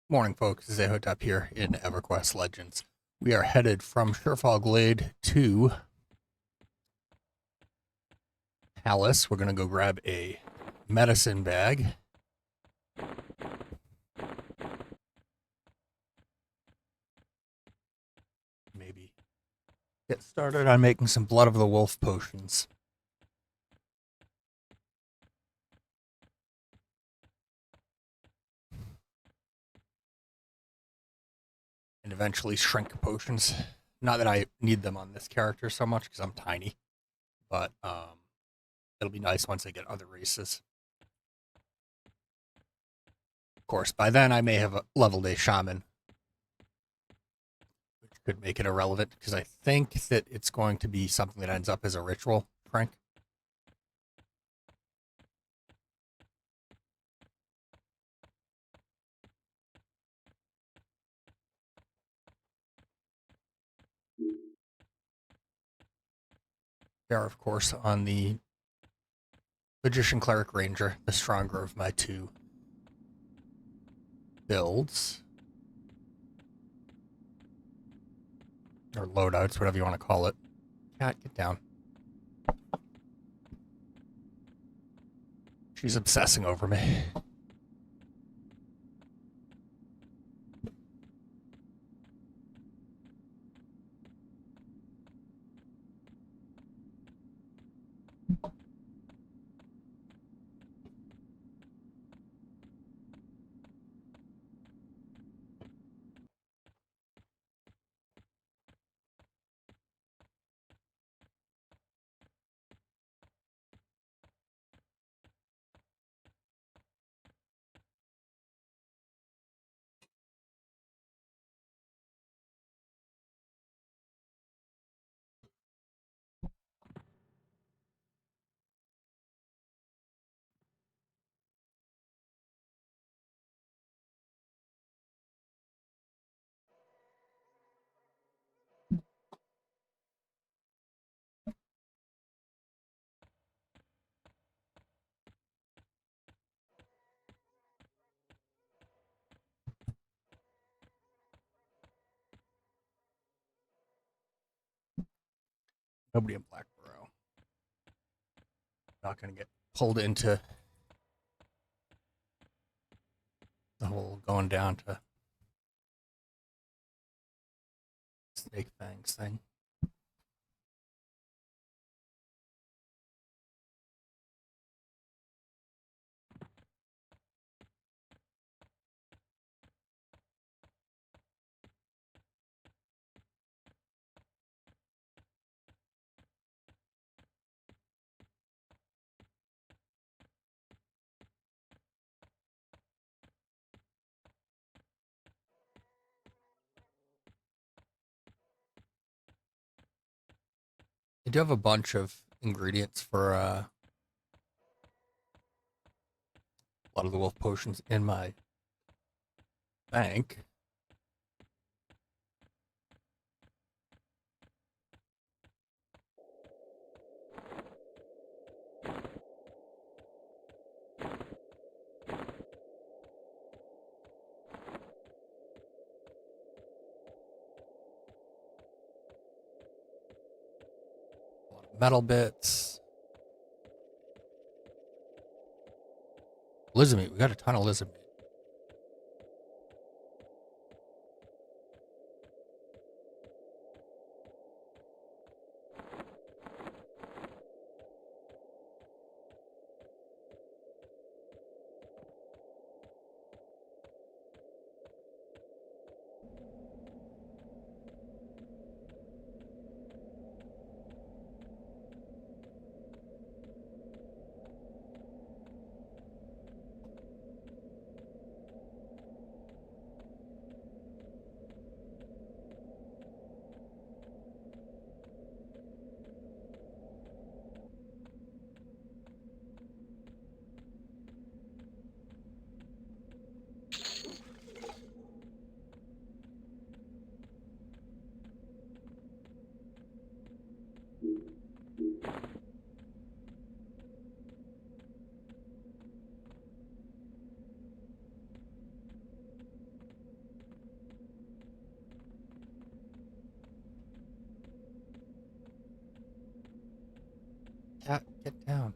Morning, folks. Zehotep here in Everquest Legends. We are headed from Surefall Glade to Palace. We're going to go grab a medicine bag. Maybe get started on making some Blood of the Wolf potions. And eventually shrink potions. Not that I need them on this character so much because I'm tiny, but it'll be nice once I get other races. Of course, by then I may have leveled a shaman, which could make it irrelevant because I think that it's going to be something that ends up as a ritual, Frank. They are, of course, on the Magician Cleric Ranger, the stronger of my two builds. Or loadouts, whatever you want to call it. Cat, get down. She's obsessing over me. Nobody in Blackborough. Not going to get pulled into the whole going down to Snake Fangs thing. I do have a bunch of ingredients for a lot of the wolf potions in my bank. A lot of metal bits. Lizard meat. We got a ton of lizard meat. Get down.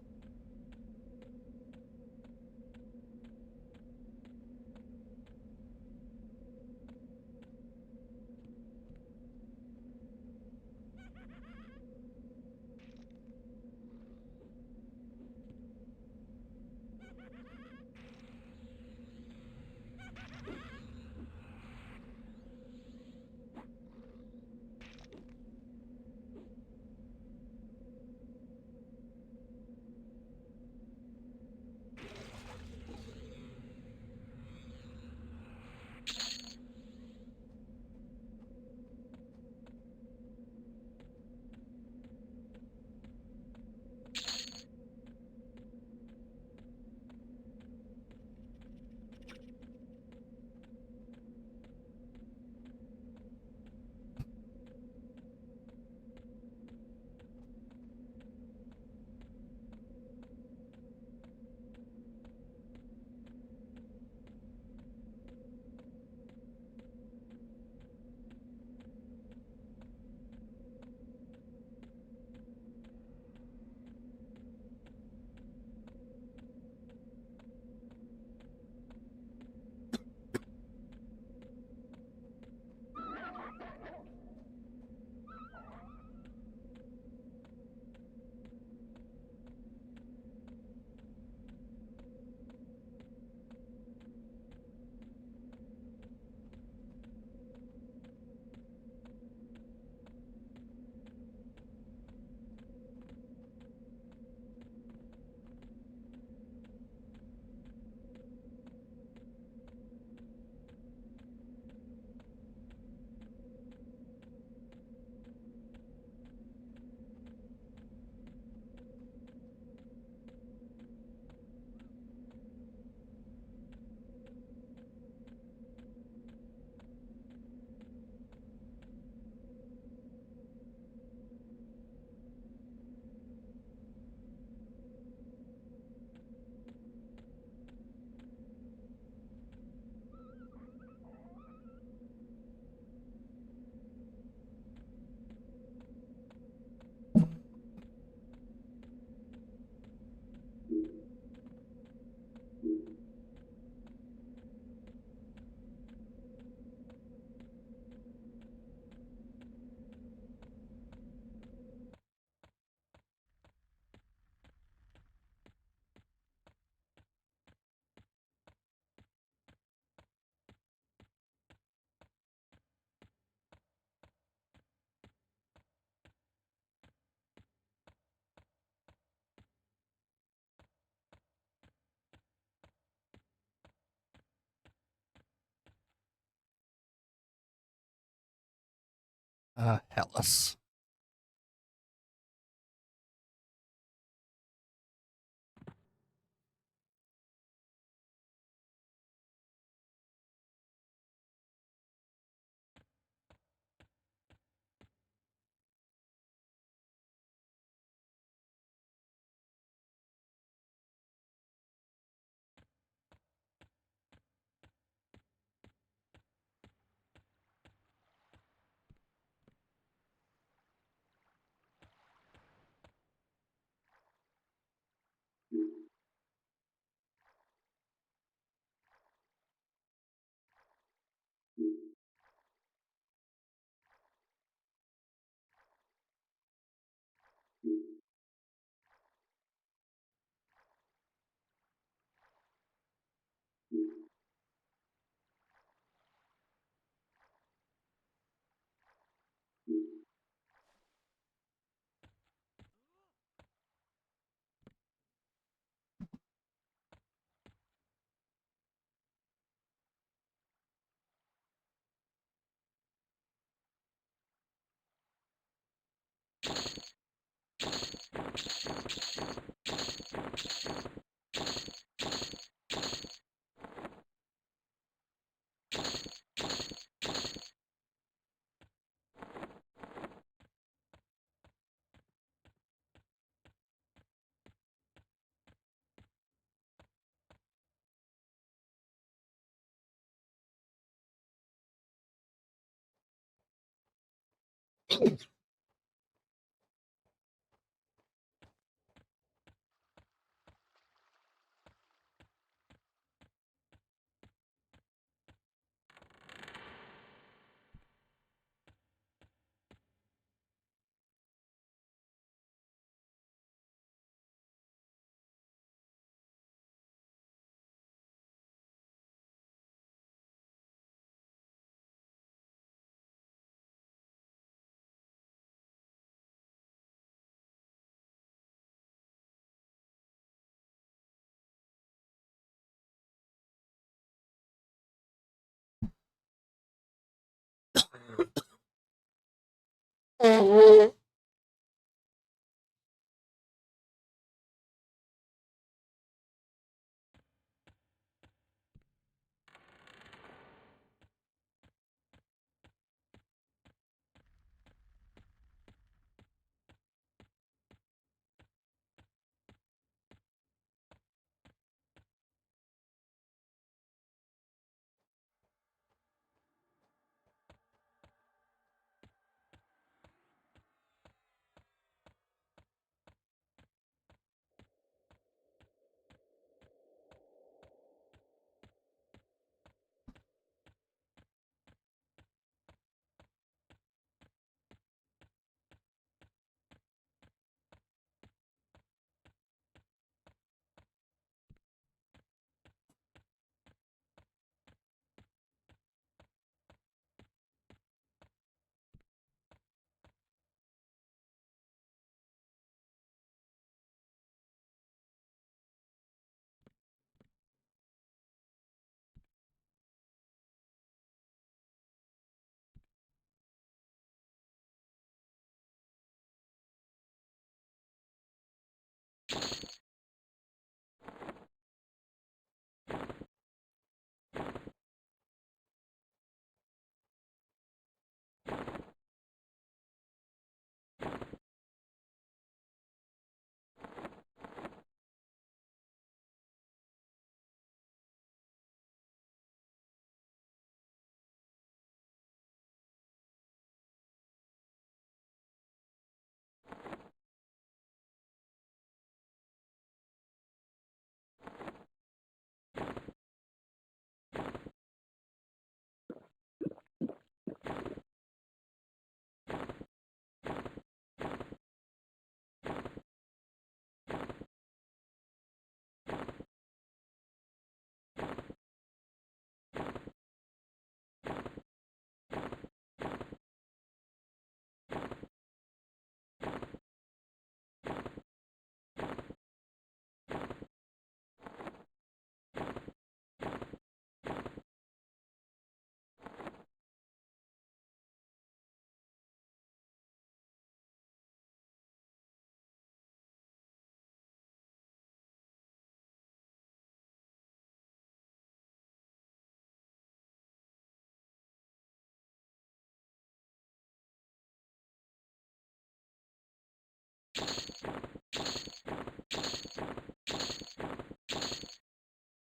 Hellas.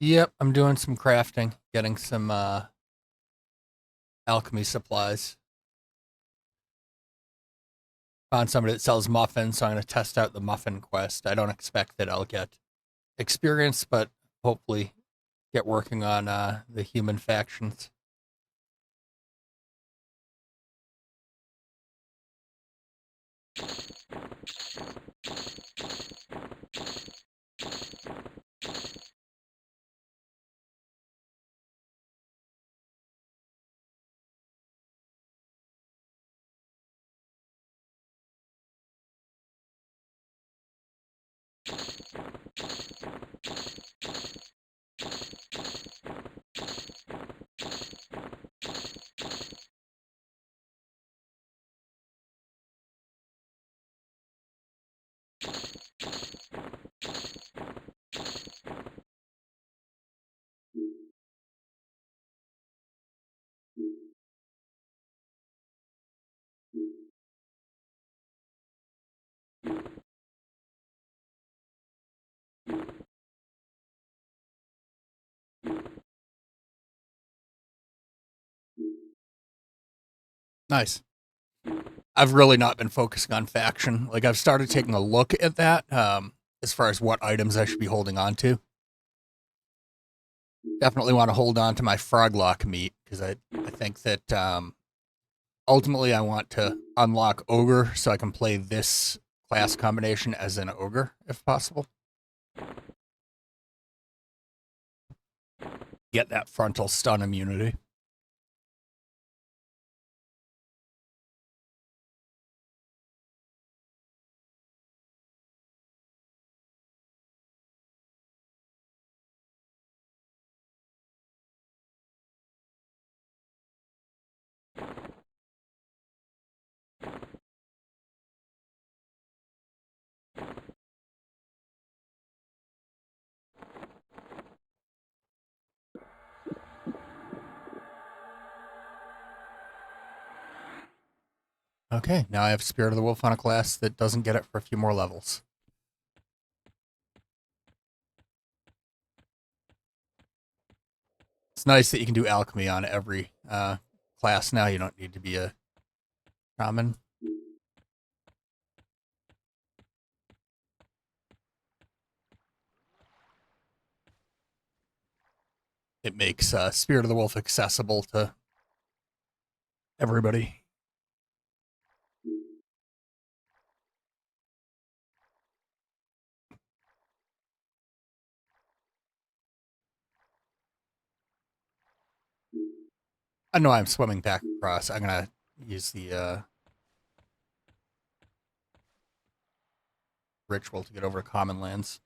Yep, I'm doing some crafting, getting some alchemy supplies. Found somebody that sells muffins, so I'm going to test out the muffin quest. I don't expect that I'll get experience, but hopefully get working on the human factions. Nice. I've really not been focusing on faction. Like I've started taking a look at that as far as what items I should be holding on to. Definitely want to hold on to my froglock meat because I think that ultimately I want to unlock ogre so I can play this class combination as an ogre if possible. Get that frontal stun immunity. Okay, now I have Spirit of the Wolf on a class that doesn't get it for a few more levels. It's nice that you can do alchemy on every class now. You don't need to be a shaman. It makes Spirit of the Wolf accessible to everybody. I know I'm swimming back across. I'm gonna use the ritual to get over to Common Lands.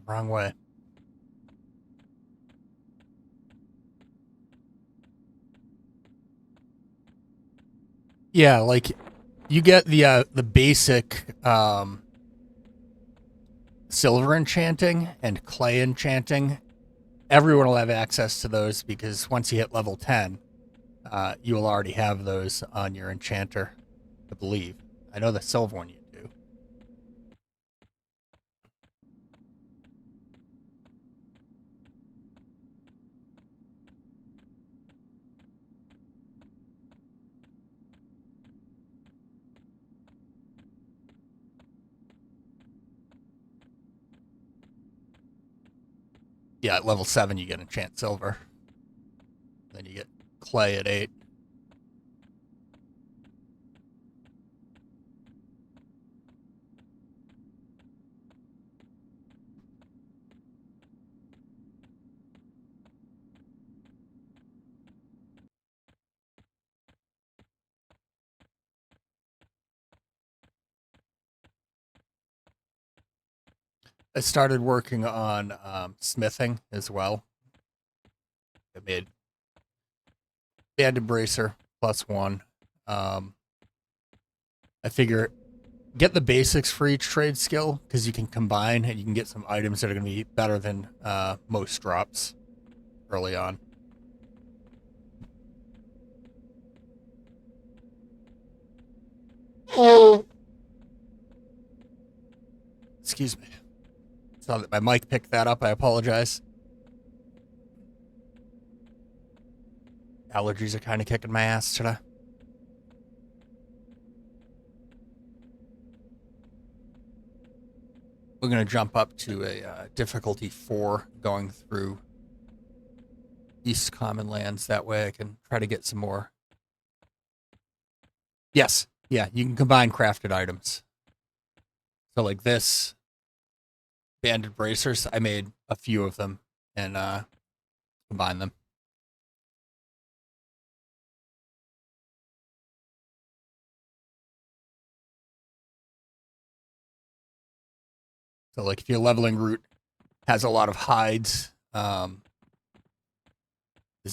wrong way. Yeah, like you get the basic silver enchanting and clay enchanting. Everyone will have access to those because once you hit level 10, you will already have those on your enchanter, I believe. I know the silver one you do. Yeah, at level 7, you get enchant silver. Then you get clay at 8. I started working on smithing as well. I made banded bracer +1. I figure get the basics for each trade skill because you can combine and you can get some items that are going to be better than most drops early on. Excuse me. Saw that my mic picked that up. I apologize. Allergies are kind of kicking my ass today. We're going to jump up to a difficulty 4 going through East Common Lands. That way I can try to get some more. Yes. Yeah, you can combine crafted items. So like this, banded bracers, I made a few of them and combined them. So like if your leveling route has a lot of hides, there's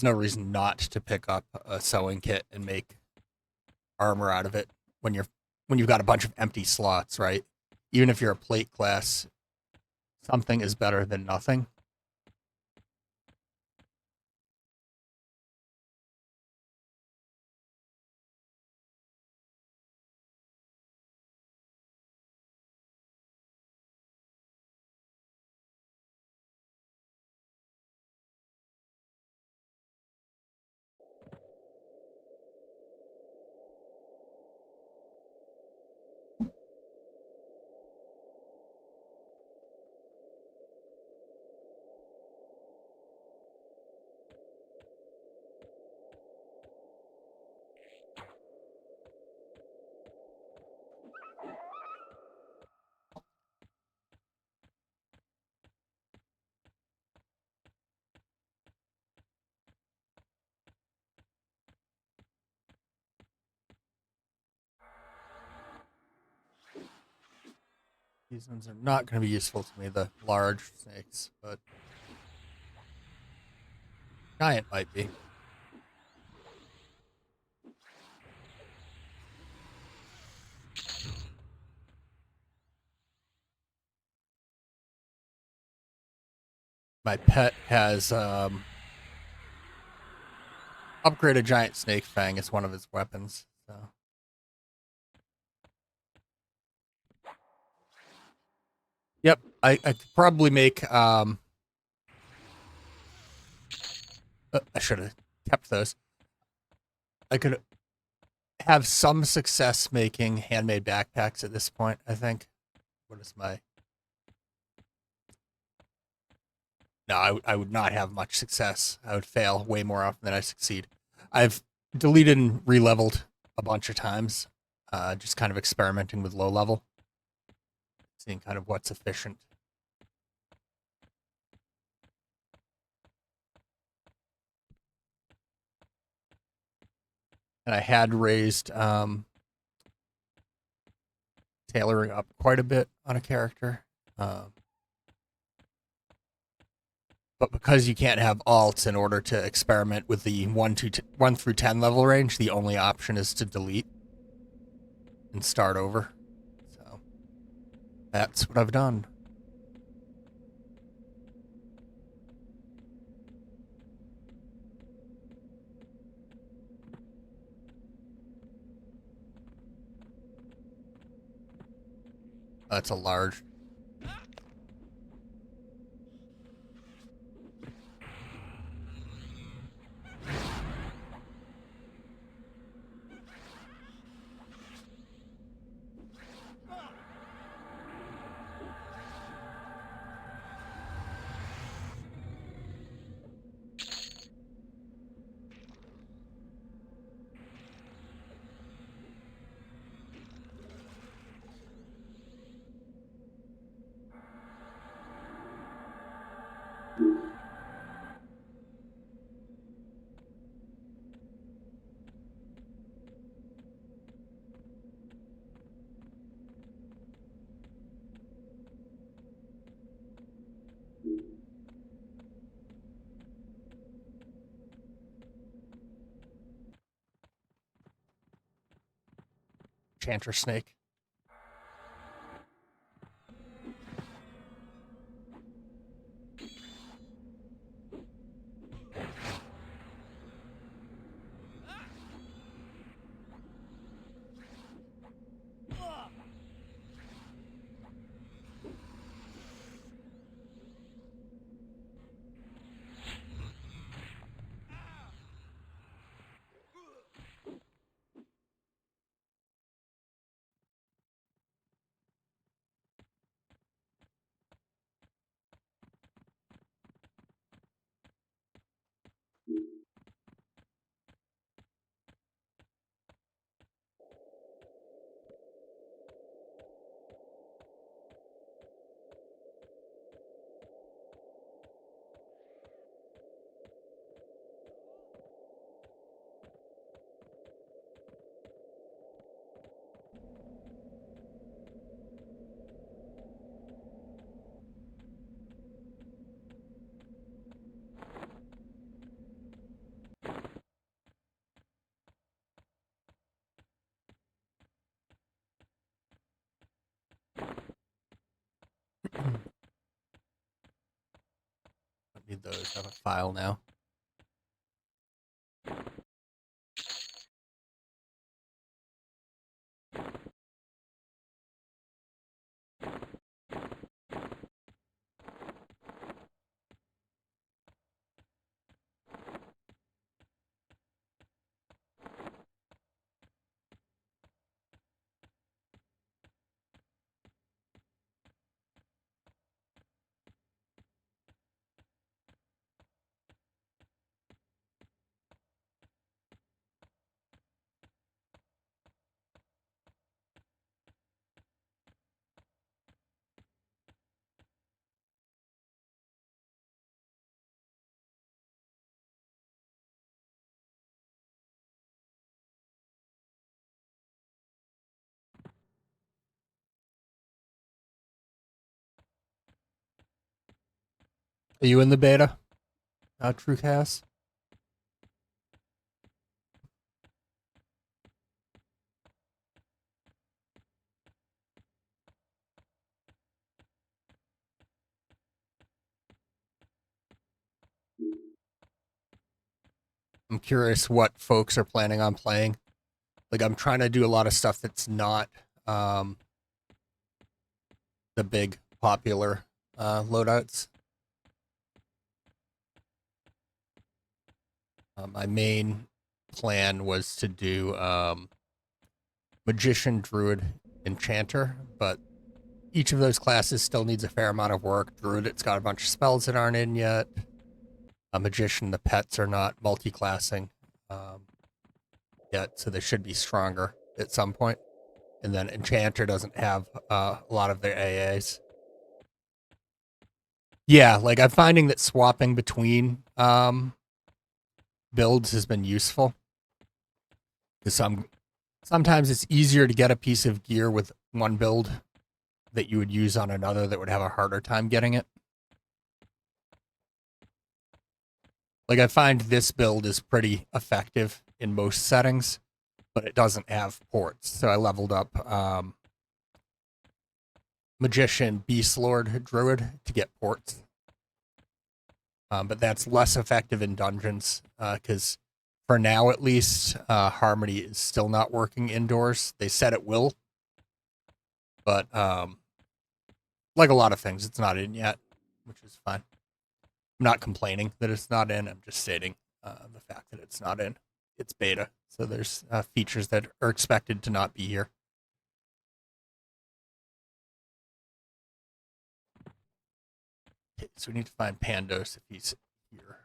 no reason not to pick up a sewing kit and make armor out of it when you've got a bunch of empty slots, right? Even if you're a plate class, something is better than nothing. These ones are not going to be useful to me, the large snakes, but giant might be. My pet has upgraded giant snake fang as one of his weapons. So yep, I could probably make I should have kept those. I could have some success making handmade backpacks at this point, I think. What is my No, I would not have much success. I would fail way more often than I succeed. I've deleted and re-leveled a bunch of times, just kind of experimenting with low level, seeing kind of what's efficient. And I had raised tailoring up quite a bit on a character. But because you can't have alts in order to experiment with the 1 through 10 level range, the only option is to delete and start over. So that's what I've done. That's a large. Chanter snake. Don't need those. I have a file now. Are you in the beta? TrueCast? I'm curious what folks are planning on playing. Like, I'm trying to do a lot of stuff that's not the big popular loadouts. My main plan was to do Magician, Druid, Enchanter, but each of those classes still needs a fair amount of work. Druid, it's got a bunch of spells that aren't in yet. A Magician, the pets are not multi-classing yet, so they should be stronger at some point. And then Enchanter doesn't have a lot of their AAs. Yeah, like I'm finding that swapping between builds has been useful. Because sometimes it's easier to get a piece of gear with one build that you would use on another that would have a harder time getting it. Like I find this build is pretty effective in most settings, but it doesn't have ports. So I leveled up Magician, Beast Lord, Druid to get ports. But that's less effective in dungeons because for now at least, Harmony is still not working indoors. They said it will, but like a lot of things, it's not in yet, which is fine. I'm not complaining that it's not in. I'm just stating the fact that it's not in. It's beta, so there's features that are expected to not be here. Okay, so we need to find Pandos if he's here.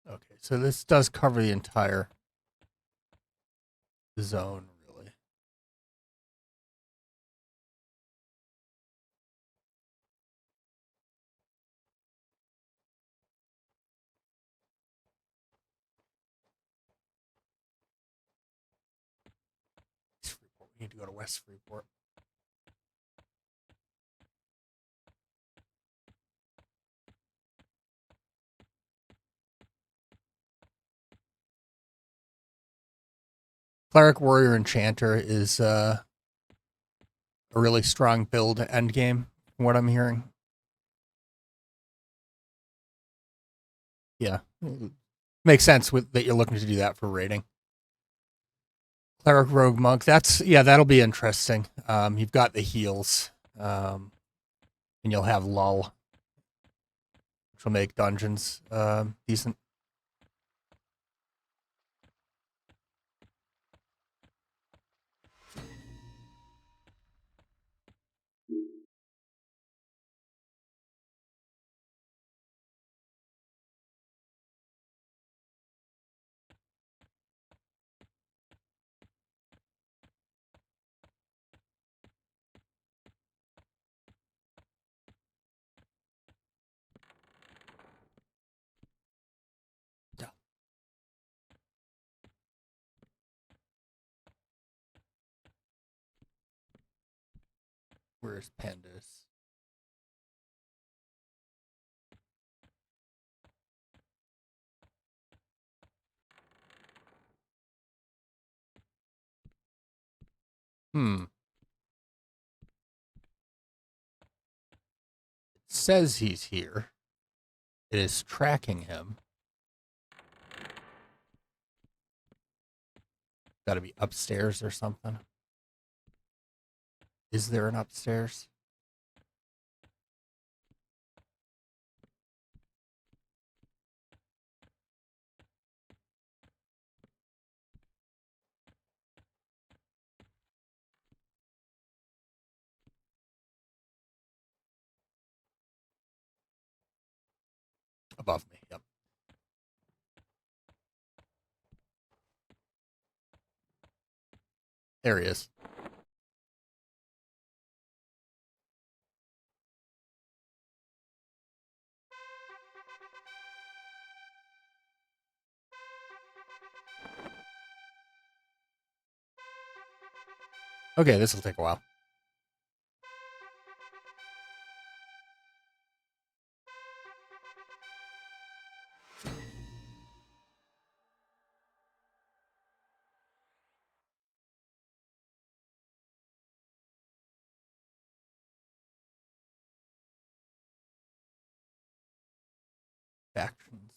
Okay, so this does cover the entire zone, really. Freeport. We need to go to West Freeport. Cleric, Warrior, Enchanter is a really strong build end game, from what I'm hearing. Yeah, makes sense with that you're looking to do that for rating. Cleric, Rogue, Monk. That'll be interesting. You've got the heals, and you'll have lull, which will make dungeons decent. Yeah. Where's Pandas? Hmm. It says he's here. It is tracking him. Got to be upstairs or something. Is there an upstairs? Above me. Yep. There he is. Okay, this will take a while. Factions.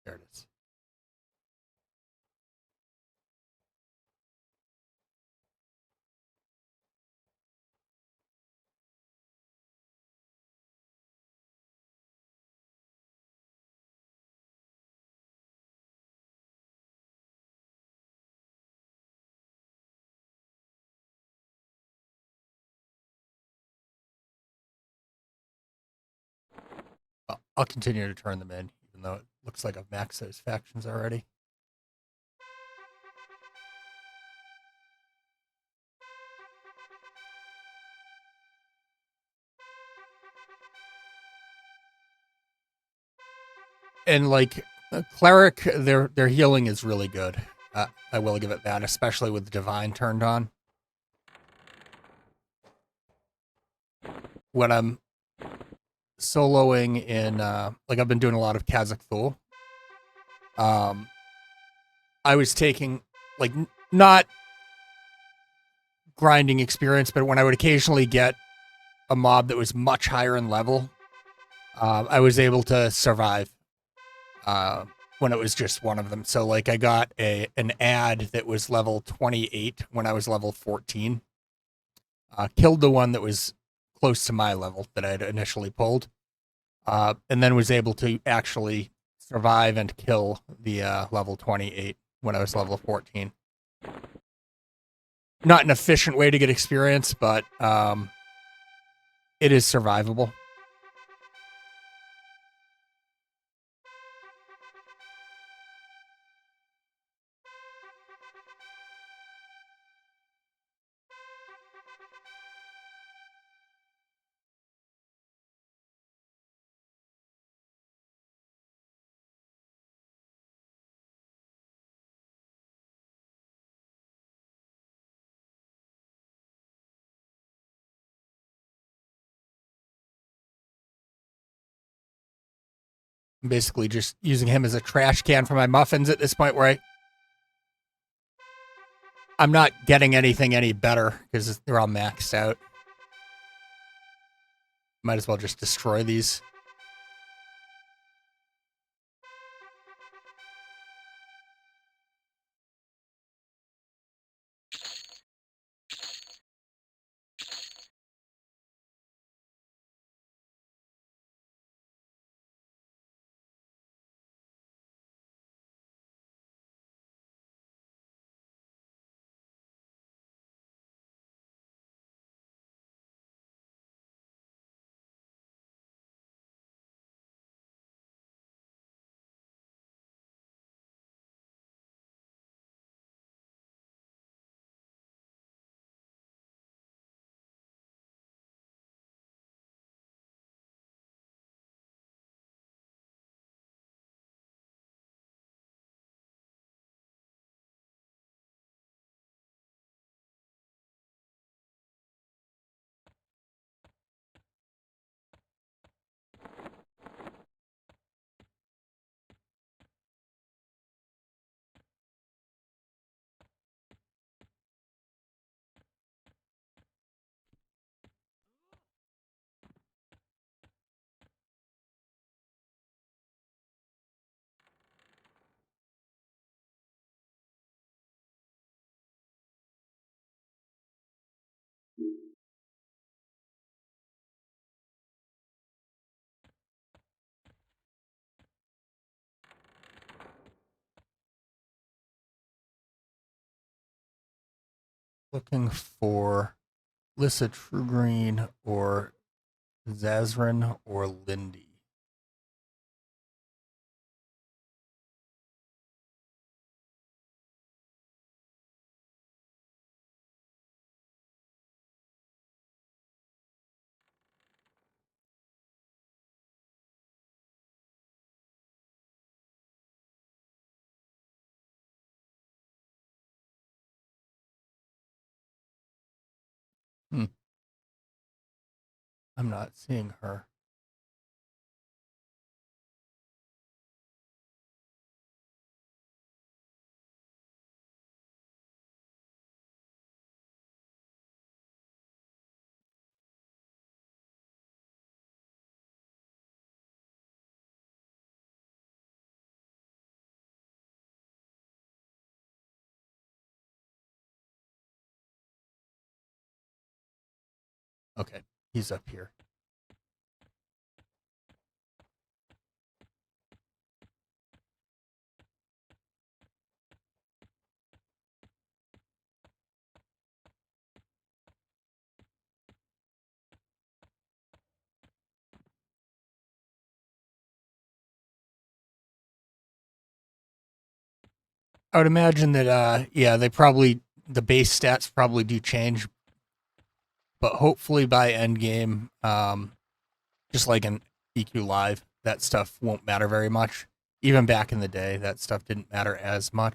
There it is. I'll continue to turn them in, even though it looks like I've maxed those factions already. And like cleric, their healing is really good. I will give it that, especially with divine turned on. When I'm soloing in, like I've been doing a lot of Kazakh Thul. I was taking like not grinding experience, but when I would occasionally get a mob that was much higher in level, I was able to survive when it was just one of them. So like I got an ad that was level 28 when I was level 14. Killed the one that was close to my level that I had initially pulled, and then was able to actually survive and kill the level 28 when I was level 14. Not an efficient way to get experience, but it is survivable. I'm basically just using him as a trash can for my muffins at this point, where I'm not getting anything any better because they're all maxed out. Might as well just destroy these. Looking for Lissa Truegreen or Zazrin or Lindy. Hmm. I'm not seeing her. Okay, he's up here. I would imagine that, yeah, the base stats probably do change, but hopefully by endgame, just like in EQ Live, that stuff won't matter very much. Even back in the day, that stuff didn't matter as much.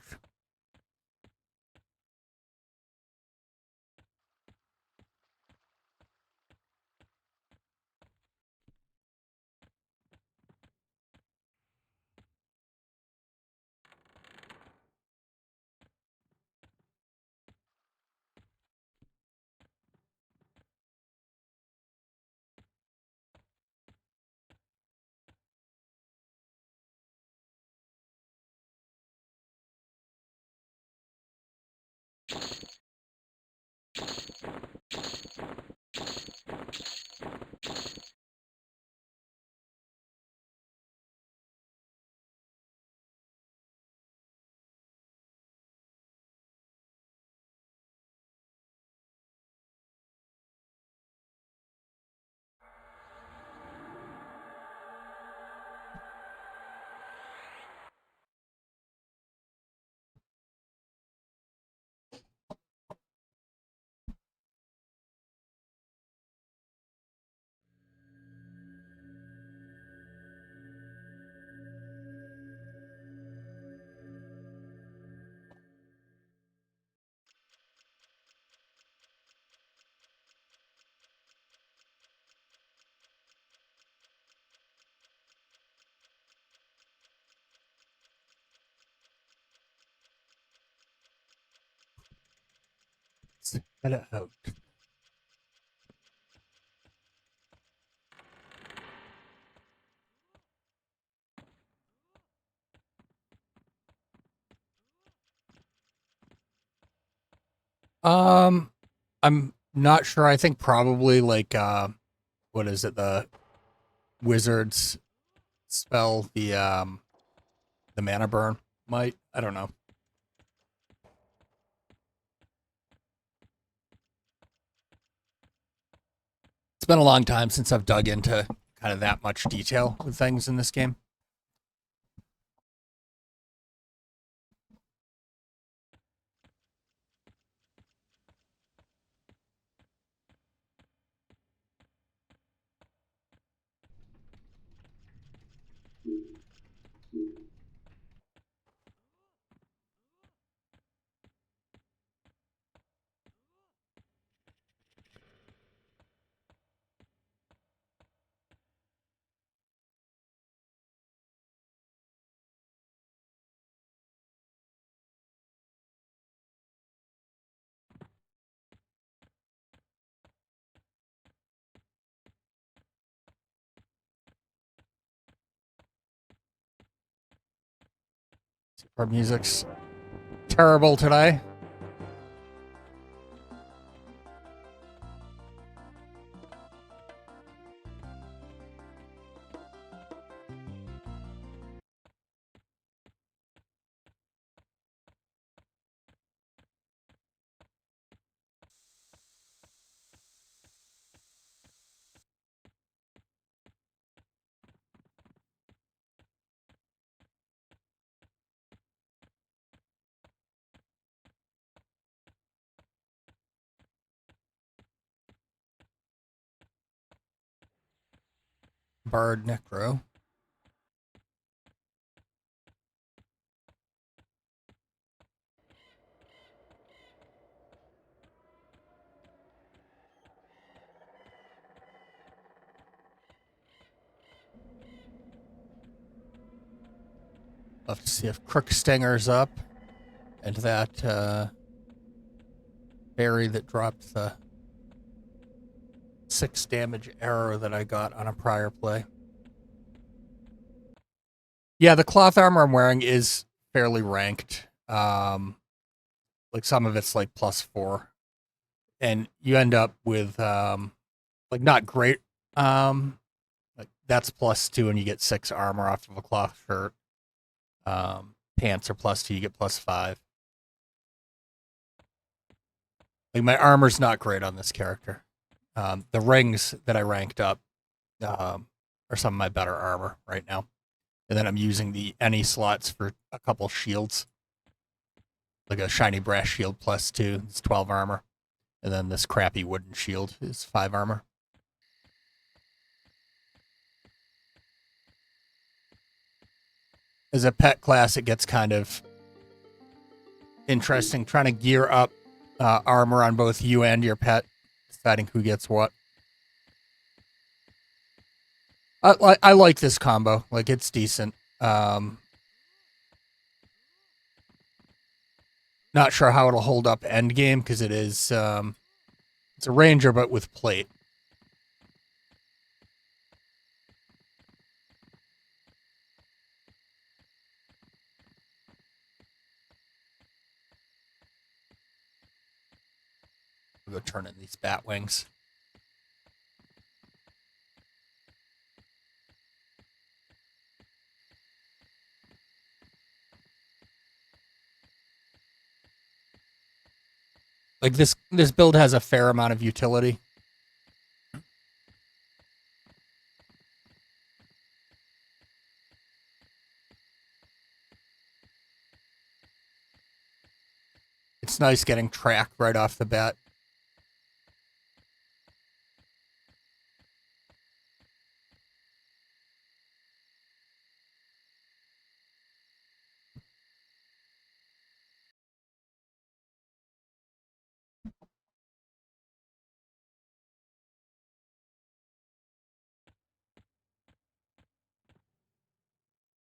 Let's head out. Um, I'm not sure. I think probably like what is it? The wizards spell, the mana burn might. I don't know. It's been a long time since I've dug into kind of that much detail with things in this game. Our music's terrible today. Bard Necro. Love to see if Crookstinger's up. And that berry that dropped the 6 damage arrow that I got on a prior play. Yeah, the cloth armor I'm wearing is fairly ranked. Like some of it's like +4. And you end up with like not great. Like that's +2, and you get 6 armor off of a cloth shirt. Pants are +2, you get +5. Like my armor's not great on this character. The rings that I ranked up are some of my better armor right now. And then I'm using the any slots for a couple shields, like a shiny brass shield +2, it's 12 armor, and then this crappy wooden shield is 5 armor. As a pet class, it gets kind of interesting trying to gear up armor on both you and your pet, deciding who gets what. I like this combo. Like it's decent. Not sure how it'll hold up end game because it is it's a ranger but with plate. We'll go turn in these bat wings. Like this build has a fair amount of utility. It's nice getting track right off the bat.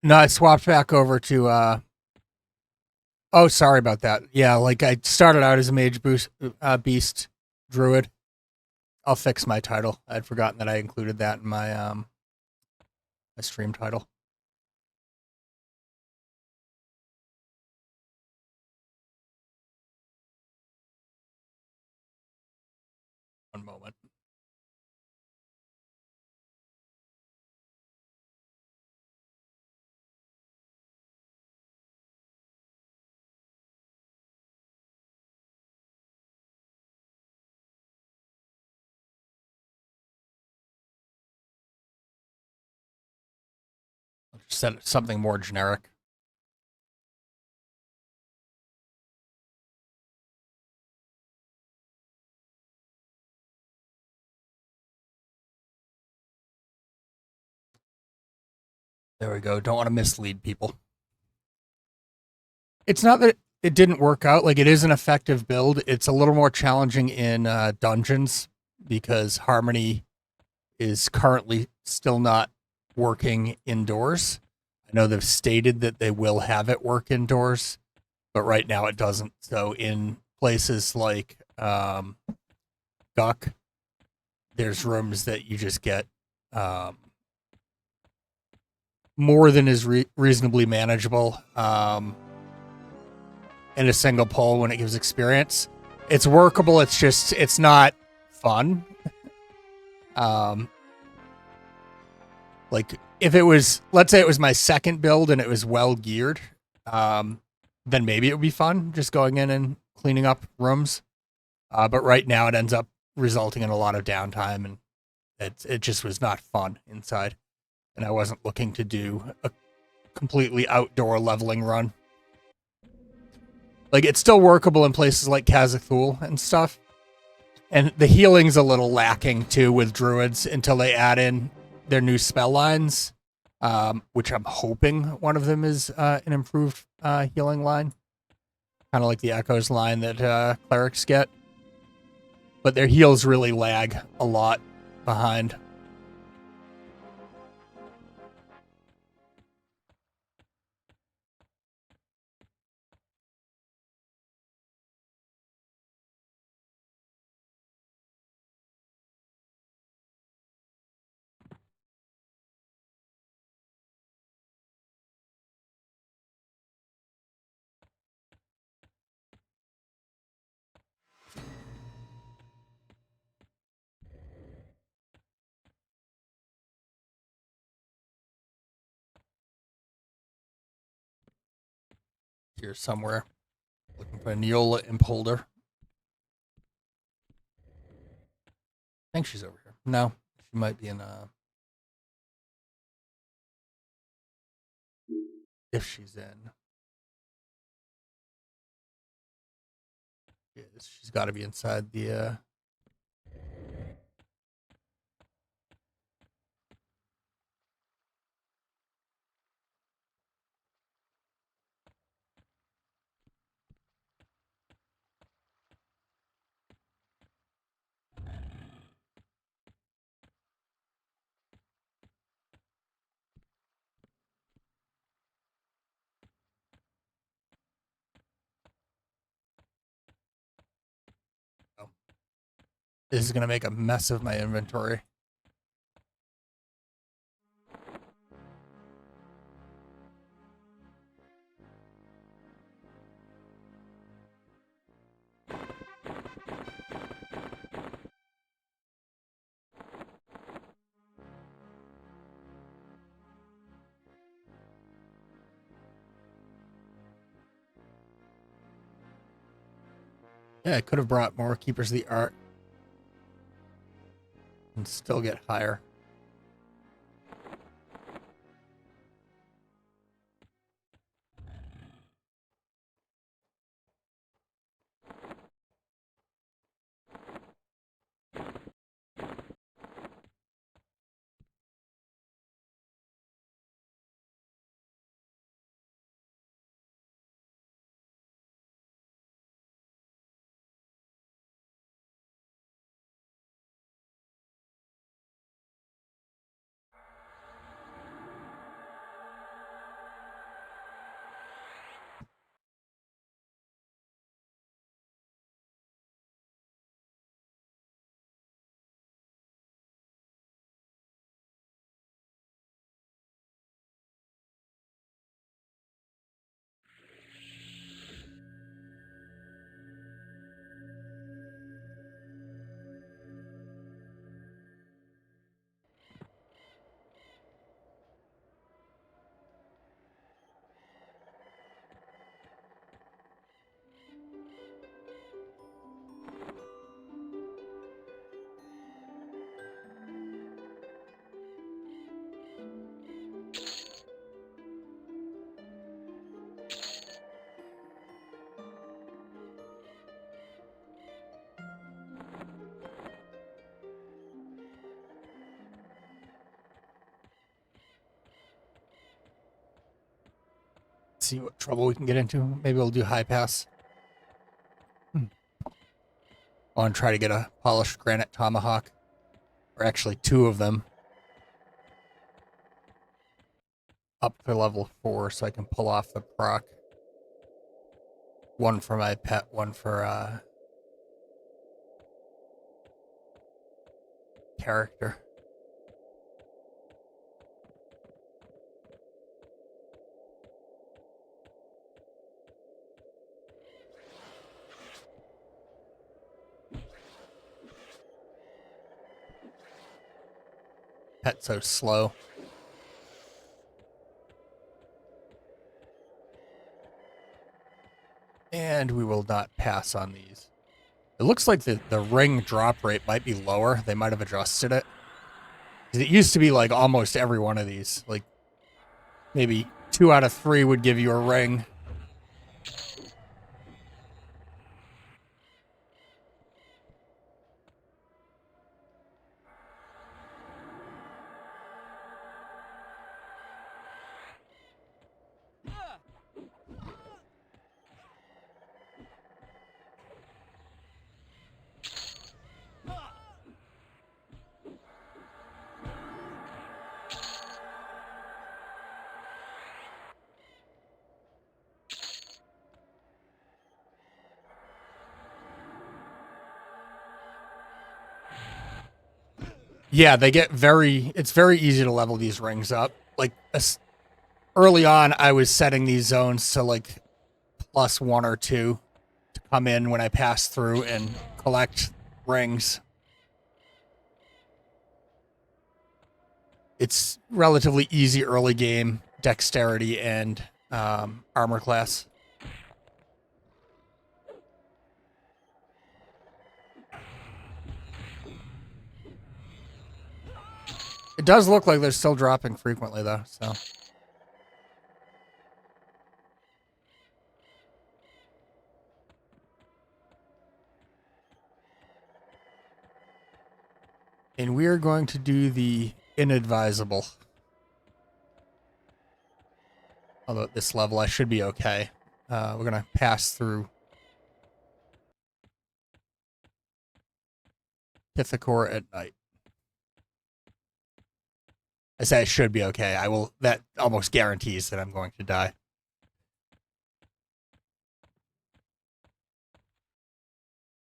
No, I swapped back over to oh, sorry about that. Yeah, like I started out as a mage beast druid. I'll fix my title. I'd forgotten that I included that in my stream title. One moment. I'll just set something more generic. There we go. Don't want to mislead people. It's not that it didn't work out. Like it is an effective build. It's a little more challenging in dungeons because Harmony is currently still not working indoors. I know they've stated that they will have it work indoors, but right now it doesn't. So in places like Duck, there's rooms that you just get more than is reasonably manageable in a single pull when it gives experience. It's workable. It's just it's not fun. Like if it was, let's say it was my second build and it was well geared, then maybe it would be fun just going in and cleaning up rooms. But right now it ends up resulting in a lot of downtime, and it just was not fun inside. And I wasn't looking to do a completely outdoor leveling run. Like it's still workable in places like Kazathul and stuff. And the healing's a little lacking too with druids until they add in their new spell lines, which I'm hoping one of them is an improved healing line, kind of like the Echoes line that clerics get. But their heals really lag a lot behind. here somewhere. Looking for a Neola Impholder. I think she's over here. No, she might be in if she's in. She's got to be inside the oh. This is gonna make a mess of my inventory. Yeah, I could have brought more Keepers of the Art and still get higher. See what trouble we can get into. Maybe we'll do high pass. I want to try to get a polished granite tomahawk, or actually two of them, up to level 4 so I can pull off the proc. One for my pet, one for character. Pet's so slow. And we will not pass on these. It looks like the ring drop rate might be lower. They might have adjusted it. It used to be like almost every one of these. Like maybe 2 out of 3 would give you a ring. Yeah, they get it's very easy to level these rings up. Like early on, I was setting these zones to like +1 or 2 to come in when I pass through and collect rings. It's relatively easy early game, dexterity and armor class. It does look like they're still dropping frequently, though, so. And we are going to do the inadvisable. Although at this level, I should be okay. We're going to pass through Pithacor at night. I say I should be okay. I will. That almost guarantees that I'm going to die.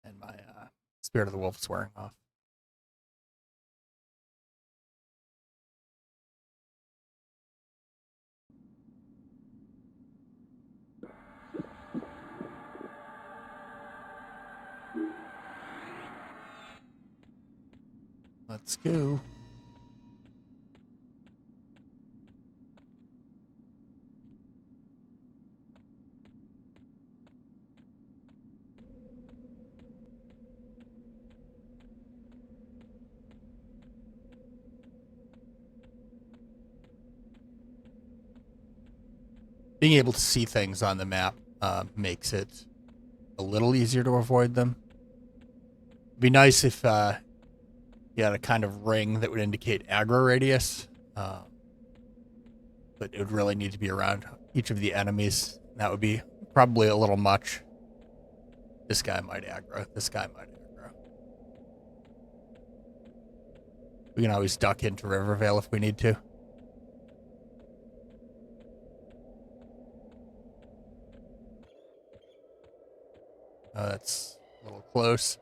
And my Spirit of the Wolf is wearing off. Let's go. Being able to see things on the map makes it a little easier to avoid them. It'd be nice if you had a kind of ring that would indicate aggro radius, but it would really need to be around each of the enemies. That would be probably a little much. This guy might aggro. This guy might aggro. We can always duck into Rivervale if we need to. That's a little close.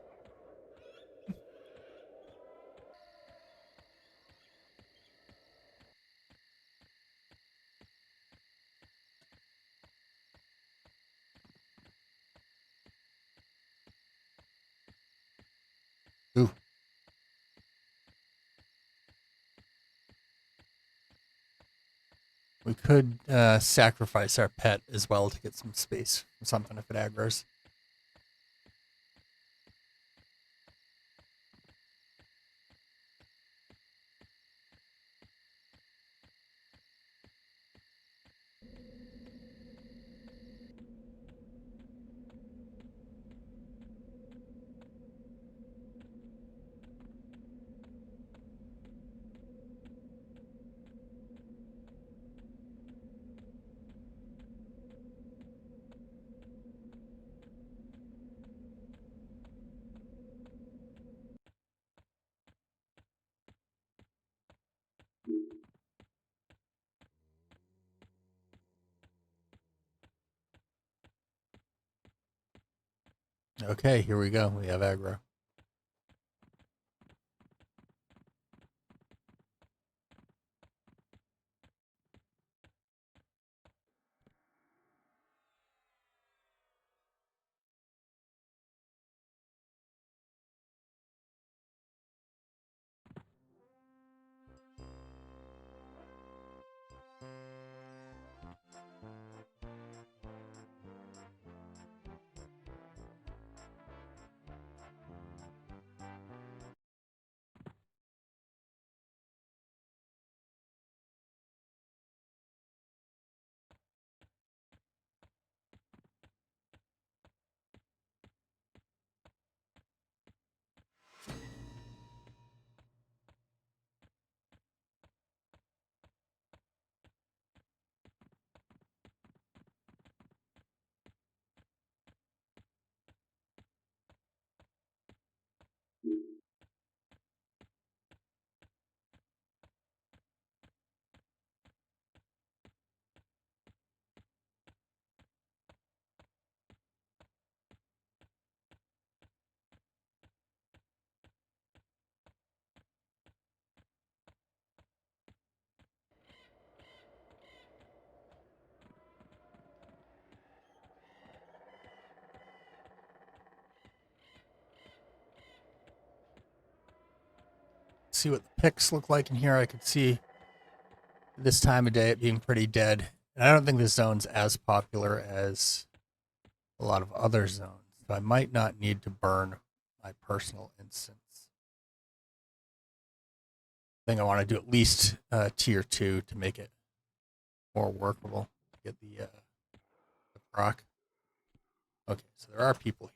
Ooh. We could sacrifice our pet as well to get some space or something if it aggroes. Okay, here we go. We have aggro. See what the picks look like in here. I could see this time of day it being pretty dead. And I don't think this zone's as popular as a lot of other zones. So I might not need to burn my personal instance. I think I want to do at least tier 2 to make it more workable. Get the proc. Okay, so there are people here.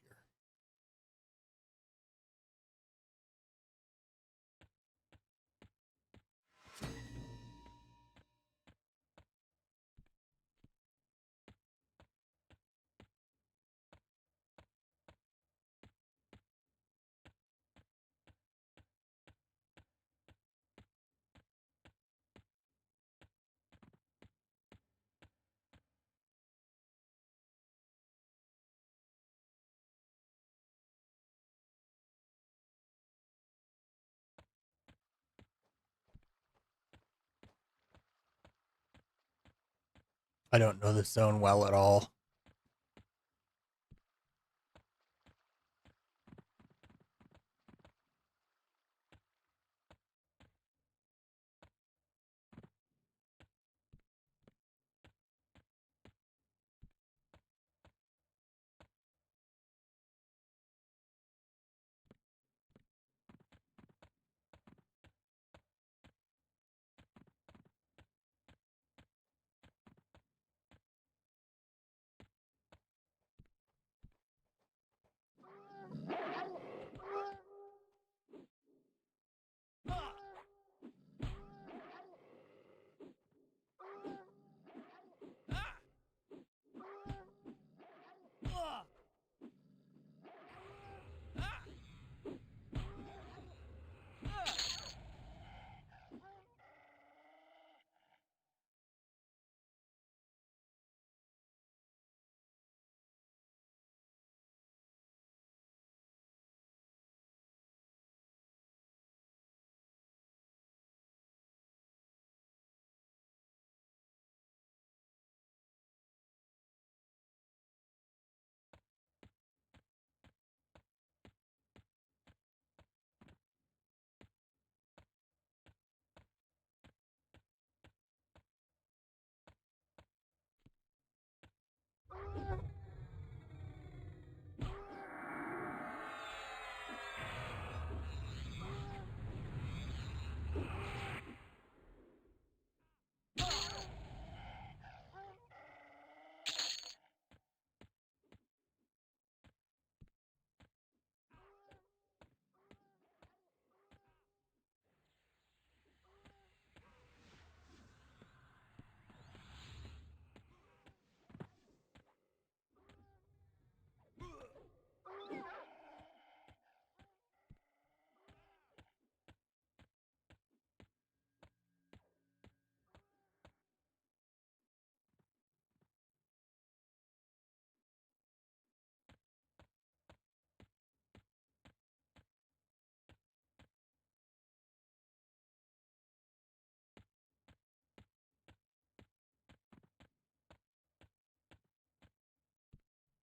I don't know this zone well at all.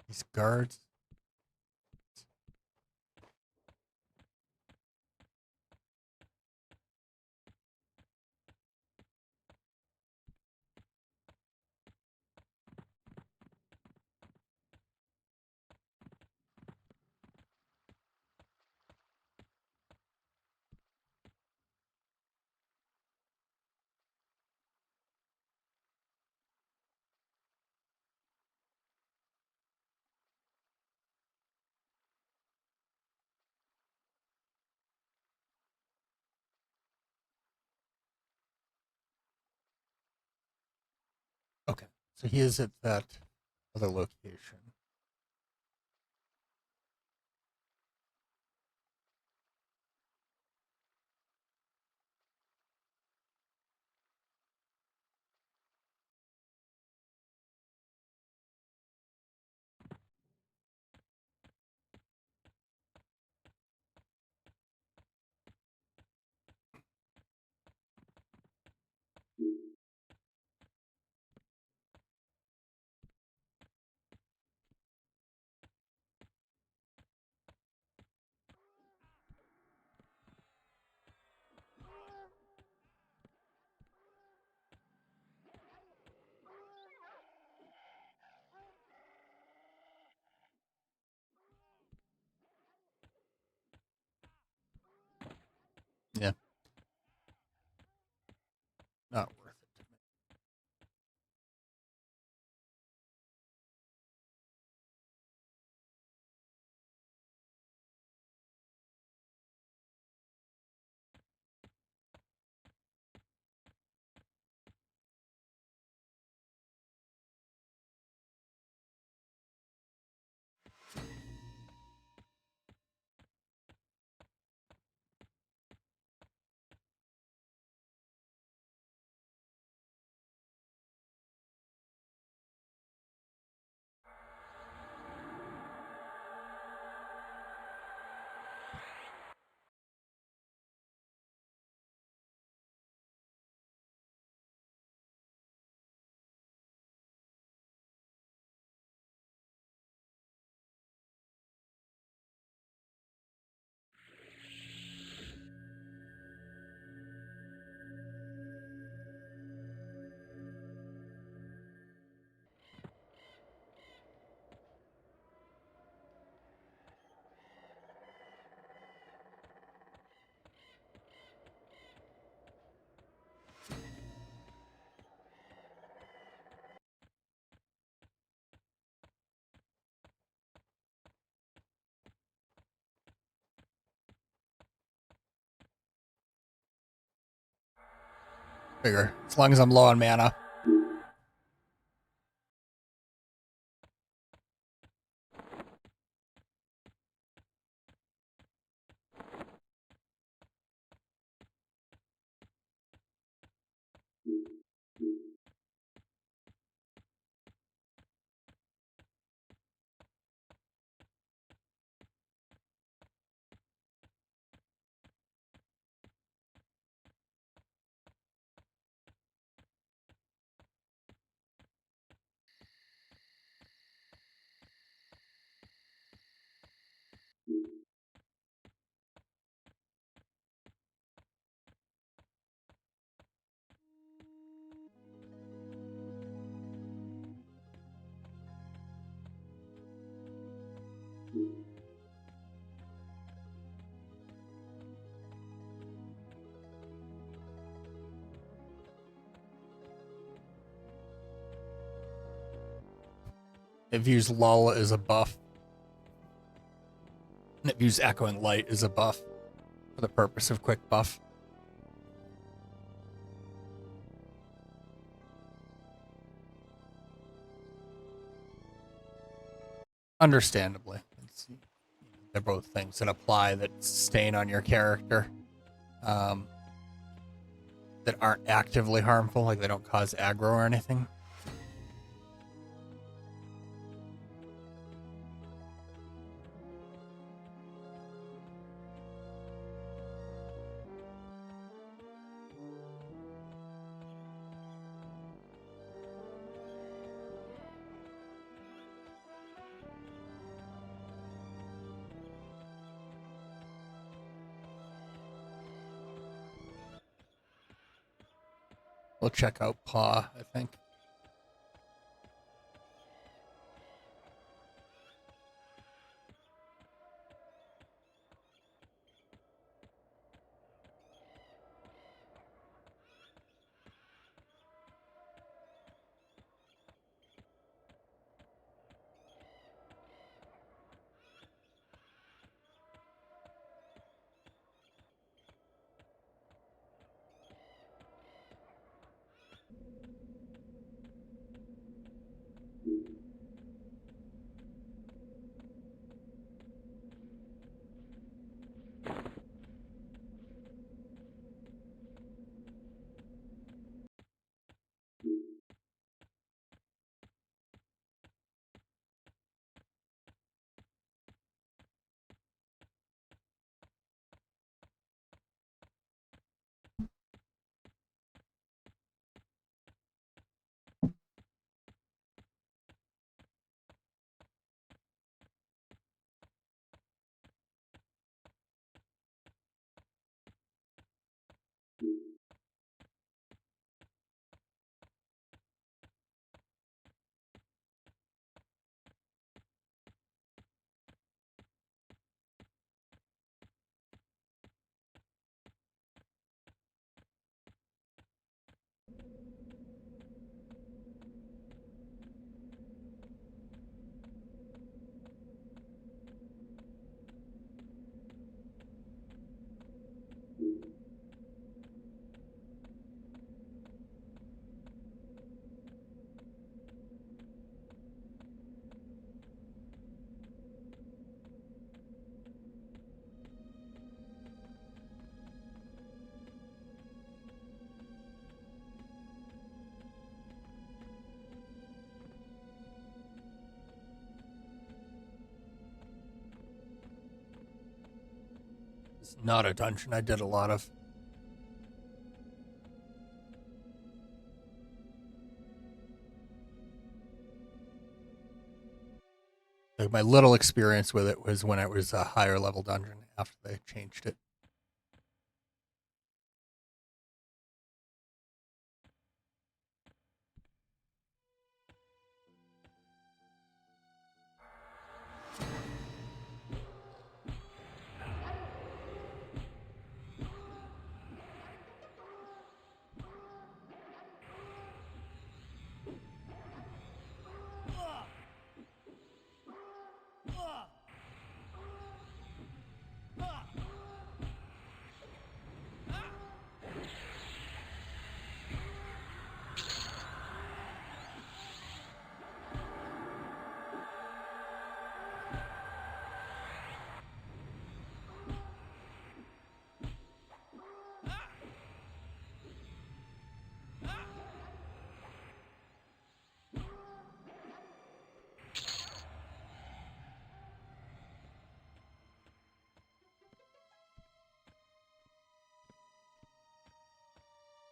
These guards. Okay, so he is at that other location. Figure as long as I'm low on mana. It views Lull as a buff. And it views Echoing Light as a buff for the purpose of quick buff. Understandably. They're both things that apply that stain on your character. That aren't actively harmful, like they don't cause aggro or anything. We'll check out Paw, I think. It's not a dungeon I did a lot of. Like my little experience with it was when it was a higher level dungeon after they changed it.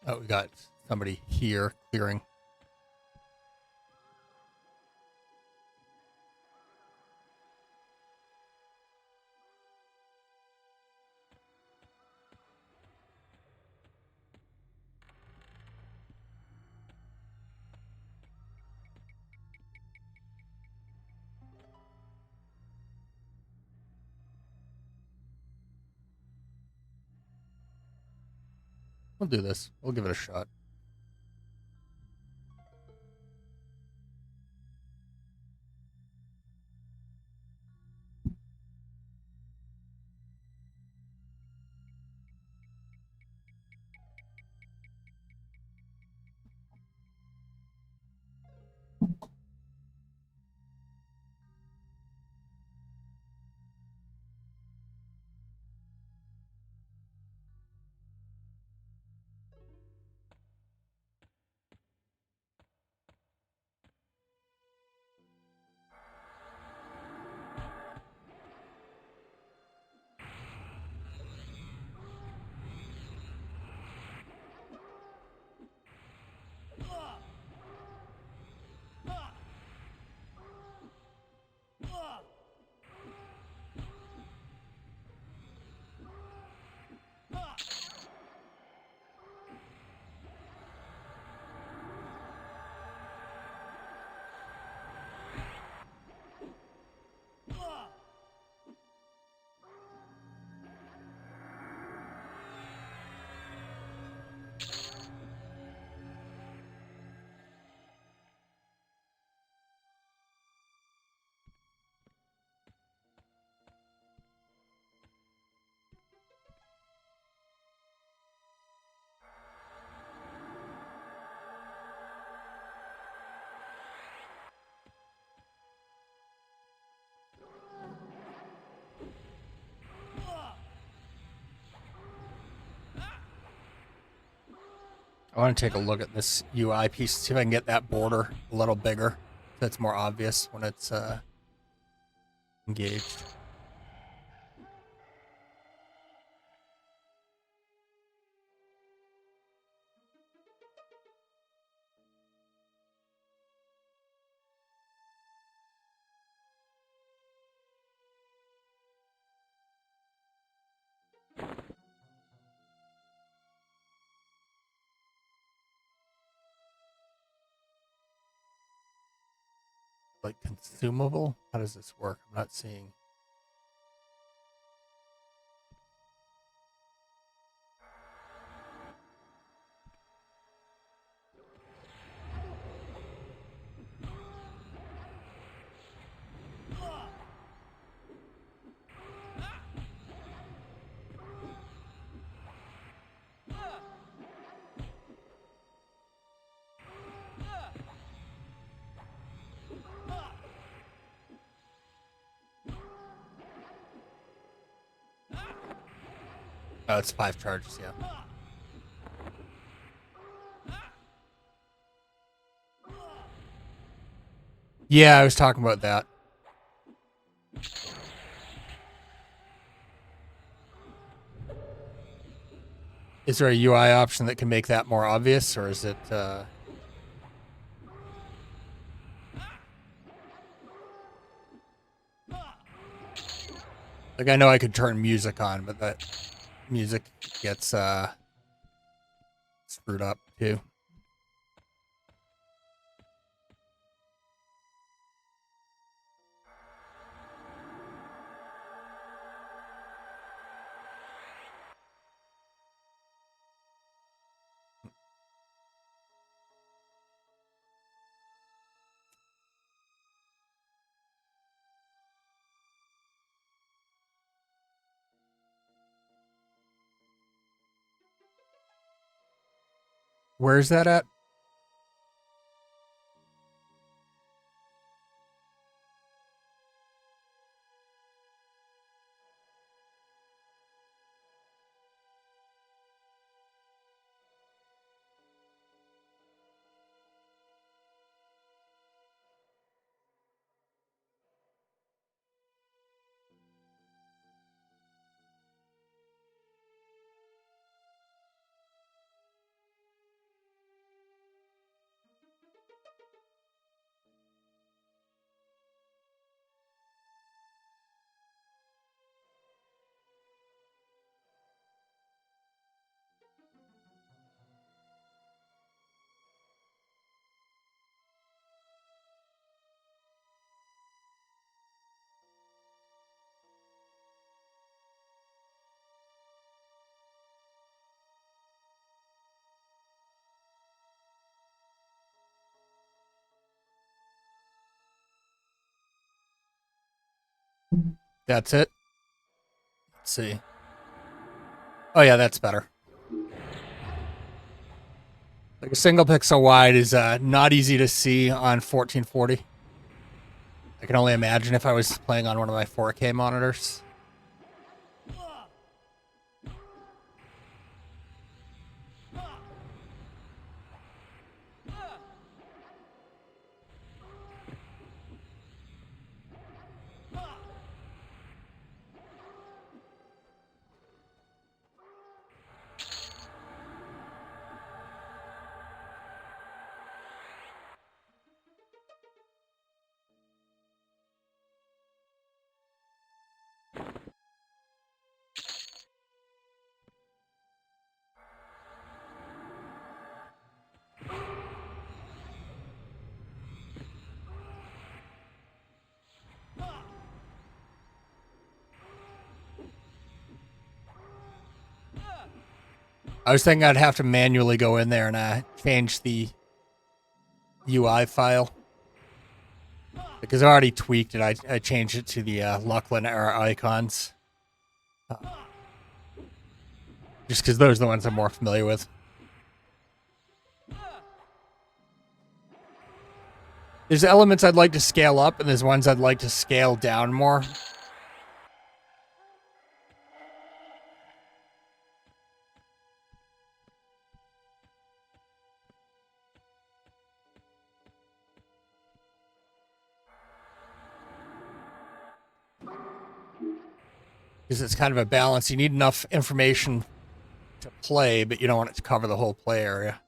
Oh, we got somebody here clearing. We'll do this. We'll give it a shot. I want to take a look at this UI piece, see if I can get that border a little bigger. That's more obvious when it's engaged. Like consumable? How does this work? I'm not seeing. Oh, it's 5 charges, yeah. Yeah, I was talking about that. Is there a UI option that can make that more obvious, or is it like I know I could turn music on, but that music gets screwed up too. Where's that at? That's it. Let's see. Oh yeah, that's better. Like a single pixel wide is not easy to see on 1440. I can only imagine if I was playing on one of my 4K monitors. I was thinking I'd have to manually go in there and change the UI file. Because I already tweaked it. I changed it to the Lucklin era icons. Just because those are the ones I'm more familiar with. There's elements I'd like to scale up, and there's ones I'd like to scale down more. Because it's kind of a balance. You need enough information to play, but you don't want it to cover the whole play area.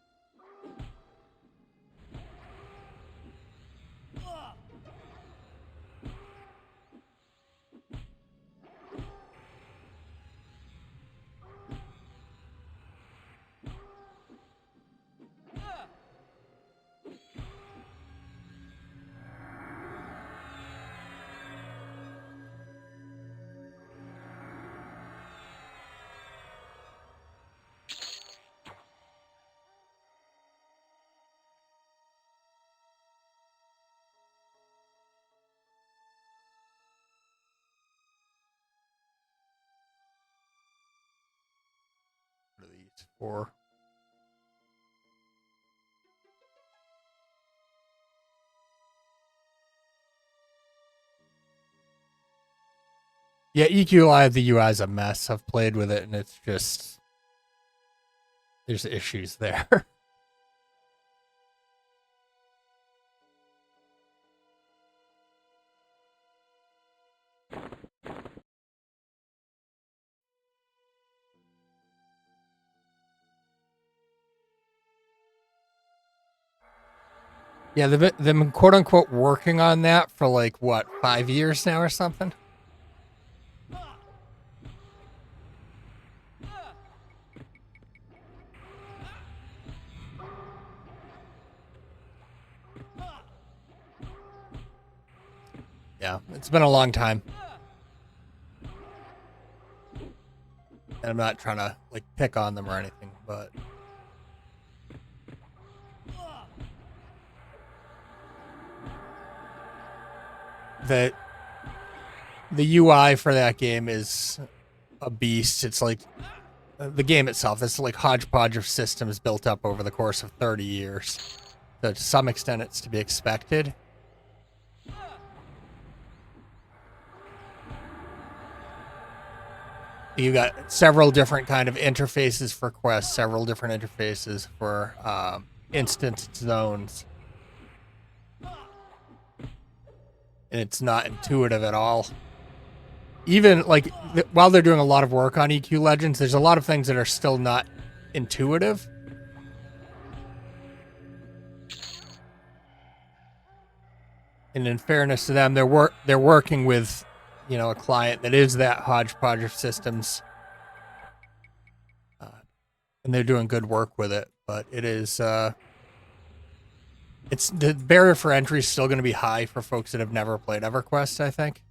What are these for? Yeah, EQ Live, the UI is a mess. I've played with it, and it's just... there's issues there. Yeah, they've been quote-unquote working on that for like, what, 5 years now or something? Yeah, it's been a long time. And I'm not trying to like pick on them or anything, but the UI for that game is a beast. It's like the game itself. It's like hodgepodge of systems built up over the course of 30 years. So to some extent, it's to be expected. You got several different kind of interfaces for quests, several different interfaces for instant zones. And it's not intuitive at all. Even like while they're doing a lot of work on EQ Legends, there's a lot of things that are still not intuitive. And in fairness to them, they're working with, you know, a client that is that hodgepodge of systems, and they're doing good work with it. But it is, it's the barrier for entry is still going to be high for folks that have never played EverQuest, I think.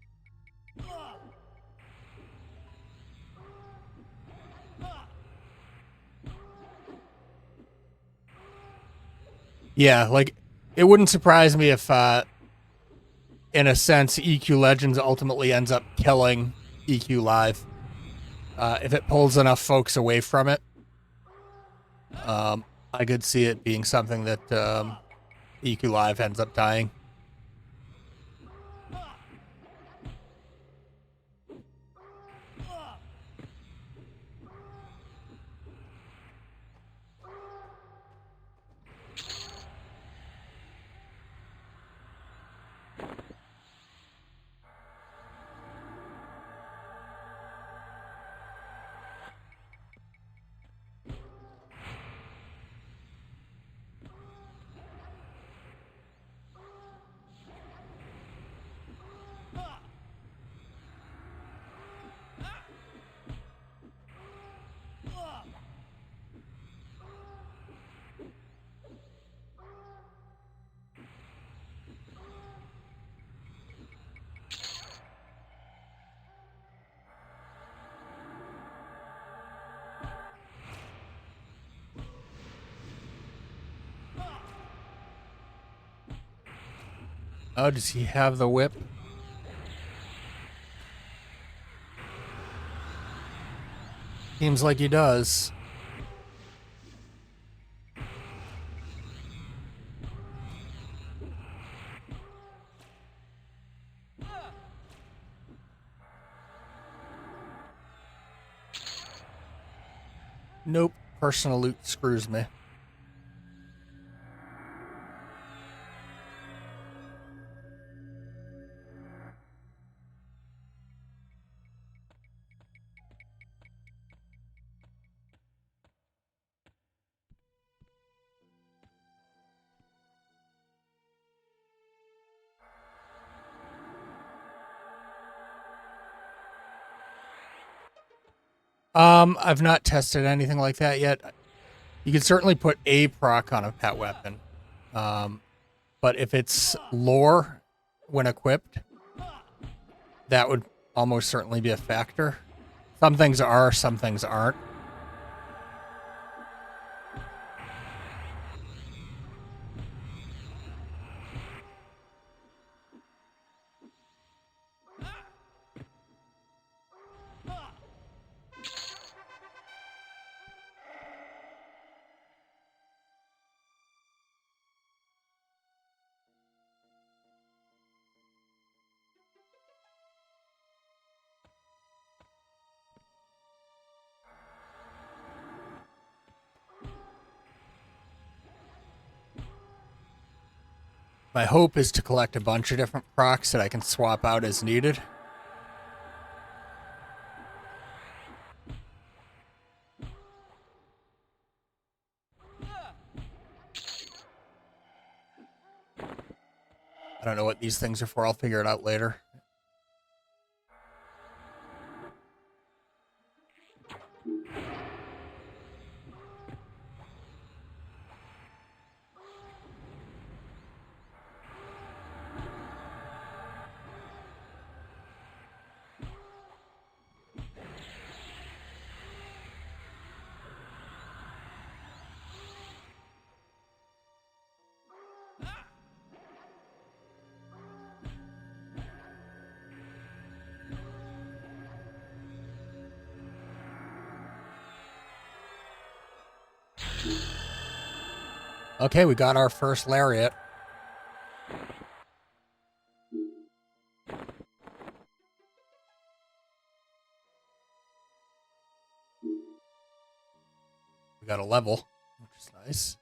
Yeah, like it wouldn't surprise me if in a sense, EQ Legends ultimately ends up killing EQ Live if it pulls enough folks away from it. I could see it being something that EQ Live ends up dying. Oh, does he have the whip? Seems like he does. Nope. Personal loot screws me. I've not tested anything like that yet. You can certainly put a proc on a pet weapon. But if it's lore when equipped, that would almost certainly be a factor. Some things are, some things aren't. My hope is to collect a bunch of different procs that I can swap out as needed. I don't know what these things are for. I'll figure it out later. Okay, we got our first lariat. We got a level, which is nice.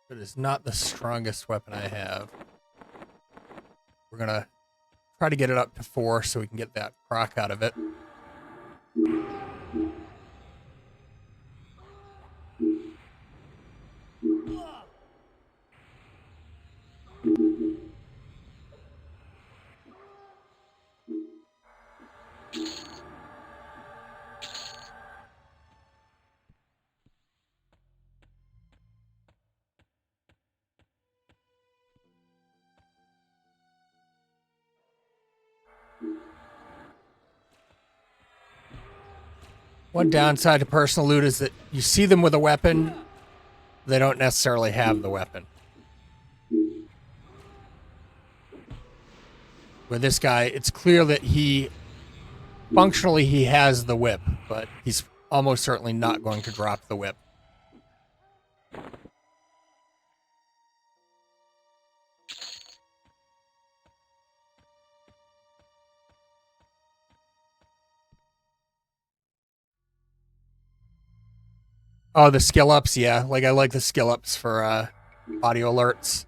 It is not the strongest weapon I have. We're gonna try to get it up to 4 so we can get that proc out of it. One downside to personal loot is that you see them with a weapon, they don't necessarily have the weapon. With this guy, it's clear that functionally he has the whip, but he's almost certainly not going to drop the whip. Oh, the skill ups, yeah. Like I like the skill ups for audio alerts.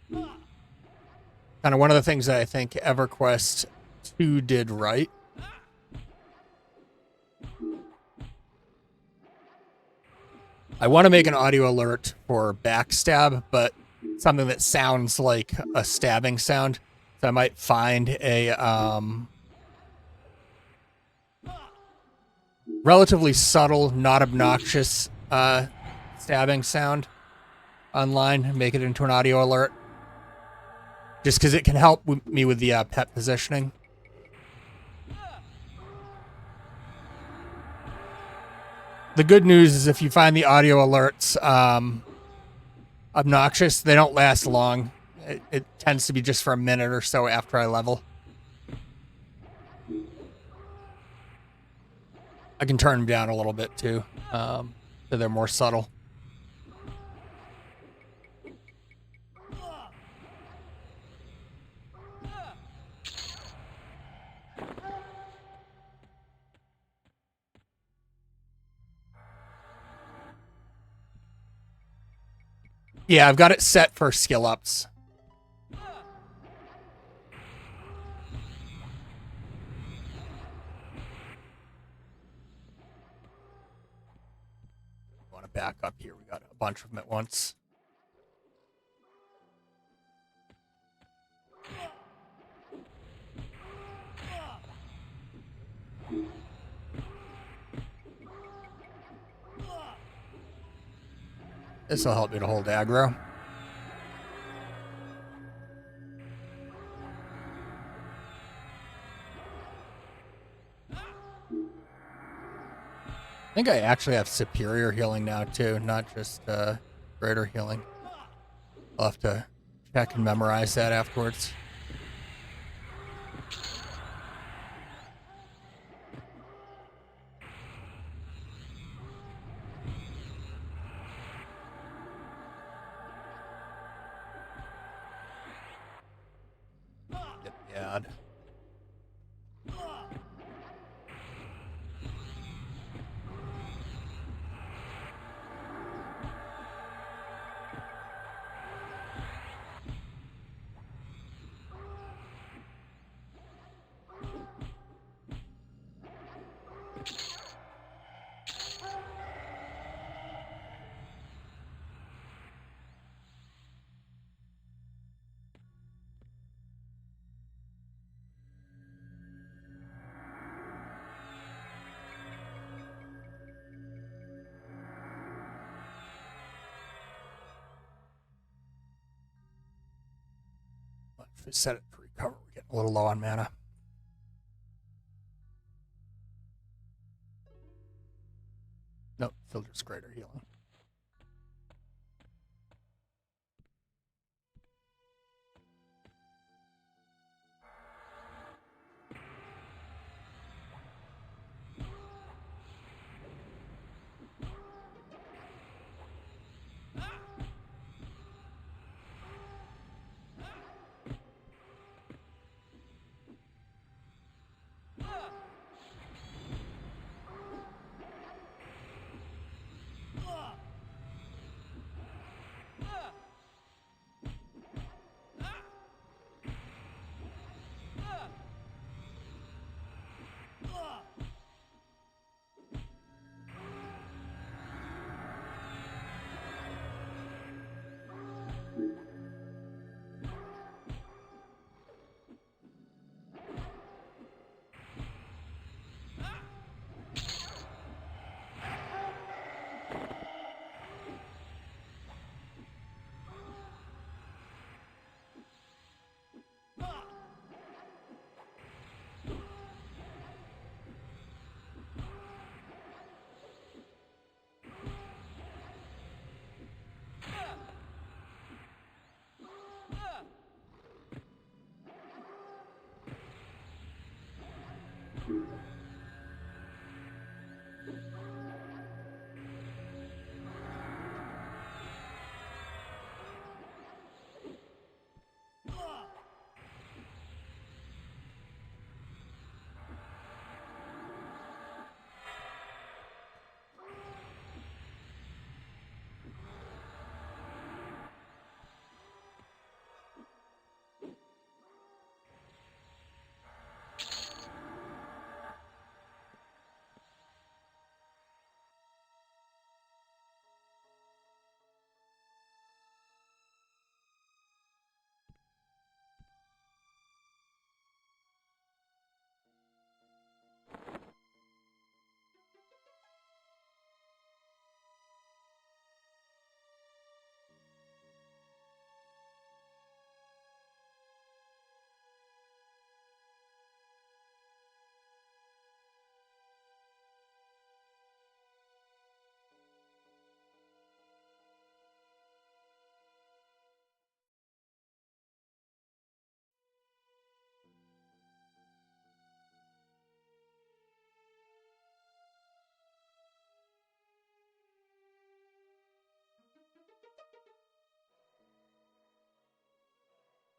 Kind of one of the things that I think Everquest 2 did right. I want to make an audio alert for backstab, but something that sounds like a stabbing sound. So I might find a relatively subtle, not obnoxious stabbing sound online and make it into an audio alert. Just because it can help me with the pet positioning. The good news is if you find the audio alerts obnoxious, they don't last long. It tends to be just for a minute or so after I level. I can turn them down a little bit too, so they're more subtle. Yeah, I've got it set for skill ups. Want to back up here? We got a bunch of them at once. This will help me to hold aggro. I think I actually have superior healing now too, not just greater healing. I'll have to check and memorize that afterwards. Yeah. If we set it to recover, we're getting a little low on mana. Nope, still just greater healing.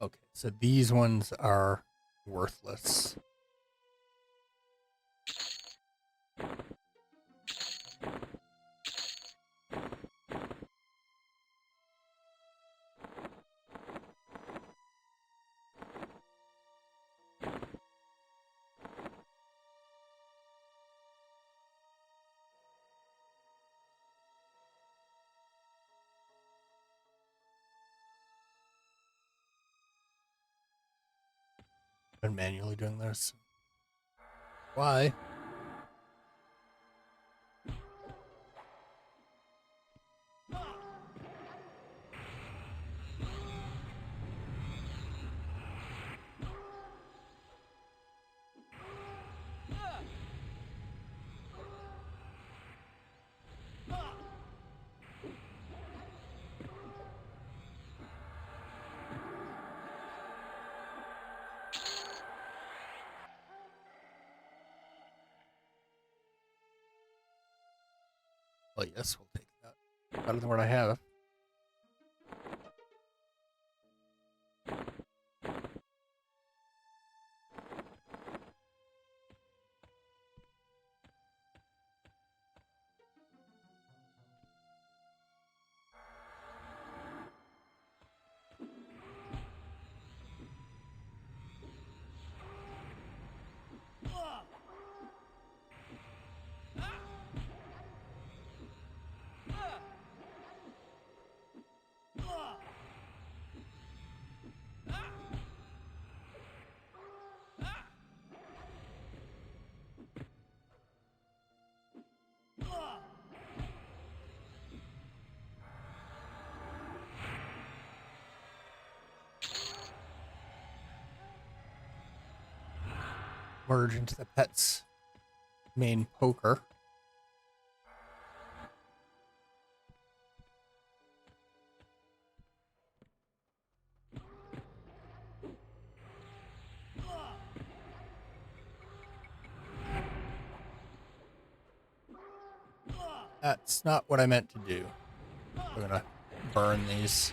Okay, so these ones are worthless. Been manually doing this. Why? Well, yes, we'll take that. Better than what I have. Merge into the pet's main poker. That's not what I meant to do. We're gonna burn these.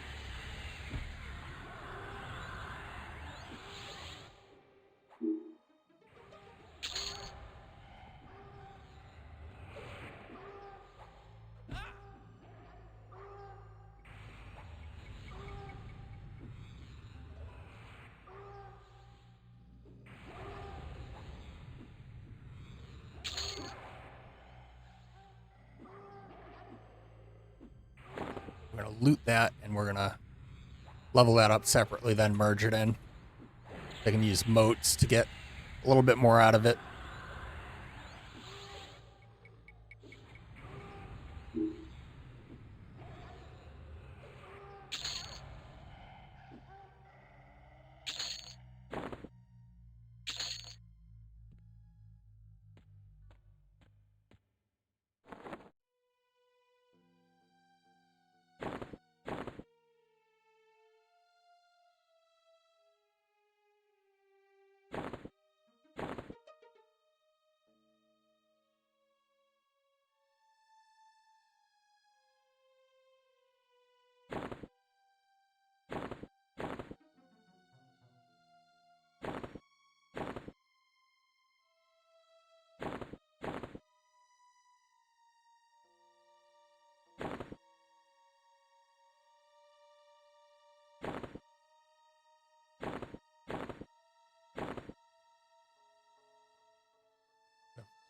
We're gonna loot that, and we're gonna level that up separately, then merge it in. I can use moats to get a little bit more out of it.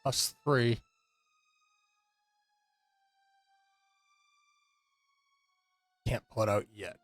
+3. Can't pull it out yet.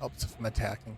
Helps if I'm attacking.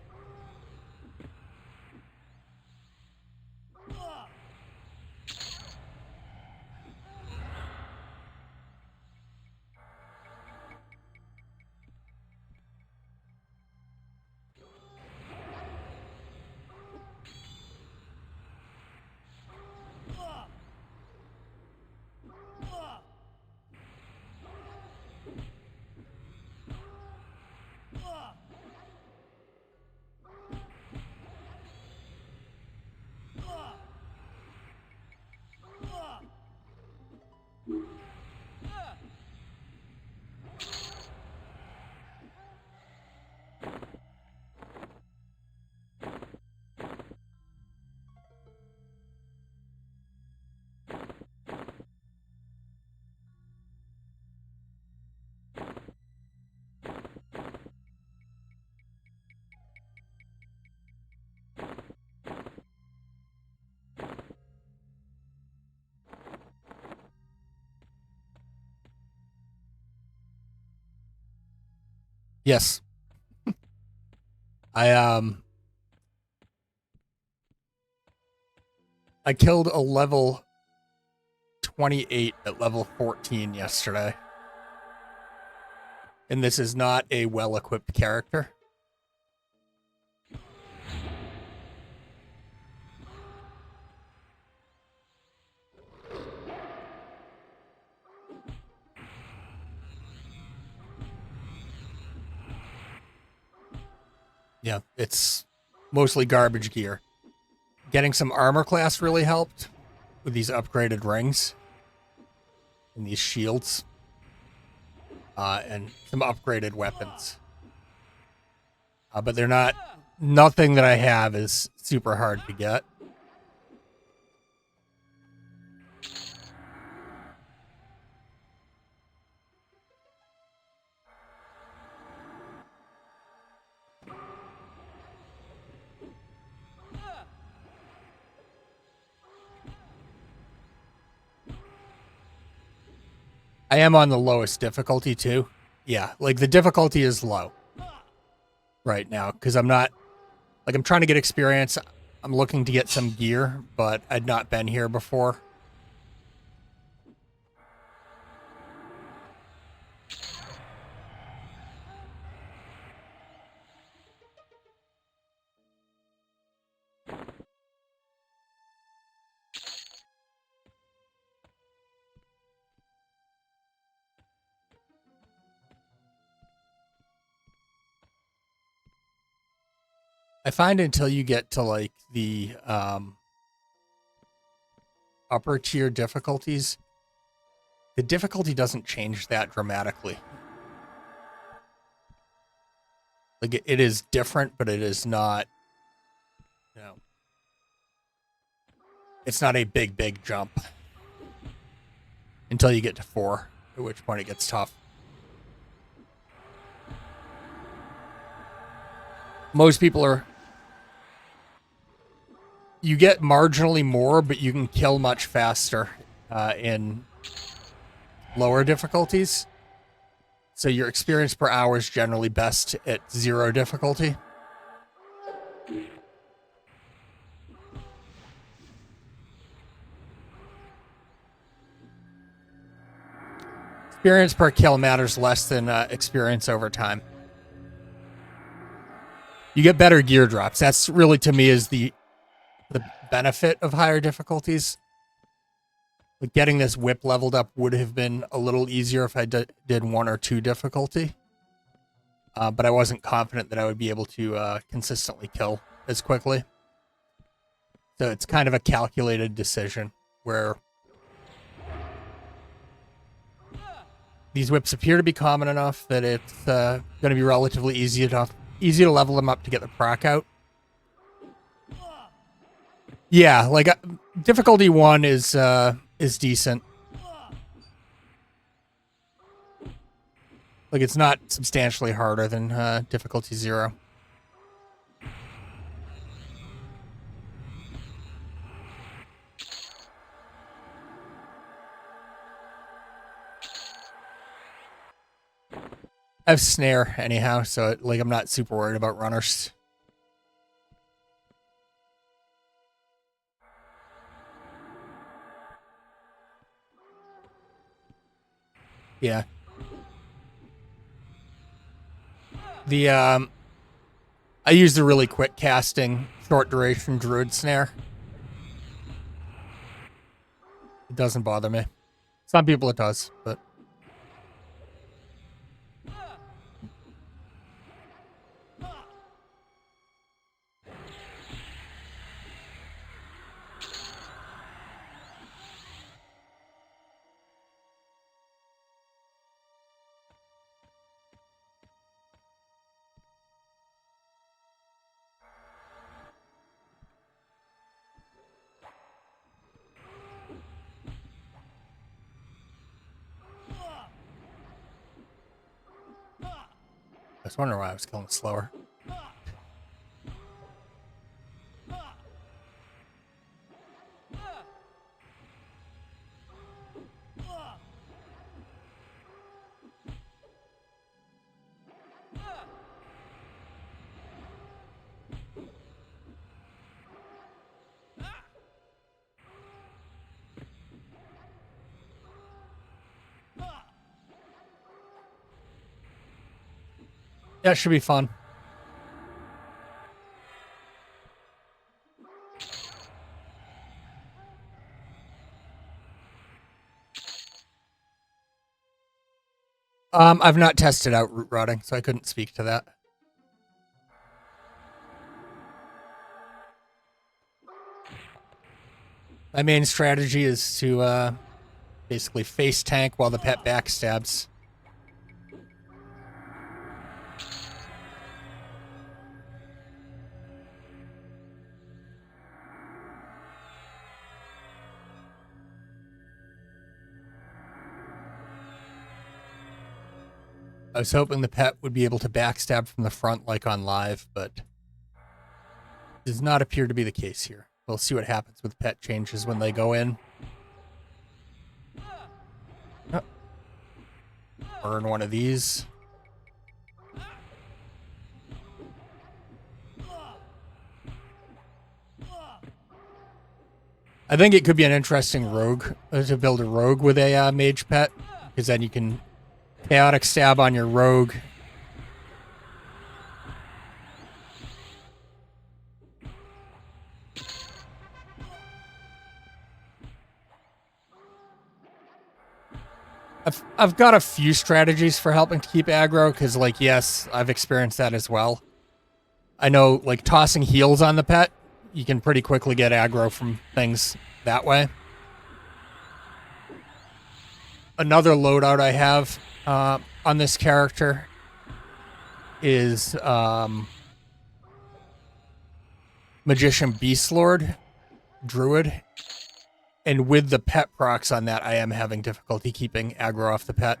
Yes. I killed a level 28 at level 14 yesterday. And this is not a well-equipped character. Yeah, it's mostly garbage gear. Getting some armor class really helped with these upgraded rings and these shields. And some upgraded weapons. But they're not... Nothing that I have is super hard to get. I am on the lowest difficulty, too. Yeah, like, the difficulty is low right now, because I'm not... Like, I'm trying to get experience. I'm looking to get some gear, but I'd not been here before. I find until you get to, like, the upper tier difficulties, the difficulty doesn't change that dramatically. Like, it is different, but it is not, you know, it's not a big jump until you get to 4, at which point it gets tough. Most people are... You get marginally more, but you can kill much faster in lower difficulties. So your experience per hour is generally best at 0 difficulty. Experience per kill matters less than experience over time. You get better gear drops. That's really, to me, is the benefit of higher difficulties. Like, getting this whip leveled up would have been a little easier if I did 1 or 2 difficulty. But I wasn't confident that I would be able to consistently kill as quickly. So it's kind of a calculated decision where these whips appear to be common enough that it's going to be relatively easy to level them up to get the proc out. Yeah, like difficulty 1 is decent. Like, it's not substantially harder than difficulty 0. I have snare anyhow, so like I'm not super worried about runners. Yeah. The I use the really quick casting, short duration druid snare. It doesn't bother me. Some people it does, but I was wondering why I was killing slower. That should be fun. I've not tested out root routing, so I couldn't speak to that. My main strategy is to basically face tank while the pet backstabs. I was hoping the pet would be able to backstab from the front like on live, but does not appear to be the case here. We'll see what happens with pet changes when they go in. Oh. Burn one of these. I think it could be an interesting rogue to build a rogue with a mage pet, because then you can chaotic stab on your rogue. I've got a few strategies for helping to keep aggro, because like, yes, I've experienced that as well. I know like tossing heals on the pet, you can pretty quickly get aggro from things that way. Another loadout I have on this character is Magician Beastlord Druid. And with the pet procs on that, I am having difficulty keeping aggro off the pet.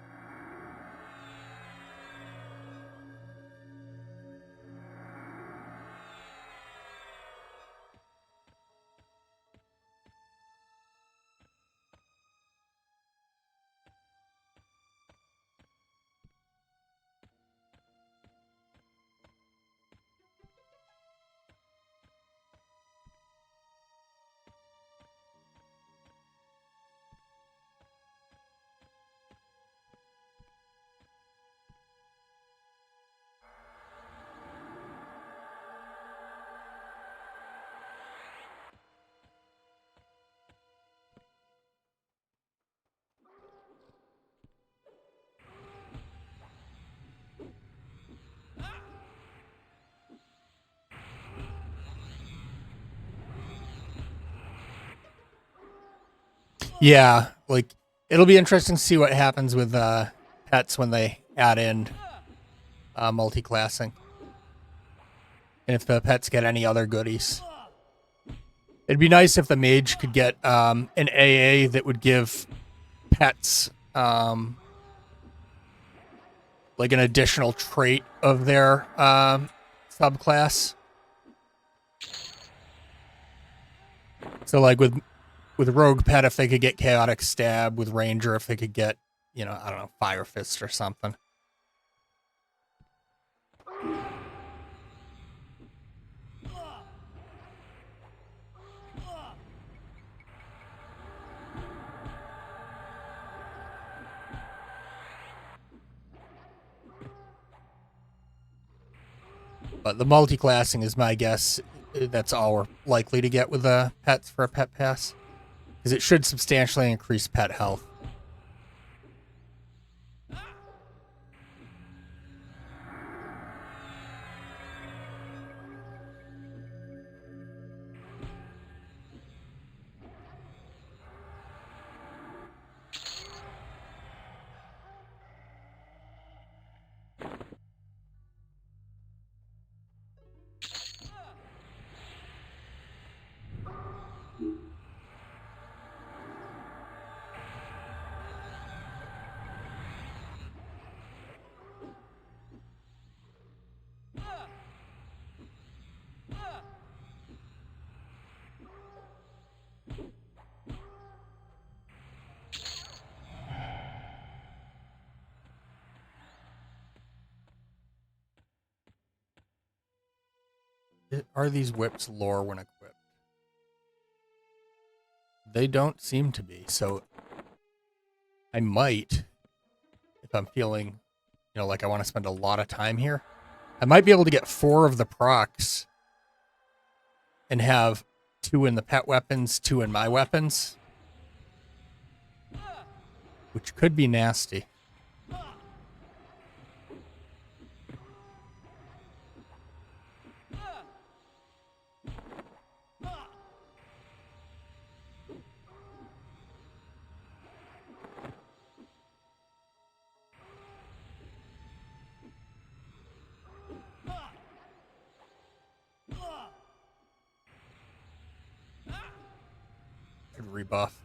Yeah, like it'll be interesting to see what happens with pets when they add in multi-classing, and if the pets get any other goodies. It'd be nice if the mage could get an AA that would give pets like an additional trait of their subclass. So like with rogue pet, if they could get chaotic stab, with ranger if they could get, I don't know, fire fist or something. But the multi-classing is my guess. That's all we're likely to get with pets for a pet pass, because it should substantially increase pet health. Are these whips lore when equipped? They don't seem to be, so I might, if I'm feeling, like I want to spend a lot of time here, I might be able to get 4 of the procs and have 2 in the pet weapons, 2 in my weapons, which could be nasty. Could rebuff.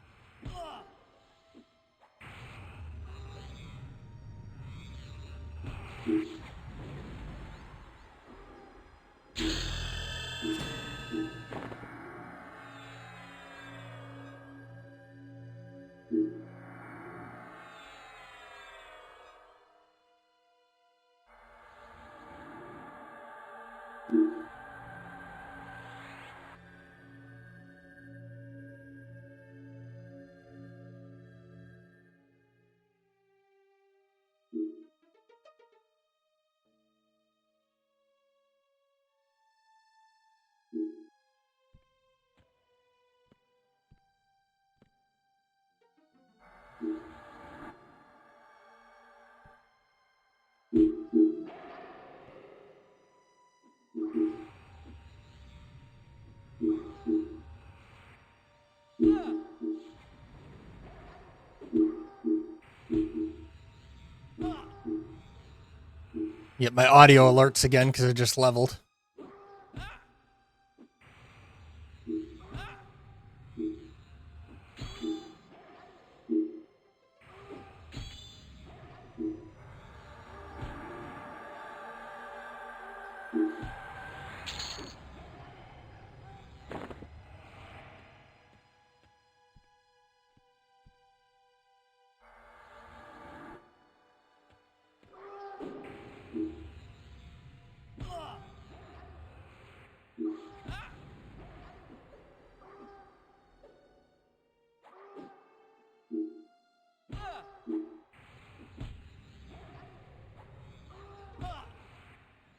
Yep, my audio alerts again because it just leveled.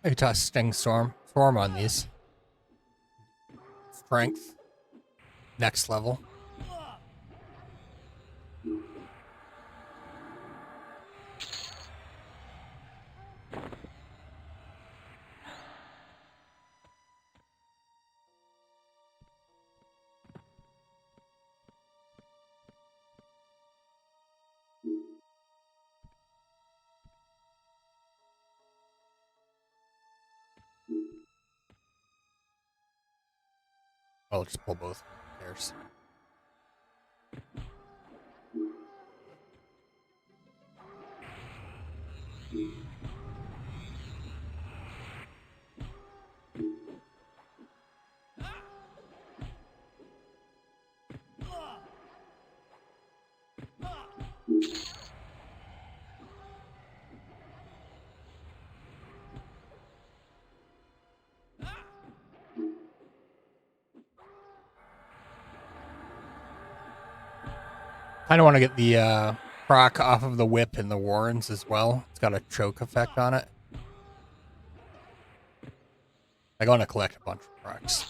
I could toss Sting Storm on these. Strength. Next level. I'll just pull both pairs. Kind of want to get the proc off of the whip and the warrens as well. It's got a choke effect on it. I want to collect a bunch of rocks.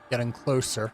Getting closer.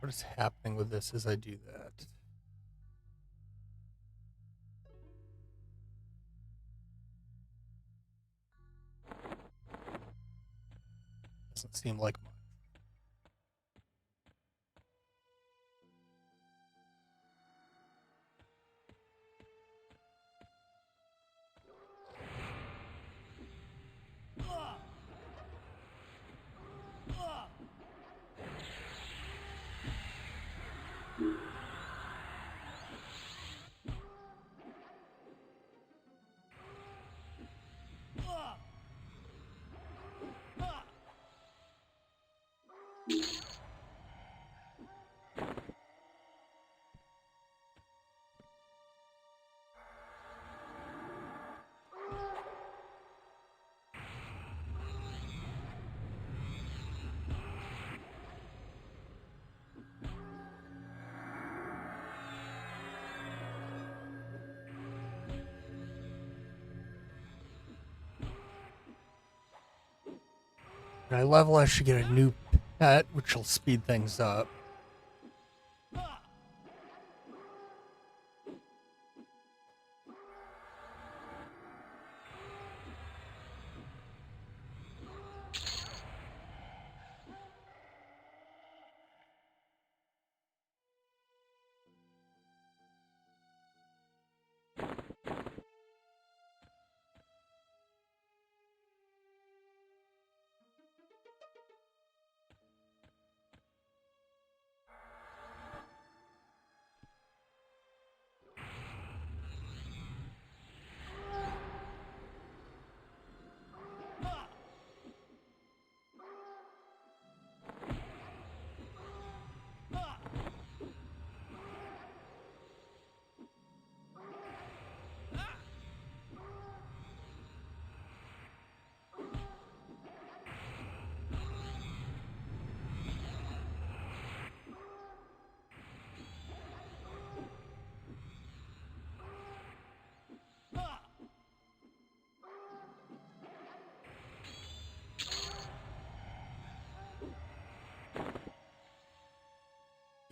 What is happening with this as I do that? Doesn't seem like much. When I level, I should get a new pet, which will speed things up.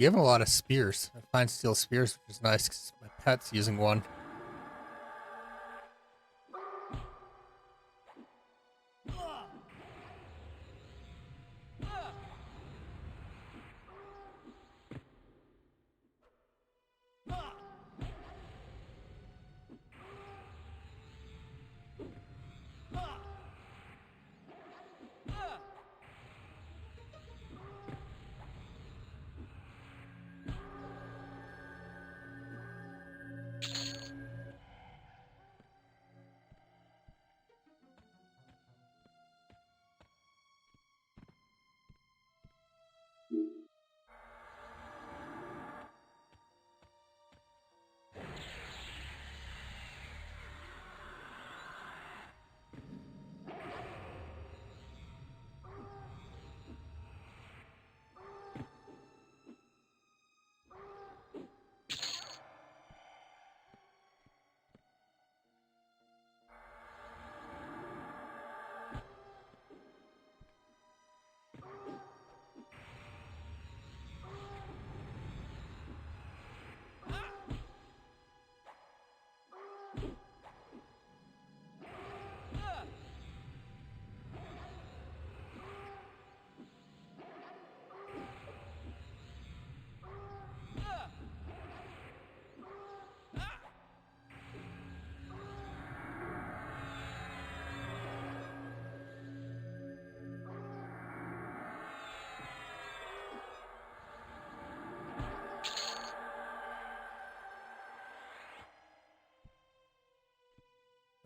You have a lot of spears. I find steel spears, which is nice because my pet's using one.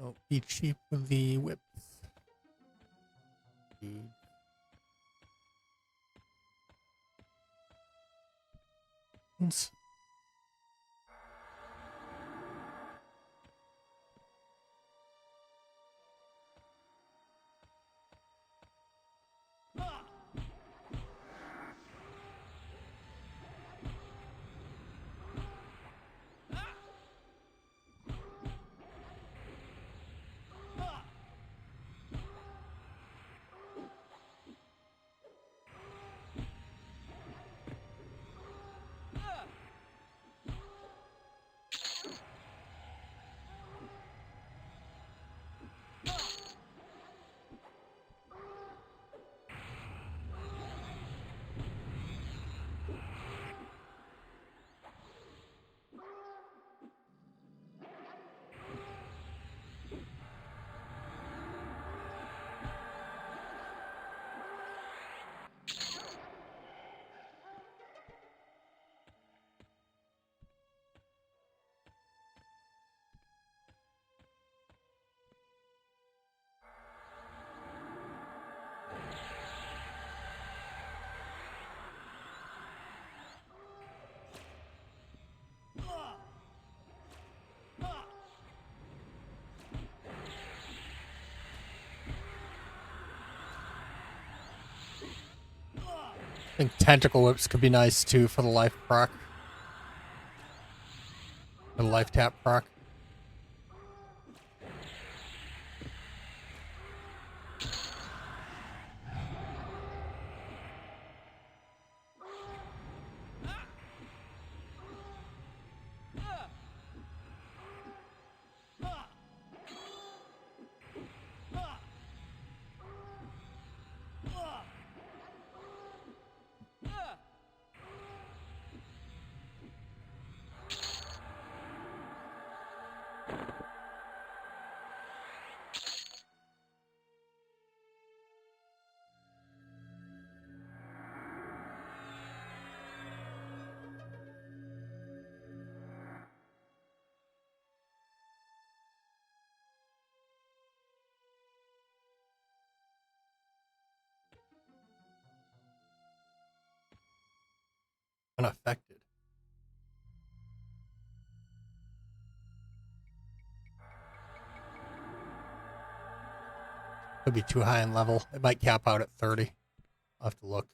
Don't be cheap with the whips. Beads. I think tentacle whips could be nice too for the life proc. The life tap proc. Unaffected. Could be too high in level. It might cap out at 30. I'll have to look.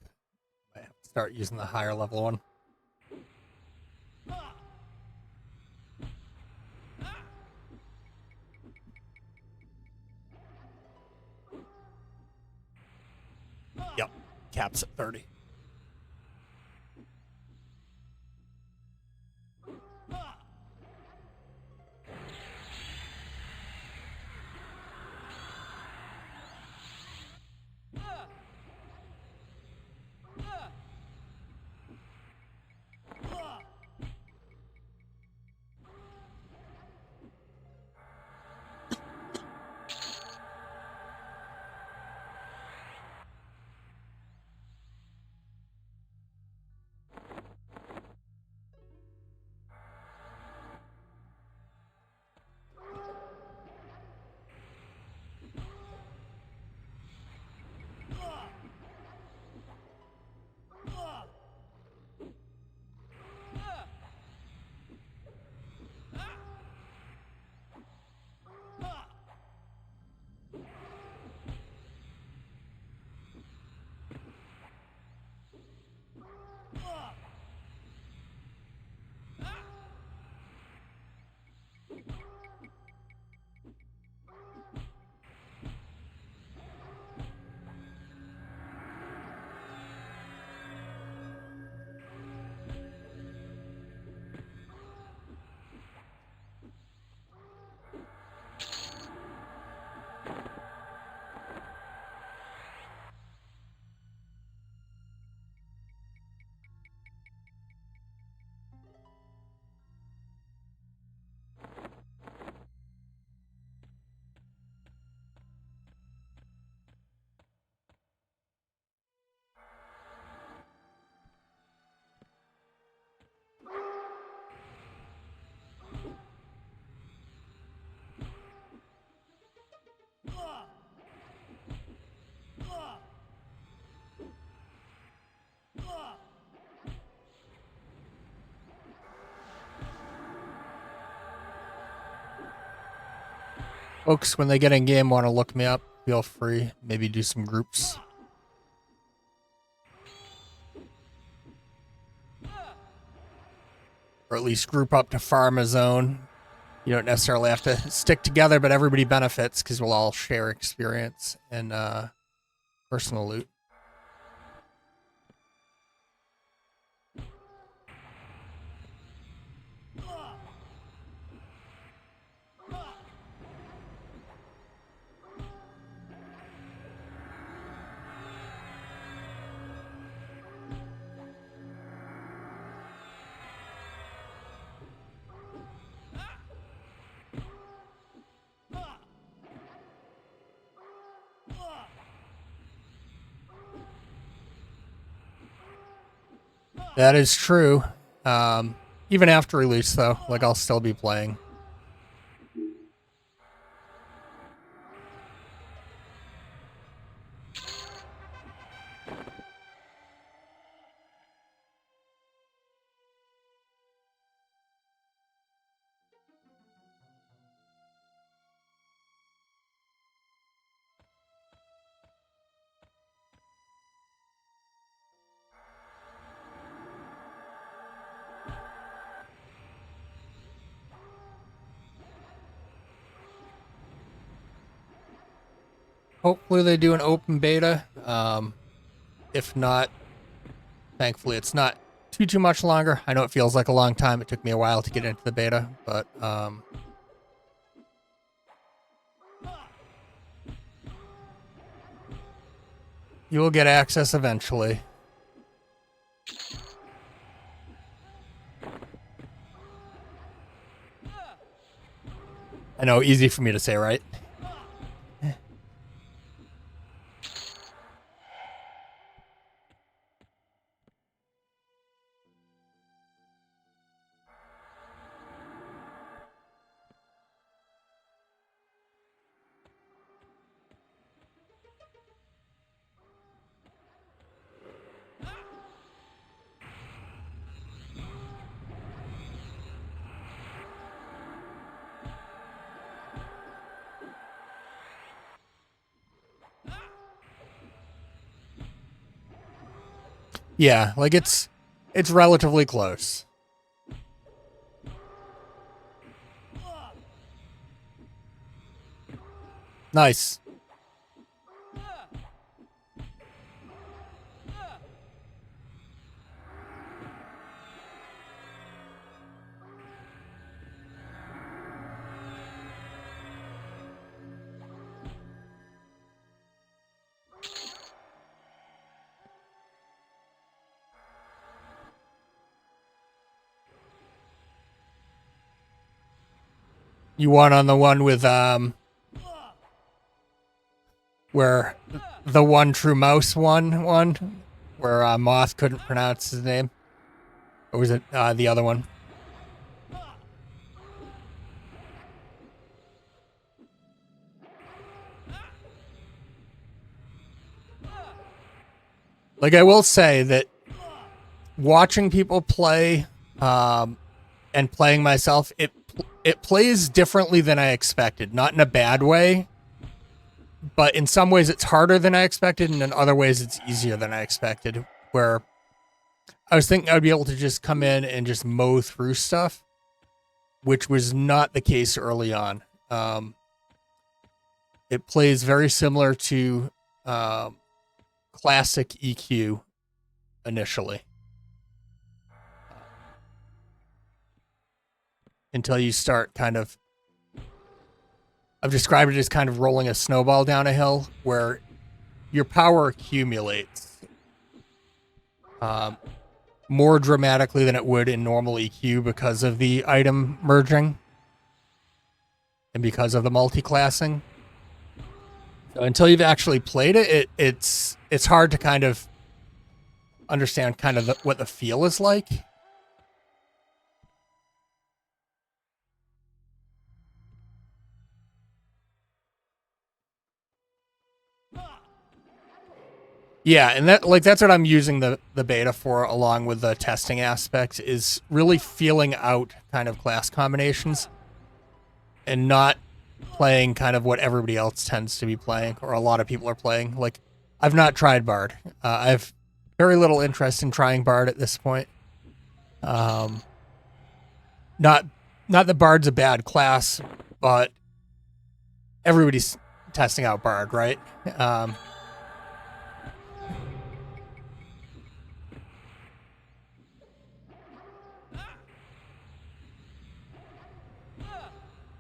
I have to start using the higher level one. Yep, caps at 30. Folks, when they get in game, want to look me up, feel free. Maybe do some groups. Or at least group up to farm a zone. You don't necessarily have to stick together, but everybody benefits because we'll all share experience and personal loot. That is true. Even after release, though, like I'll still be playing. Hopefully they do an open beta. If not, thankfully it's not too much longer. I know it feels like a long time. It took me a while to get into the beta, but you will get access eventually. I know, easy for me to say, right? Yeah, like it's relatively close. Nice. You won on the one with where the one true mouse won, where Moth couldn't pronounce his name, or was it the other one? Like, I will say that watching people play and playing myself, it plays differently than I expected. Not in a bad way, but in some ways it's harder than I expected, and in other ways it's easier than I expected. Where I was thinking I'd be able to just come in and just mow through stuff, which was not the case early on. It plays very similar to classic EQ initially, until you start kind of, I've described it as kind of rolling a snowball down a hill where your power accumulates more dramatically than it would in normal EQ because of the item merging and because of the multi-classing. So until you've actually played it, it's hard to kind of understand kind of what the feel is like. Yeah, and that's what I'm using the beta for, along with the testing aspect, is really feeling out kind of class combinations and not playing kind of what everybody else tends to be playing, or a lot of people are playing. Like, I've not tried Bard. I have very little interest in trying Bard at this point. Not that Bard's a bad class, but everybody's testing out Bard, right?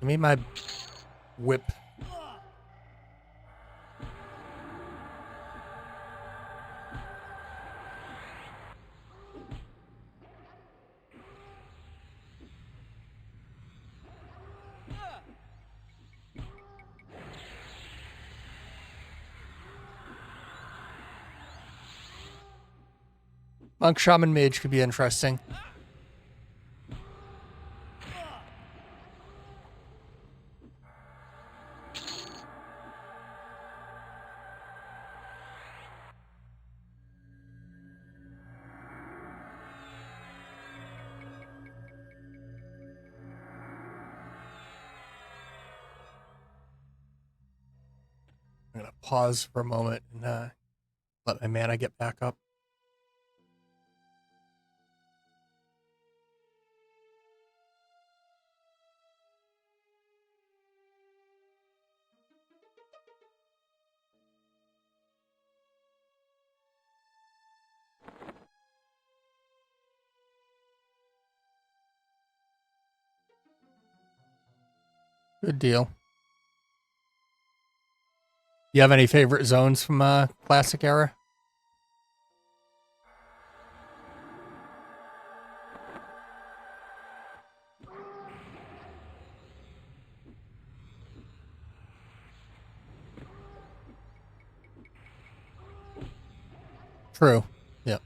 Give me my whip. Monk, Shaman, Mage could be interesting. I'm going to pause for a moment and let my mana get back up. Good deal. You have any favorite zones from Classic era? True. Yep.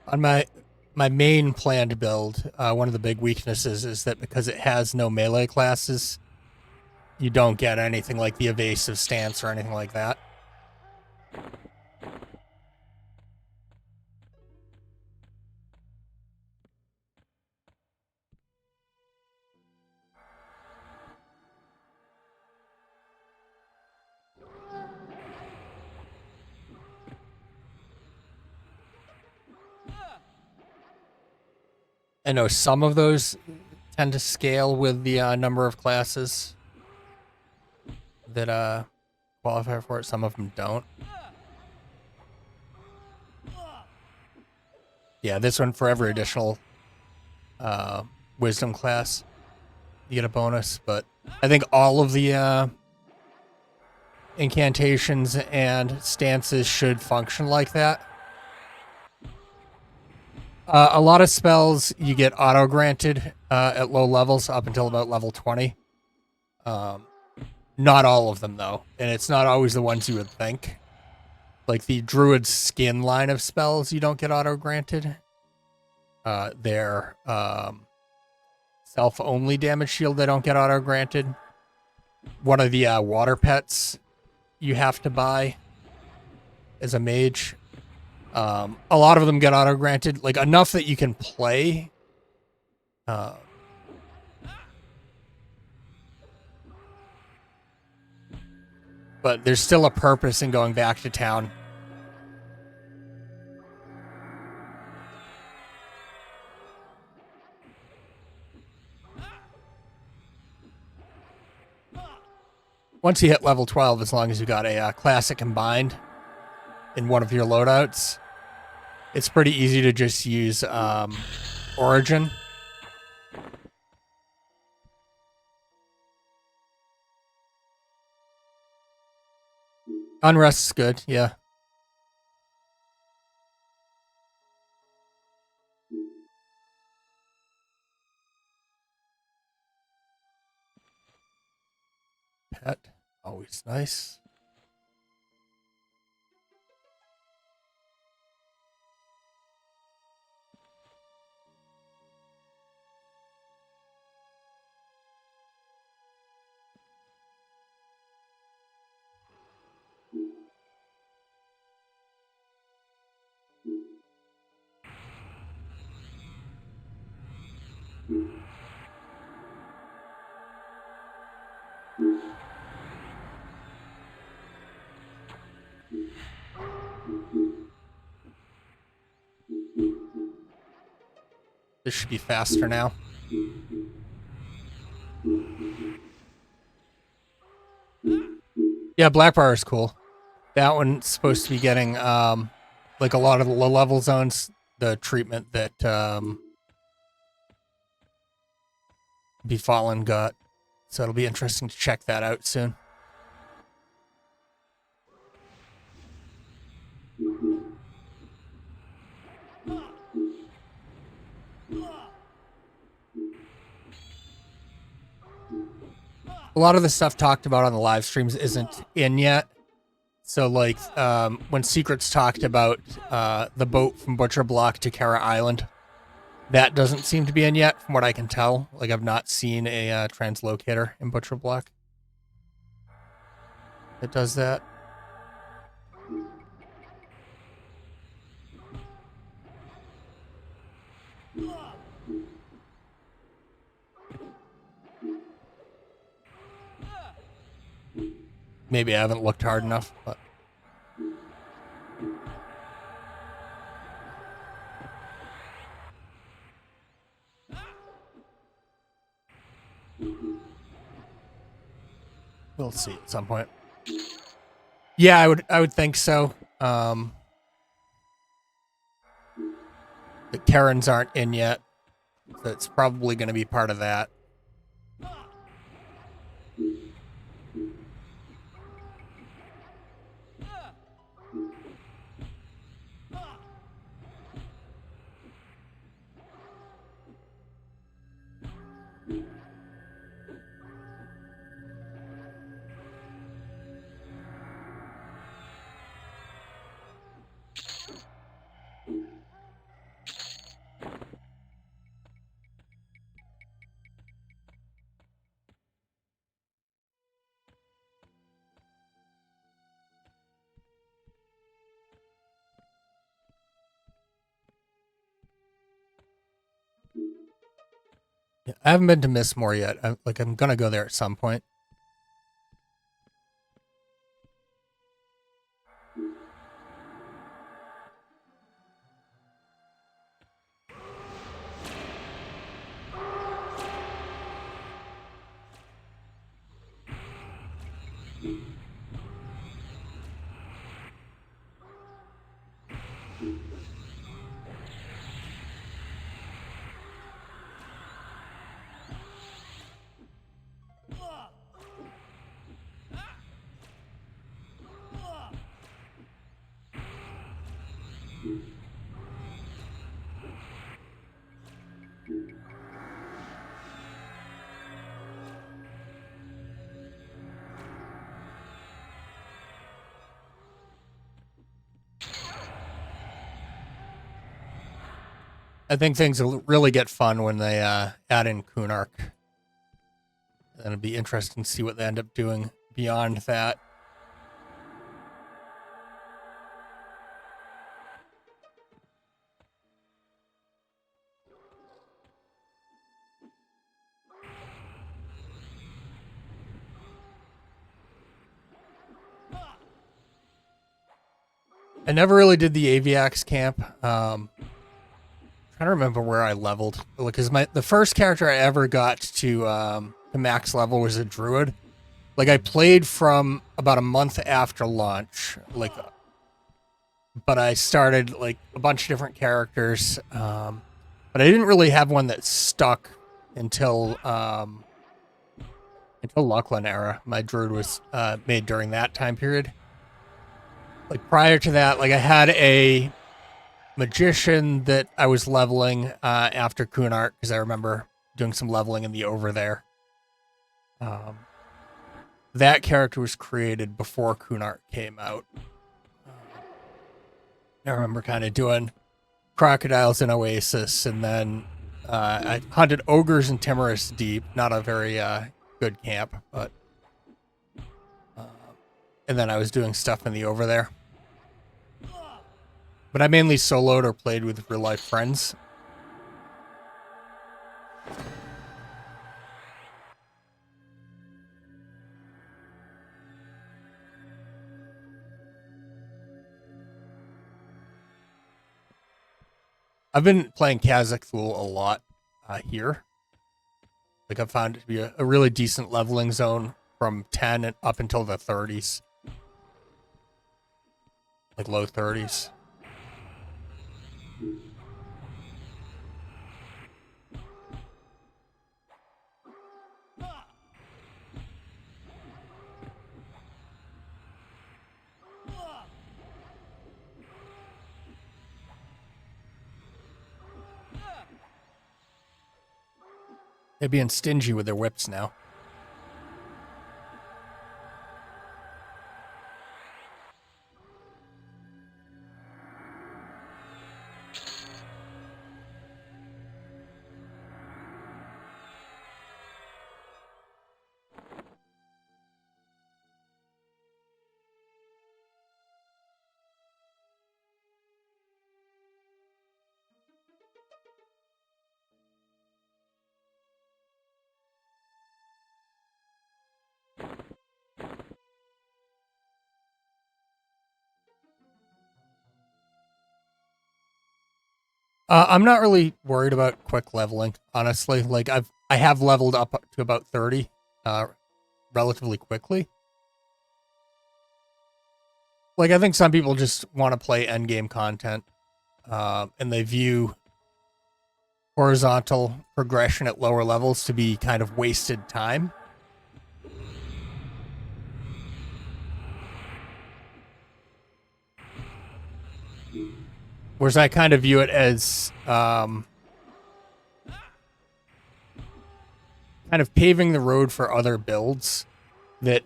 On my main planned build, one of the big weaknesses is that because it has no melee classes, you don't get anything like the evasive stance or anything like that. I know some of those tend to scale with the number of classes that qualify for it. Some of them don't. Yeah, this one, for every additional wisdom class, you get a bonus. But I think all of the incantations and stances should function like that. A lot of spells you get auto granted at low levels up until about level 20. Not all of them, though, and it's not always the ones you would think. Like the Druid's Skin line of spells, you don't get auto granted. Their self only damage shield, they don't get auto granted. One of the water pets you have to buy as a mage. A lot of them get auto granted, like enough that you can play. But there's still a purpose in going back to town. Once you hit level 12, as long as you got a classic combined in one of your loadouts, it's pretty easy to just use Origin. Unrest is good, yeah. Pet, always nice. This should be faster now. Yeah, Blackbar is cool. That one's supposed to be getting like a lot of the low level zones, the treatment that Befallen got. So it'll be interesting to check that out soon. A lot of the stuff talked about on the live streams isn't in yet. So, like, when Secrets talked about the boat from Butcher Block to Kara Island, that doesn't seem to be in yet, from what I can tell. Like, I've not seen a translocator in Butcher Block that does that. Maybe I haven't looked hard enough, but we'll see at some point. Yeah, I would think so. The Karens aren't in yet, so it's probably going to be part of that. Yeah, I haven't been to Mistmore yet. I'm going to go there at some point. I think things will really get fun when they add in Kunark. And it'll be interesting to see what they end up doing beyond that. I never really did the Aviax camp. Trying to remember where I leveled, because the first character I ever got to max level was a druid. Like, I played from about a month after launch, but I started like a bunch of different characters, but I didn't really have one that stuck until Lachlan era. My druid was made during that time period. Like, prior to that, like, I had a magician that I was leveling after Kunark, because I remember doing some leveling in the over there. That character was created before Kunark came out. I remember kind of doing crocodiles in Oasis, and then I hunted ogres in Timorous Deep. Not a very good camp, but and then I was doing stuff in the over there. But I mainly soloed or played with real life friends. I've been playing Kazakh-Thul a lot here. Like I've found it to be a really decent leveling zone from 10 and up until the 30s. Like low 30s. They're being stingy with their whips now. I'm not really worried about quick leveling, honestly. Like I have leveled up to about 30 relatively quickly. Like I think some people just want to play endgame content, and they view horizontal progression at lower levels to be kind of wasted time. Whereas I kind of view it as kind of paving the road for other builds that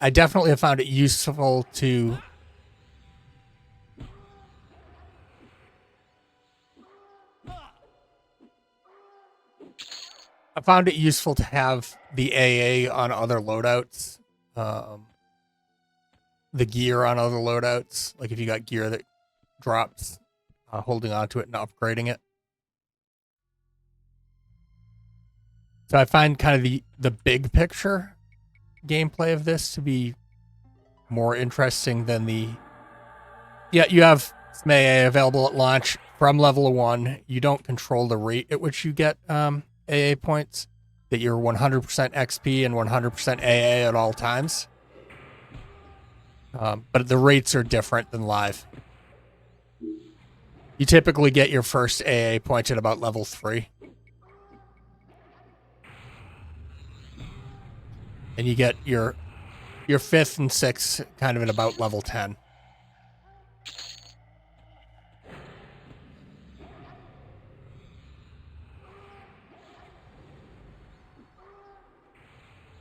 I definitely have found it useful to have the AA on other loadouts, the gear on other loadouts. Like if you got gear that drops, holding onto it and upgrading it. So I find kind of the big picture gameplay of this to be more interesting than you have some AA available at launch from level 1. You don't control the rate at which you get AA points, that you're 100% XP and 100% AA at all times. But the rates are different than live. You typically get your first AA points at about level 3. And you get your 5th and 6th kind of at about level 10.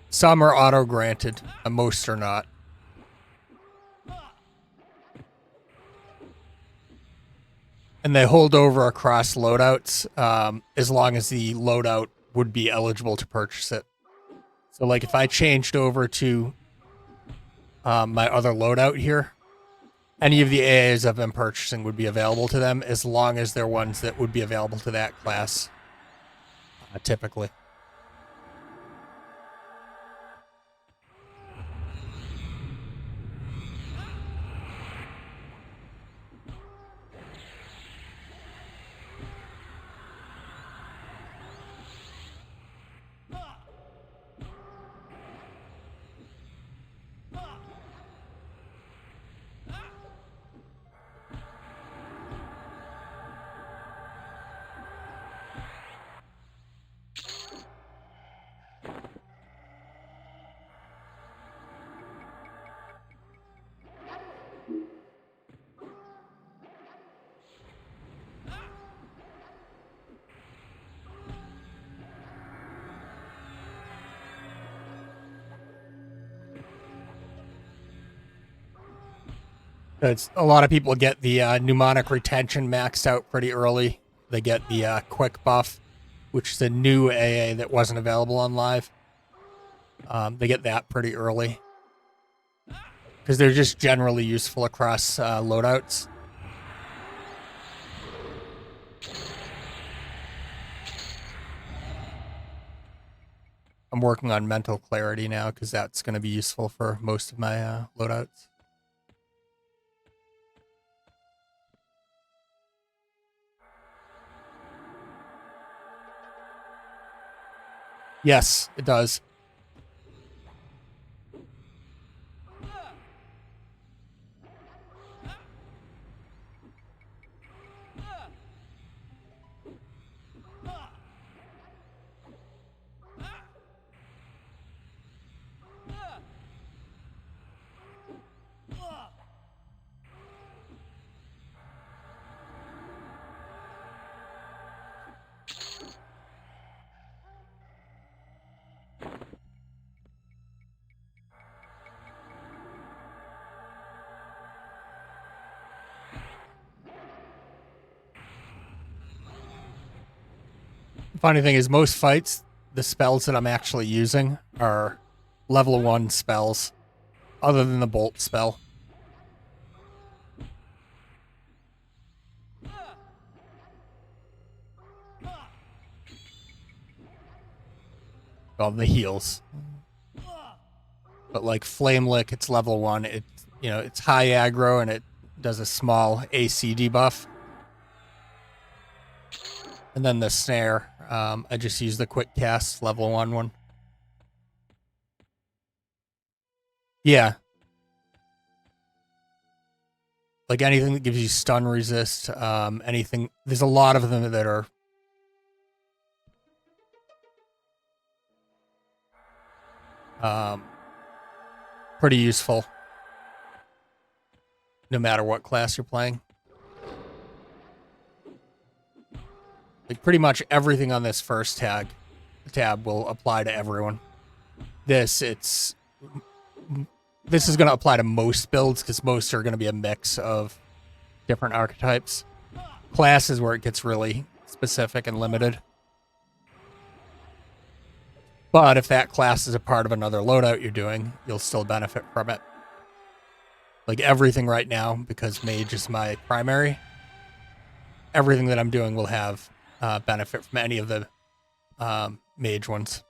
Some are auto-granted, and most are not. And they hold over across loadouts as long as the loadout would be eligible to purchase it. So, like, if I changed over to my other loadout here, any of the AAs I've been purchasing would be available to them as long as they're ones that would be available to that class, typically. A lot of people get the mnemonic retention maxed out pretty early. They get the quick buff, which is a new AA that wasn't available on live. They get that pretty early because they're just generally useful across loadouts. I'm working on mental clarity now because that's going to be useful for most of my loadouts. Yes, it does. Funny thing is, most fights, the spells that I'm actually using are level 1 spells, other than the bolt spell. Well, the heals. But like Flame Lick, it's level 1. It's high aggro and it does a small AC debuff. And then the snare, I just use the quick cast level 1 one. Yeah. Like anything that gives you stun resist, anything. There's a lot of them that are pretty useful no matter what class you're playing. Like pretty much everything on this first tab will apply to everyone. This is going to apply to most builds because most are going to be a mix of different archetypes. Class is where it gets really specific and limited. But if that class is a part of another loadout you're doing, you'll still benefit from it. Like everything right now, because mage is my primary, everything that I'm doing will have benefit from any of the mage ones.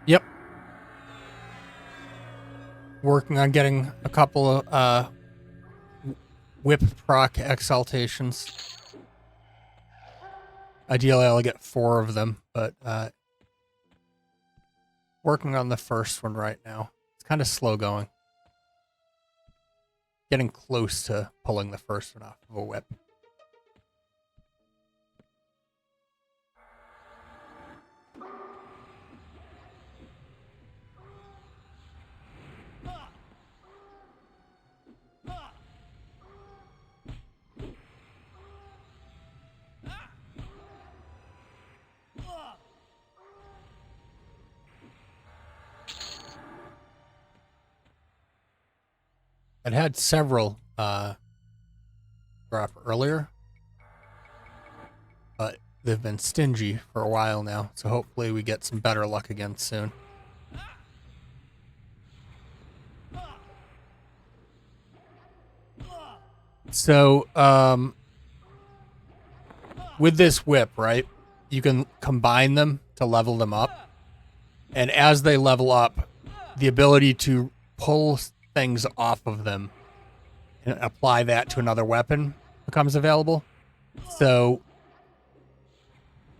Yep. Working on getting a couple of whip proc exaltations. Ideally, I'll get 4 of them, but working on the first one right now. It's kind of slow going. Getting close to pulling the first one off of a whip. It had several drop earlier, but they've been stingy for a while now, so hopefully we get some better luck again soon. So, with this whip, right, you can combine them to level them up, and as they level up, the ability to pull things off of them and apply that to another weapon becomes available. So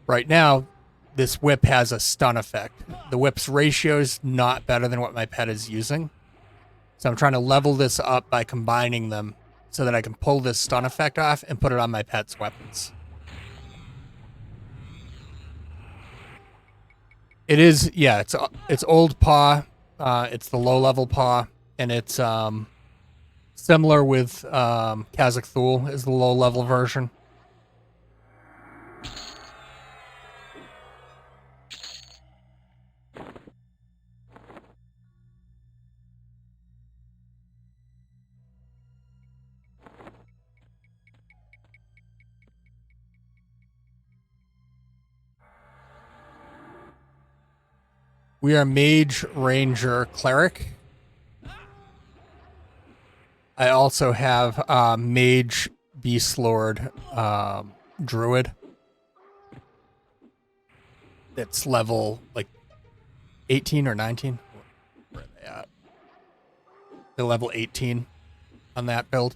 right now, this whip has a stun effect. The whip's ratio is not better than what my pet is using. So I'm trying to level this up by combining them so that I can pull this stun effect off and put it on my pet's weapons. It is, yeah, it's old paw. It's the low level paw, and it's similar with Kazakh Thule is the low level version. We are Mage, Ranger, Cleric. I also have Mage, Beast Lord, Druid. It's level like 18 or 19. Where are they at? They're level 18 on that build.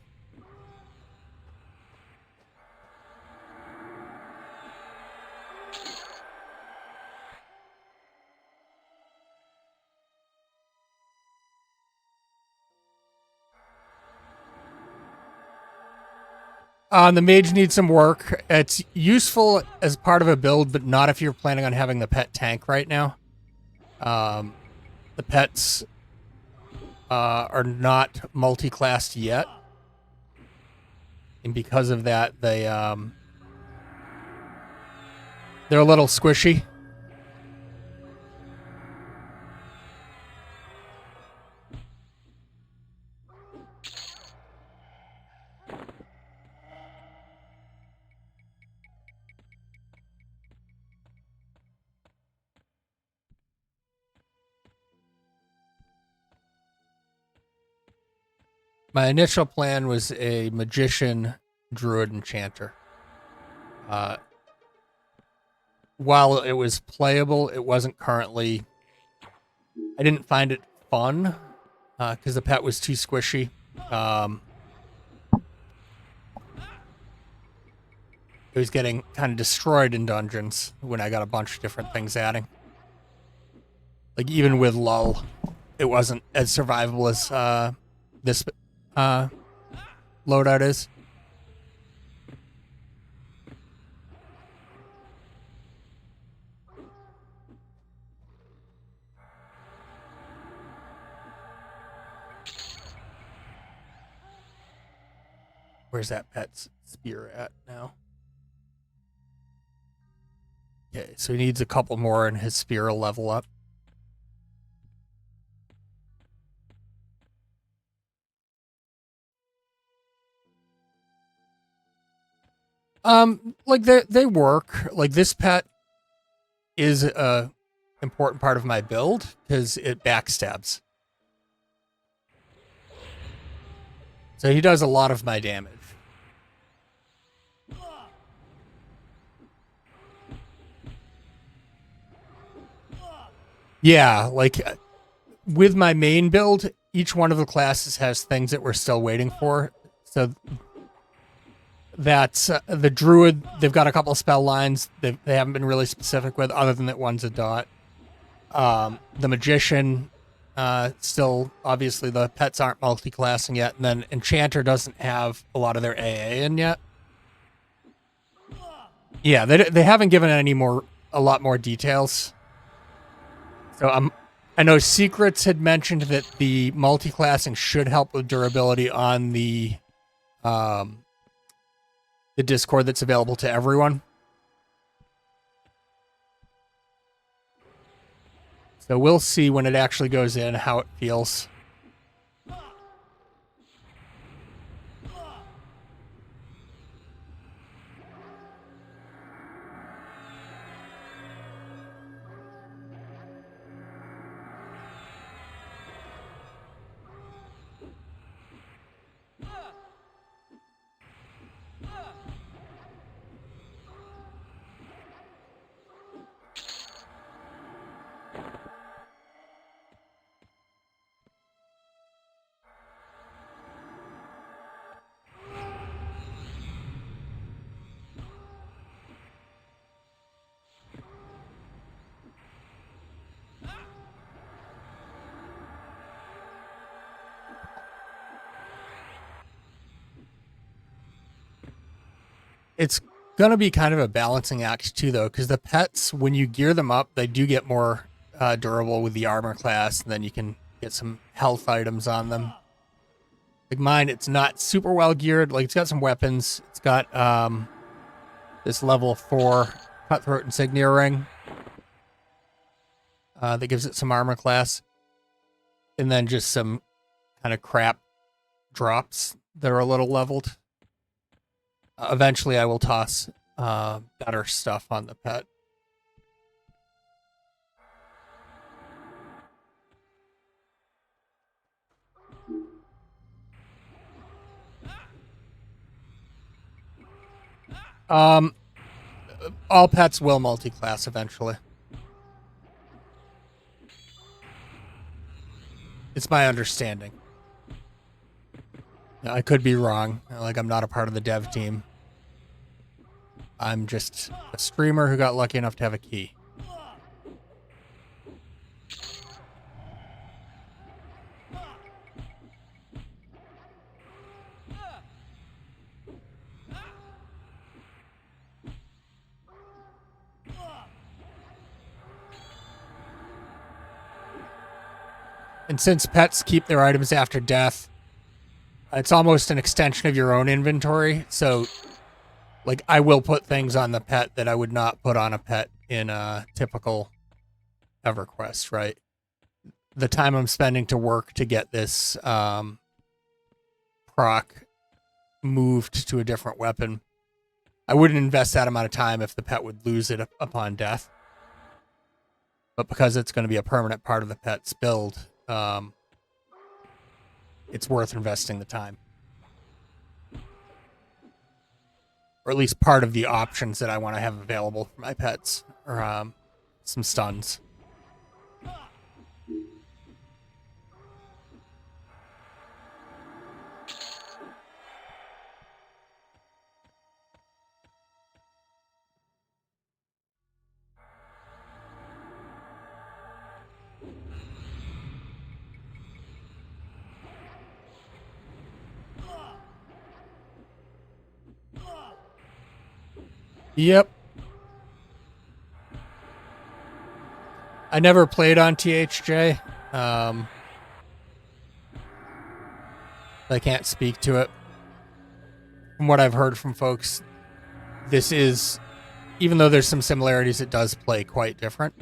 The mage needs some work. It's useful as part of a build, but not if you're planning on having the pet tank right now. The pets are not multi-classed yet. And because of that, they're a little squishy. My initial plan was a magician, druid, enchanter. While it was playable, it wasn't currently... I didn't find it fun because the pet was too squishy. It was getting kind of destroyed in dungeons when I got a bunch of different things adding. Like, even with lull, it wasn't as survivable as this loadout is. Where's that pet's spear at now? Okay, so he needs a couple more and his spear will level up. Like they work. Like, this pet is a important part of my build because it backstabs. So he does a lot of my damage. Yeah, like with my main build, each one of the classes has things that we're still waiting for. So That's the druid. They've got a couple of spell lines they haven't been really specific with, other than that one's a dot. The magician, still obviously the pets aren't multi-classing yet, and then enchanter doesn't have a lot of their AA in yet. Yeah, they haven't given a lot more details. So I know Secrets had mentioned that the multi-classing should help with durability on the Discord that's available to everyone. So we'll see when it actually goes in how it feels. It's going to be kind of a balancing act too, though, because the pets, when you gear them up, they do get more durable with the armor class, and then you can get some health items on them. Like mine, it's not super well geared. Like, it's got some weapons. It's got this level 4 cutthroat insignia ring that gives it some armor class, and then just some kind of crap drops that are a little leveled. Eventually, I will toss better stuff on the pet. All pets will multi-class eventually. It's my understanding. I could be wrong. Like, I'm not a part of the dev team. I'm just a streamer who got lucky enough to have a key. And since pets keep their items after death, it's almost an extension of your own inventory. So, like, I will put things on the pet that I would not put on a pet in a typical Everquest, right? The time I'm spending to work to get this proc moved to a different weapon, I wouldn't invest that amount of time if the pet would lose it upon death. But because it's going to be a permanent part of the pet's build, it's worth investing the time. Or at least part of the options that I want to have available for my pets, or some stuns. Yep. I never played on THJ. I can't speak to it. From what I've heard from folks, this is, even though there's some similarities, it does play quite different.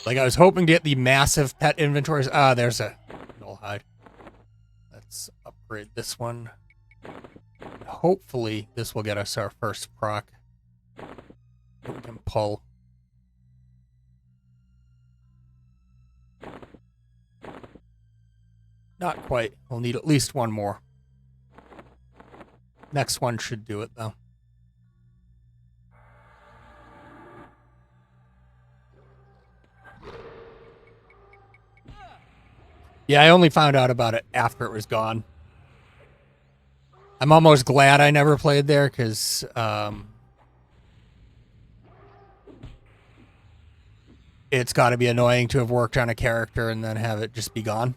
Like, I was hoping to get the massive pet inventories. Ah, there's a null hide. Let's upgrade this one. Hopefully, this will get us our first proc. We can pull. Not quite. We'll need at least one more. Next one should do it, though. Yeah, I only found out about it after it was gone. I'm almost glad I never played there, because it's got to be annoying to have worked on a character and then have it just be gone.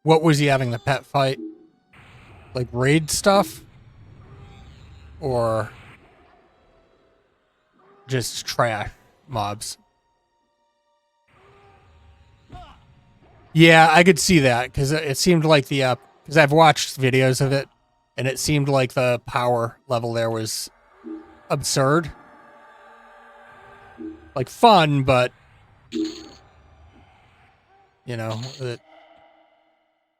What was he having the pet fight? Like raid stuff? Or just trash mobs? Yeah, I could see that, because it seemed like the because I've watched videos of it, and it seemed like the power level there was absurd. Like fun, but you know,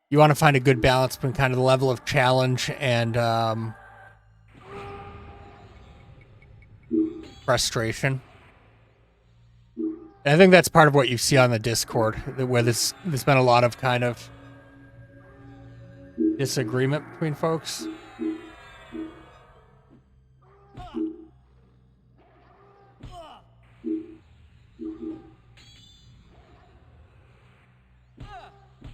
you want to find a good balance between kind of the level of challenge and frustration. And I think that's part of what you see on the Discord, where there's been a lot of kind of disagreement between folks.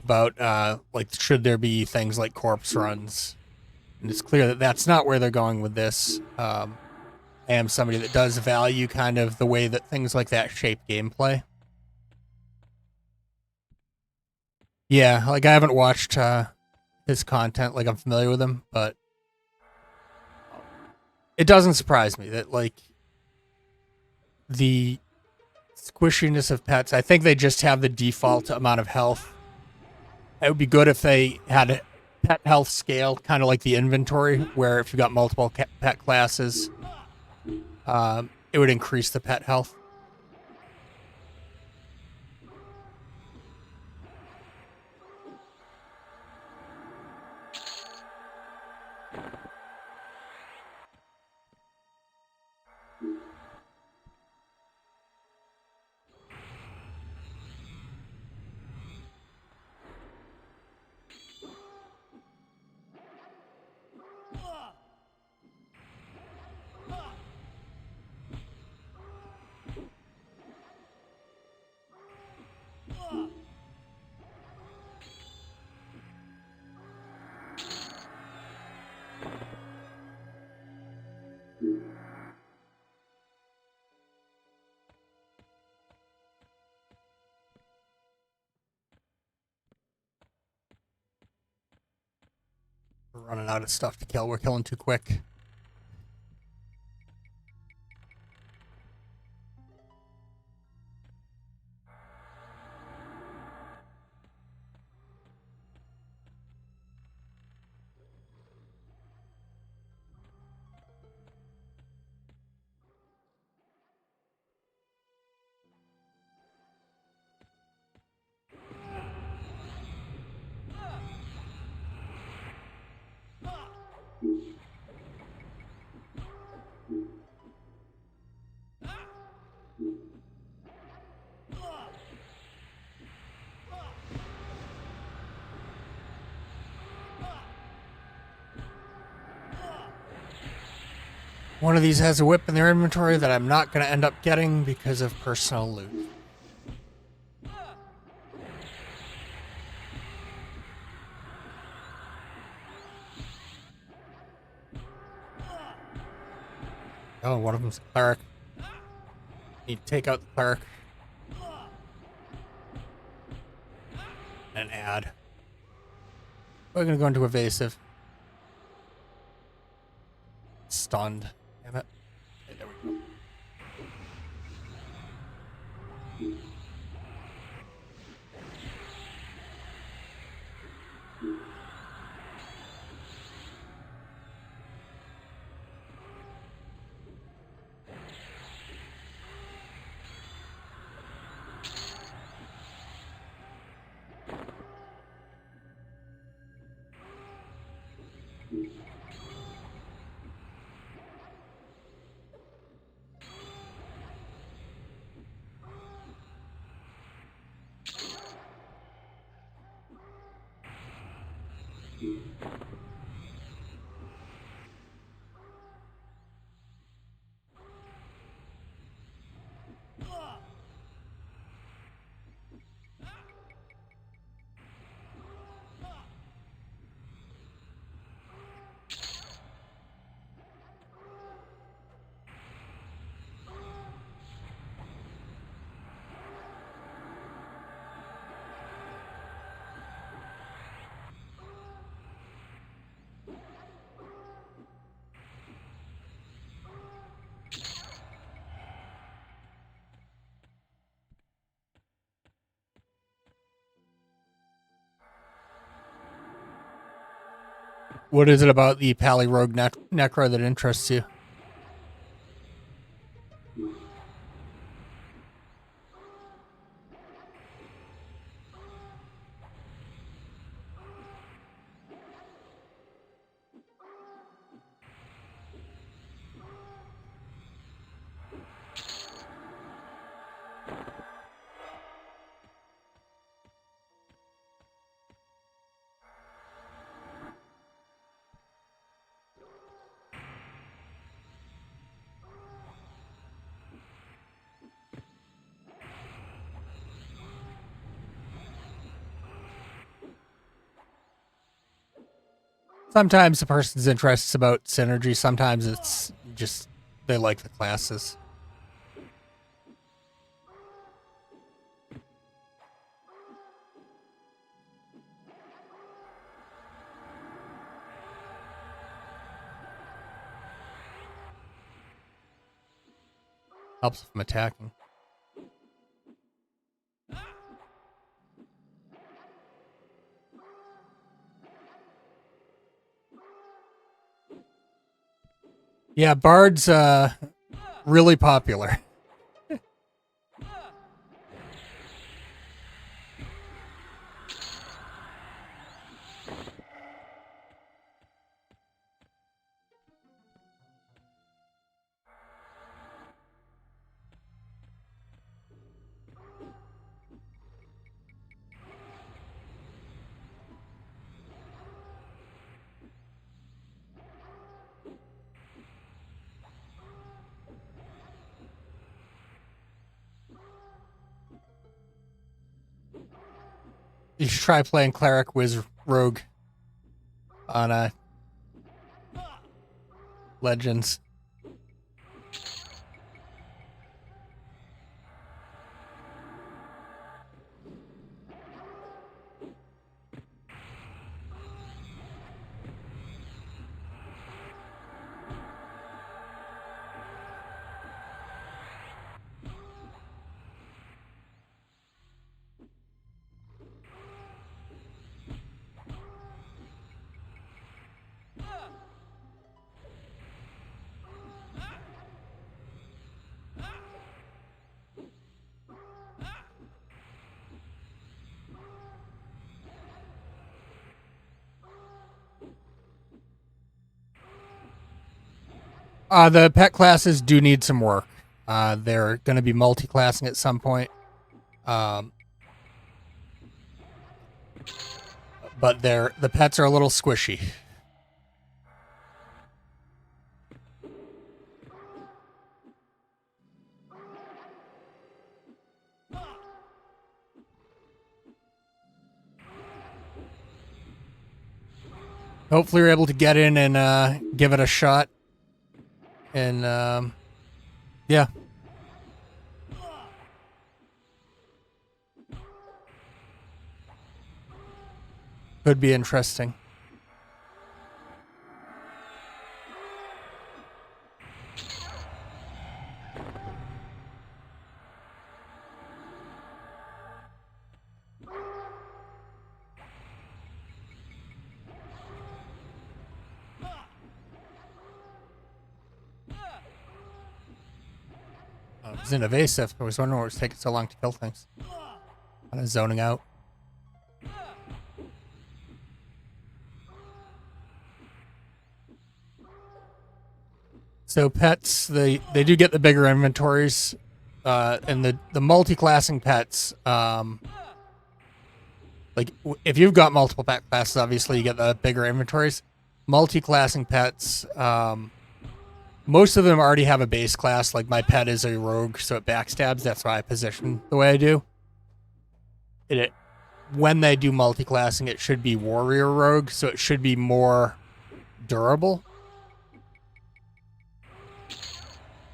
About like, should there be things like corpse runs? And it's clear that that's not where they're going with this. I am somebody that does value kind of the way that things like that shape gameplay. Yeah, like I haven't watched his content, like I'm familiar with him, but it doesn't surprise me that like the squishiness of pets, I think they just have the default amount of health. It would be good if they had a pet health scale, kind of like the inventory, where if you got multiple pet classes, it would increase the pet health. We're running out of stuff to kill. We're killing too quick. One of these has a whip in their inventory that I'm not going to end up getting because of personal loot. Oh, one of them's a cleric. Need to take out the cleric. And add. We're going to go into evasive. Stunned. Damn it. Okay, there we go. What is it about the Pally Rogue Necro that interests you? Sometimes the person's interest is about synergy. Sometimes it's just they like the classes. Helps from attacking. Yeah, Bard's really popular. You should try playing Cleric Wiz Rogue on Legends. The pet classes do need some work. They're going to be multi-classing at some point. But the pets are a little squishy. Hopefully you're able to get in and give it a shot. And yeah. Could be interesting. It was an evasive. I was wondering why it was taking so long to kill things. Kind of zoning out. So pets, they do get the bigger inventories, and the multi-classing pets. Like if you've got multiple pet classes, obviously you get the bigger inventories. Multi-classing pets, most of them already have a base class. Like my pet is a rogue, so it backstabs. That's why I position the way I do. When they do multi-classing, it should be warrior rogue, so it should be more durable.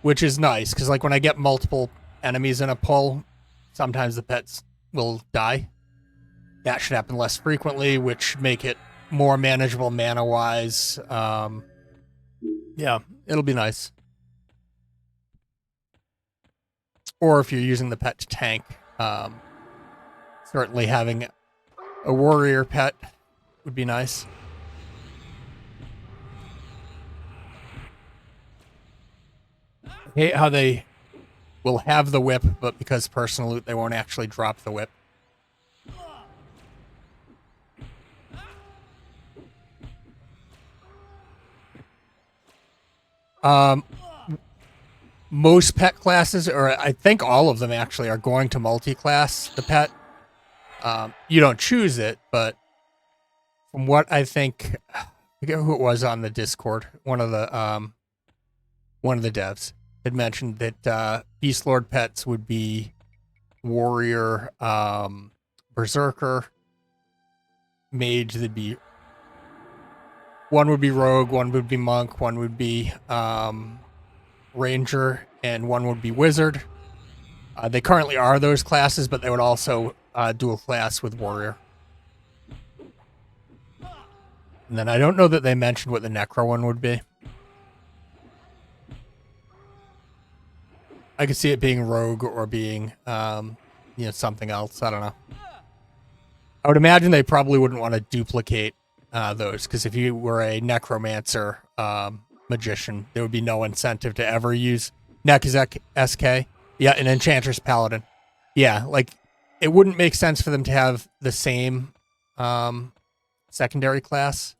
Which is nice, because like when I get multiple enemies in a pull, sometimes the pets will die. That should happen less frequently, which make it more manageable mana-wise. Yeah, it'll be nice. Or if you're using the pet to tank, certainly having a warrior pet would be nice. hate how they will have the whip, but because personal loot, they won't actually drop the whip. Most pet classes, or I think all of them actually, are going to multi-class the pet. You don't choose it, but from what I think, I forget who it was on the Discord. One of the devs had mentioned that Beast Lord pets would be warrior, berserker, mage. That'd be one would be rogue, one would be monk, one would be ranger, and one would be wizard. They currently are those classes, but they would also dual class with warrior. And then I don't know that they mentioned what the necro one would be. I could see it being rogue or being something else. I don't know. I would imagine they probably wouldn't want to duplicate those, because if you were a necromancer magician, there would be no incentive to ever use Nekazek SK. Yeah, an enchantress paladin. Yeah, like it wouldn't make sense for them to have the same secondary class,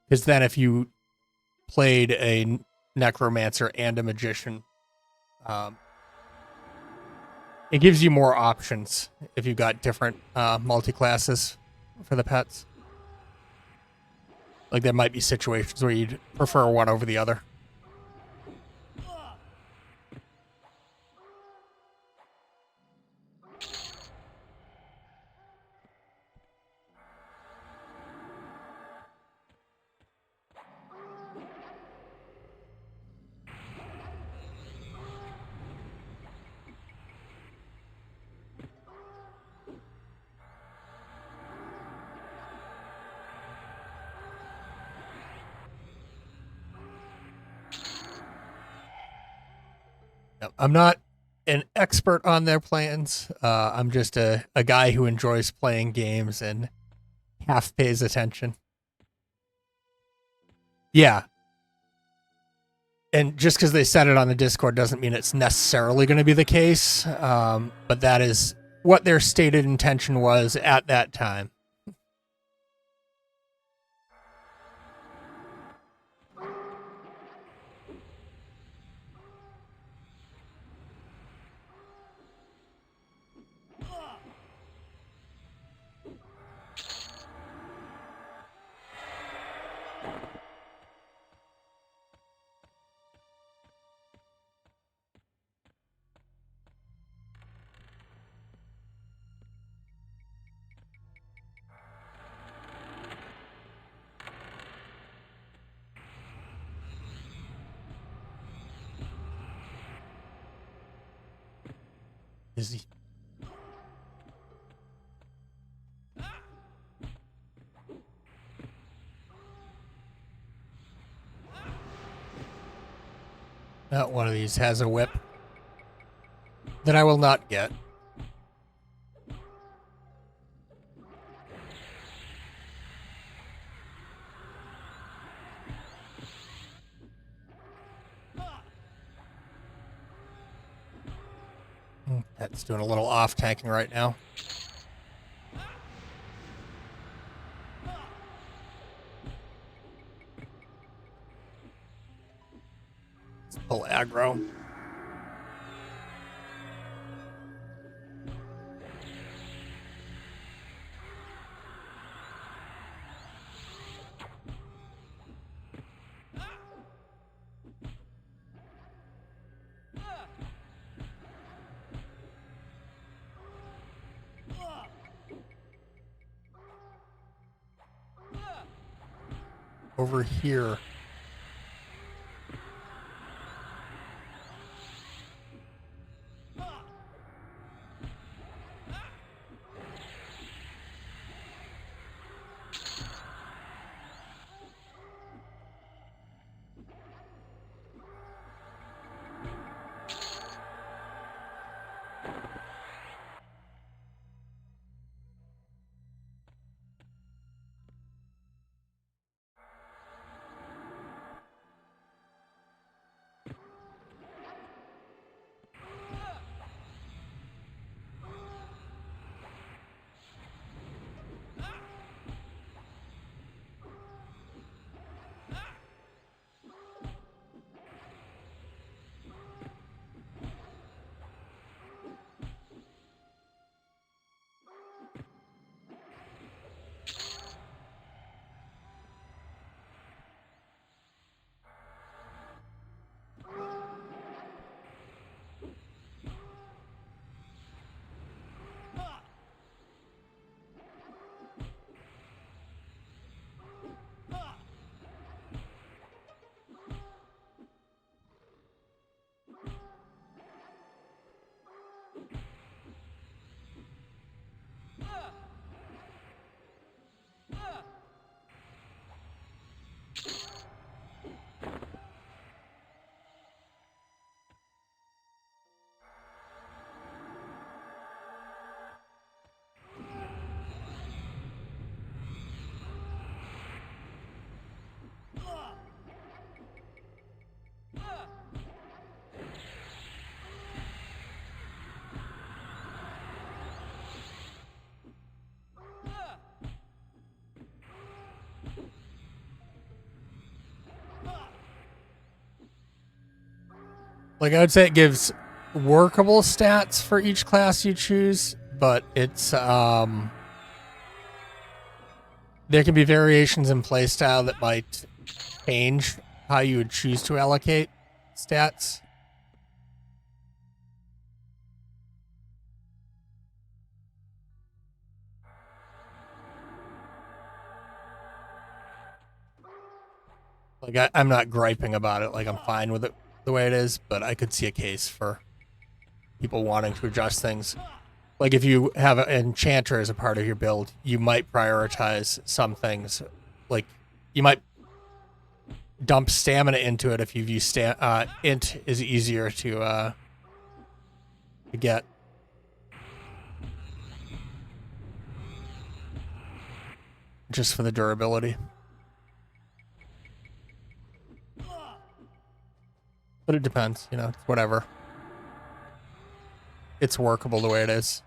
because then if you played a necromancer and a magician, it gives you more options if you've got different multi-classes for the pets. Like there might be situations where you'd prefer one over the other. I'm not an expert on their plans. I'm just a guy who enjoys playing games and half pays attention. Yeah. And just because they said it on the Discord doesn't mean it's necessarily going to be the case. But that is what their stated intention was at that time. Is he? Not one of these has a whip that I will not get. That's doing a little off tanking right now. Let's pull aggro. Over here. Like, I would say it gives workable stats for each class you choose, but it's there can be variations in playstyle that might change how you would choose to allocate stats. Like, I'm not griping about it. Like, I'm fine with it the way it is, but I could see a case for people wanting to adjust things. Like, if you have an enchanter as a part of your build, you might prioritize some things. Like, you might dump stamina into it if you view int is easier to get. Just for the durability. But it depends, you know, it's whatever. It's workable the way it is.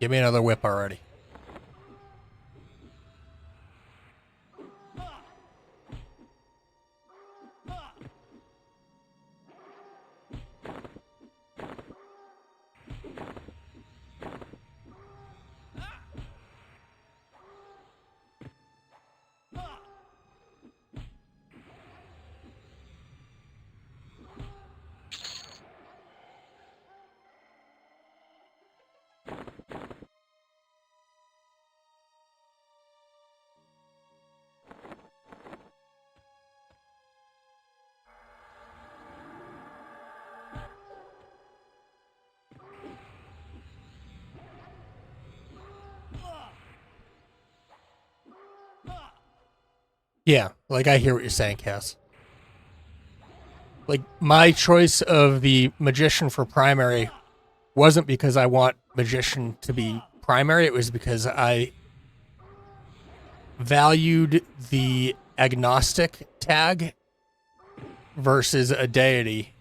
Give me another whip already. Yeah, like I hear what you're saying, Cass. Like, my choice of the magician for primary wasn't because I want magician to be primary. It was because I valued the agnostic tag versus a deity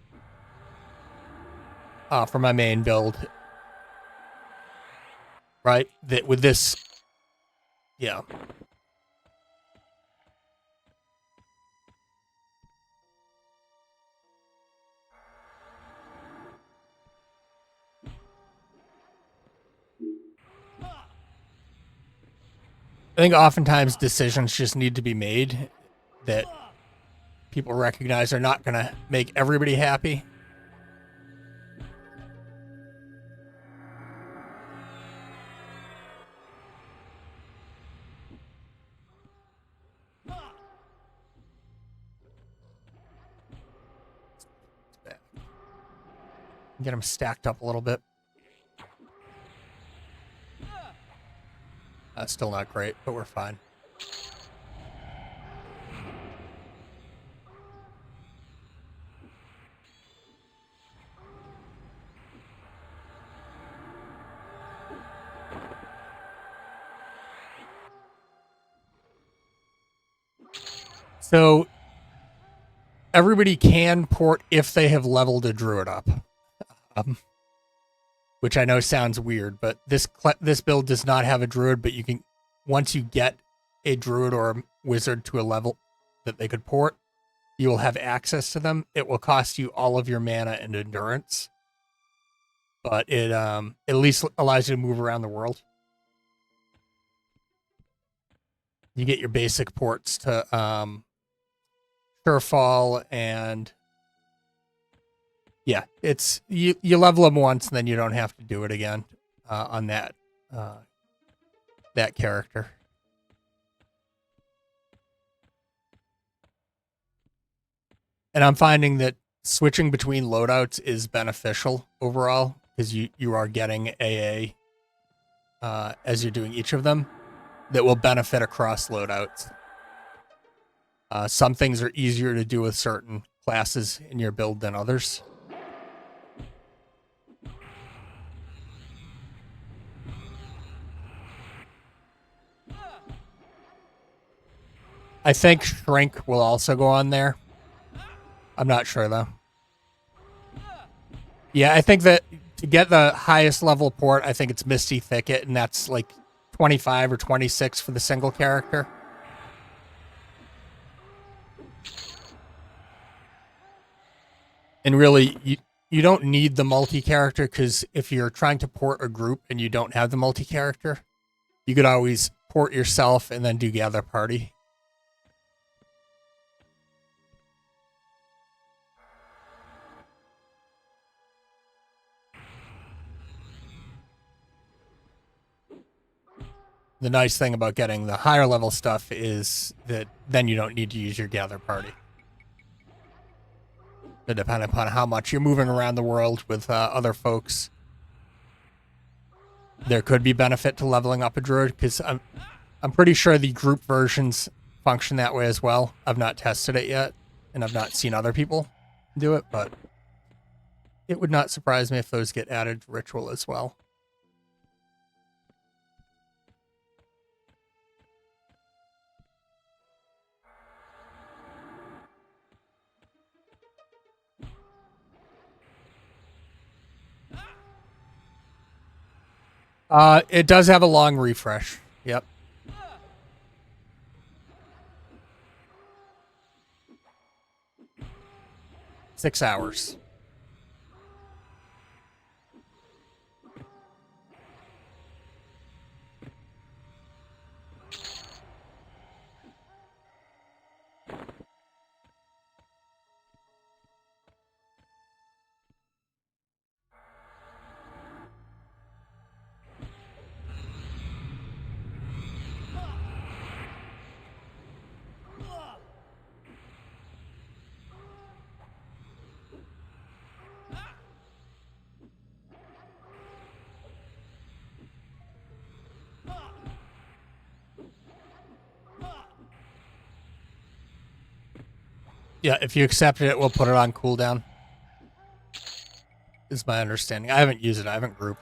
for my main build. Right? That with this, yeah. I think oftentimes decisions just need to be made that people recognize are not going to make everybody happy. Get them stacked up a little bit. That's still not great, but we're fine. So everybody can port if they have leveled a druid up, which I know sounds weird, but this build does not have a druid. But you can, once you get a druid or a wizard to a level that they could port, you will have access to them. It will cost you all of your mana and endurance, but it at least allows you to move around the world. You get your basic ports to Surefall, and yeah, it's you level them once and then you don't have to do it again on that character. And I'm finding that switching between loadouts is beneficial overall because you are getting AA as you're doing each of them that will benefit across loadouts. Some things are easier to do with certain classes in your build than others. I think Shrink will also go on there. I'm not sure, though. Yeah, I think that to get the highest level port, I think it's Misty Thicket, and that's like 25 or 26 for the single character. And really, you don't need the multi-character, because if you're trying to port a group and you don't have the multi-character, you could always port yourself and then do gather party. The nice thing about getting the higher level stuff is that then you don't need to use your gather party. But depending upon how much you're moving around the world with other folks, there could be benefit to leveling up a druid, because I'm pretty sure the group versions function that way as well. I've not tested it yet, and I've not seen other people do it, but it would not surprise me if those get added to Ritual as well. It does have a long refresh. Yep. 6 hours. Yeah, if you accepted it, we'll put it on cooldown. Is my understanding. I haven't used it. I haven't grouped.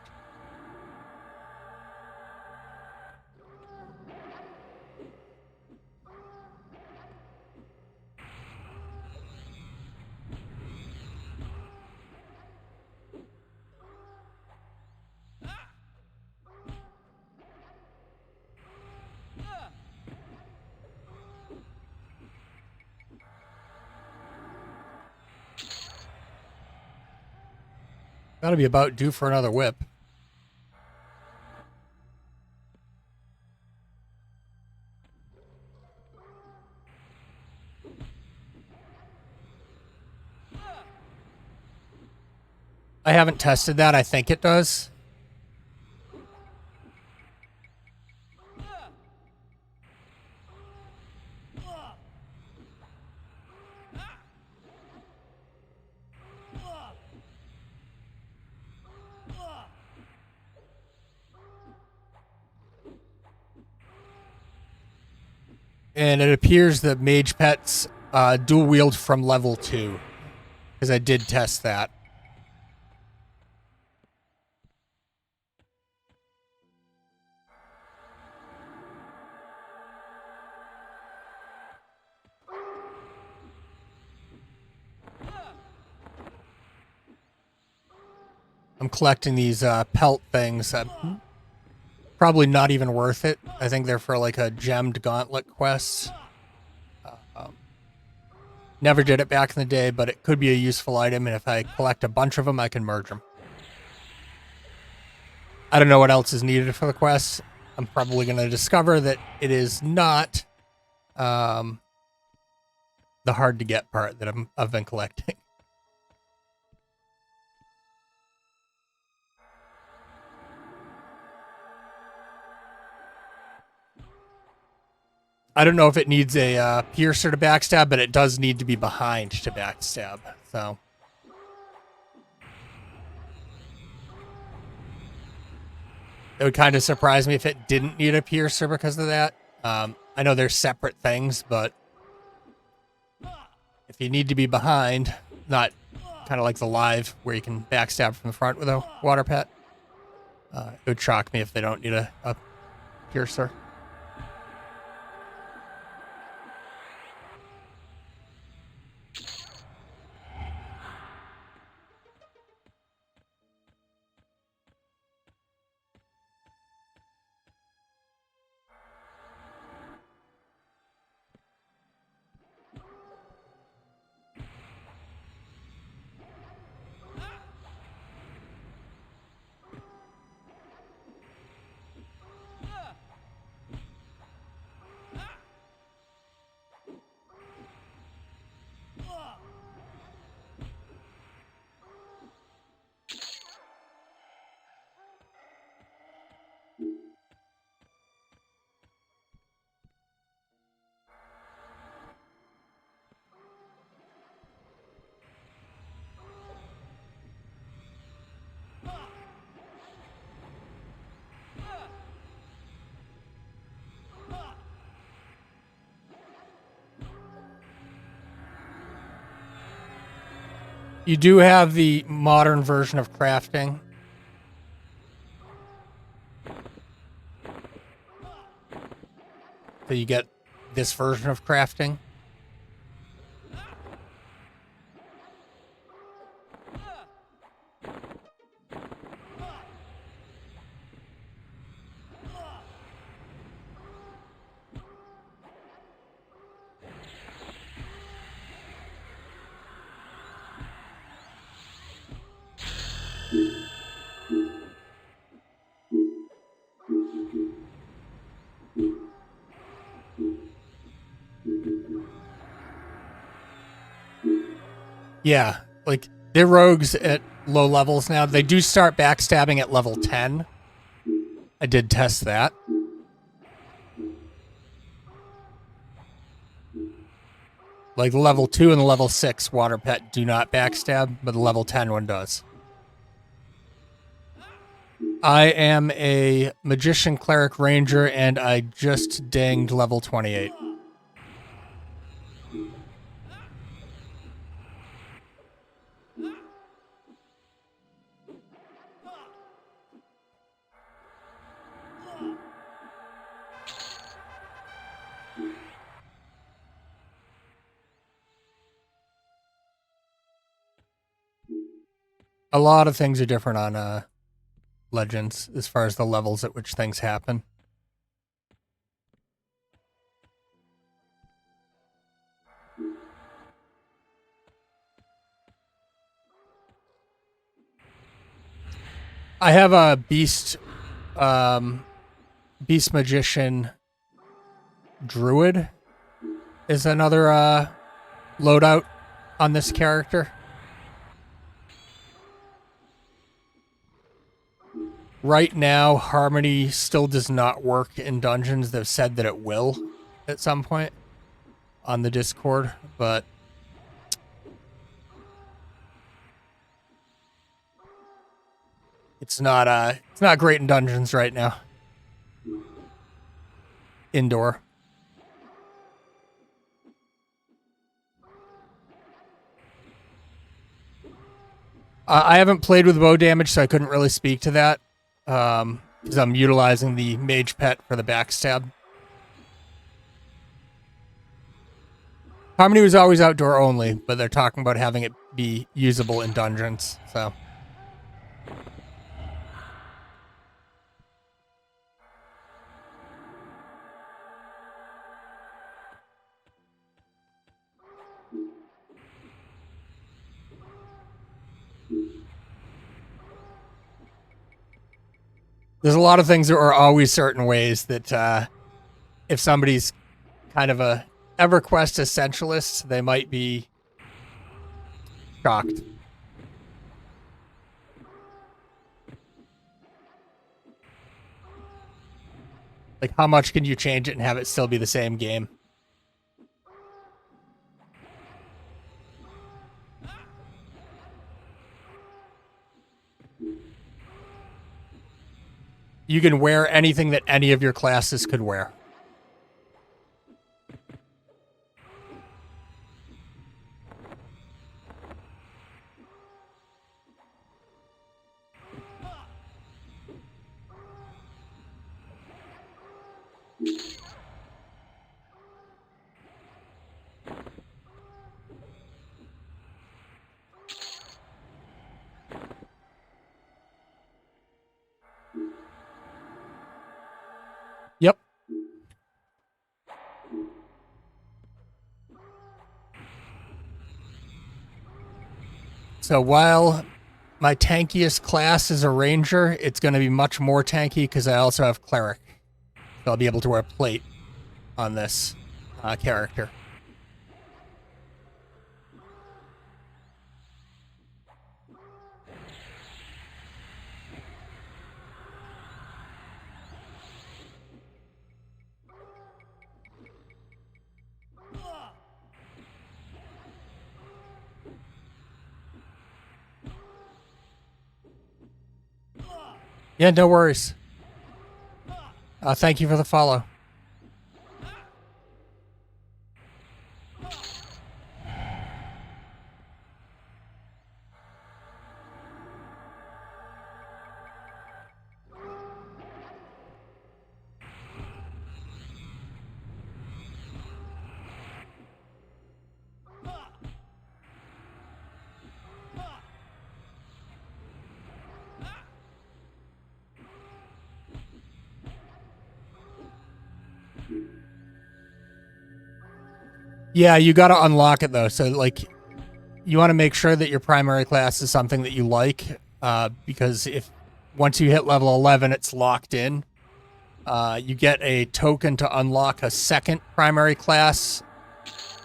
Gotta be about due for another whip. I haven't tested that. I think it does. And it appears that mage pets dual wield from level 2, because I did test that. I'm collecting these pelt things. Probably not even worth it. I think they're for like a gemmed gauntlet quest. Never did it back in the day, but it could be a useful item, and if I collect a bunch of them, I can merge them. I don't know what else is needed for the quest. I'm probably going to discover that it is not the hard to get part that I've been collecting. I don't know if it needs a piercer to backstab, but it does need to be behind to backstab. So it would kind of surprise me if it didn't need a piercer because of that. I know they're separate things, but if you need to be behind, not kind of like the live where you can backstab from the front with a water pet, it would shock me if they don't need a piercer. You do have the modern version of crafting. So you get this version of crafting. Yeah, like they're rogues at low levels now. They do start backstabbing at level 10. I did test that. Like the level 2 and the level 6 water pet do not backstab, but the level 10 one does. I am a magician, cleric, ranger, and I just dinged level 28. A lot of things are different on Legends as far as the levels at which things happen. I have a beast magician druid is another loadout on this character. Right now, Harmony still does not work in dungeons. They've said that it will at some point on the Discord, but it's not great in dungeons right now. Indoor. I haven't played with bow damage, so I couldn't really speak to that. Because I'm utilizing the mage pet for the backstab. Harmony was always outdoor only, but they're talking about having it be usable in dungeons, so. There's a lot of things that are always certain ways that if somebody's kind of a EverQuest essentialist, they might be shocked. Like, how much can you change it and have it still be the same game? You can wear anything that any of your classes could wear. Yep. So while my tankiest class is a ranger, it's going to be much more tanky because I also have cleric. So I'll be able to wear plate on this character. Yeah, no worries. Thank you for the follow. Yeah, you got to unlock it though. So like, you want to make sure that your primary class is something that you like, because if once you hit level 11, it's locked in. You get a token to unlock a second primary class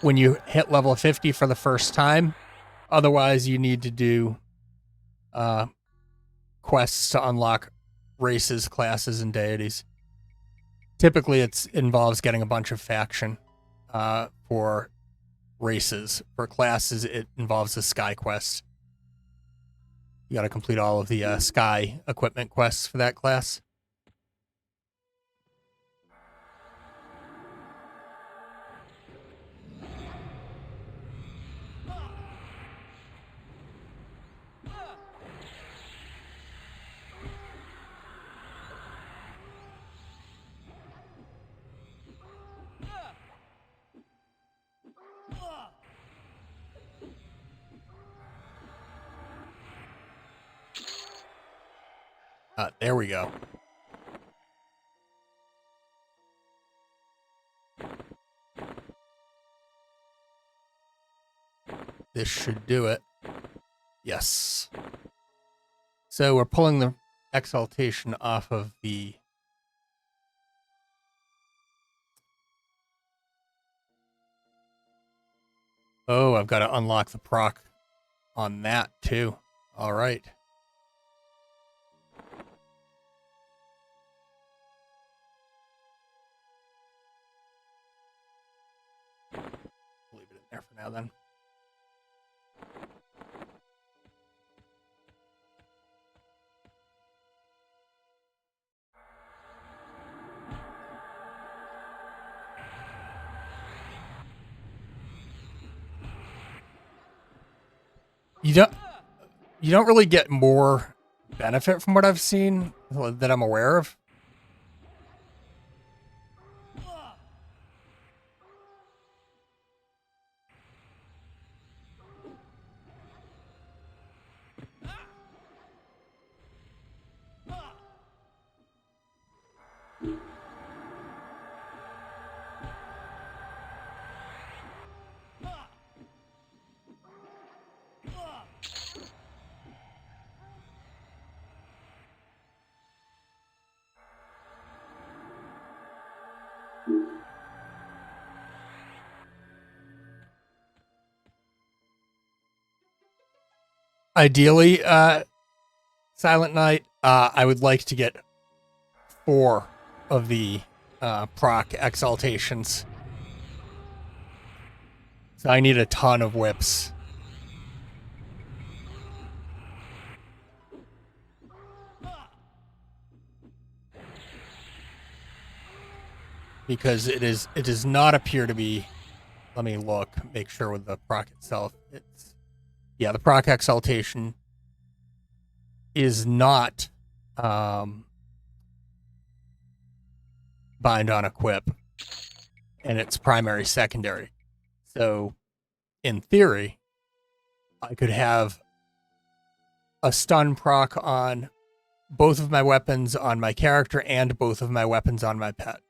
when you hit level 50 for the first time. Otherwise, you need to do quests to unlock races, classes, and deities. Typically, it involves getting a bunch of faction for races. For classes, it involves a sky quest. You got to complete all of the sky equipment quests for that class. There we go. This should do it. Yes. So we're pulling the exaltation off of the... Oh, I've got to unlock the proc on that too. All right. Leave it in there for now then. You don't really get more benefit from what I've seen that I'm aware of. Ideally, Silent Night, I would like to get 4 of the proc exaltations. So I need a ton of whips. Because it does not appear to be... Let me look, make sure with the proc itself. Yeah, the proc exaltation is not bind on equip, and it's primary secondary. So in theory, I could have a stun proc on both of my weapons on my character and both of my weapons on my pet.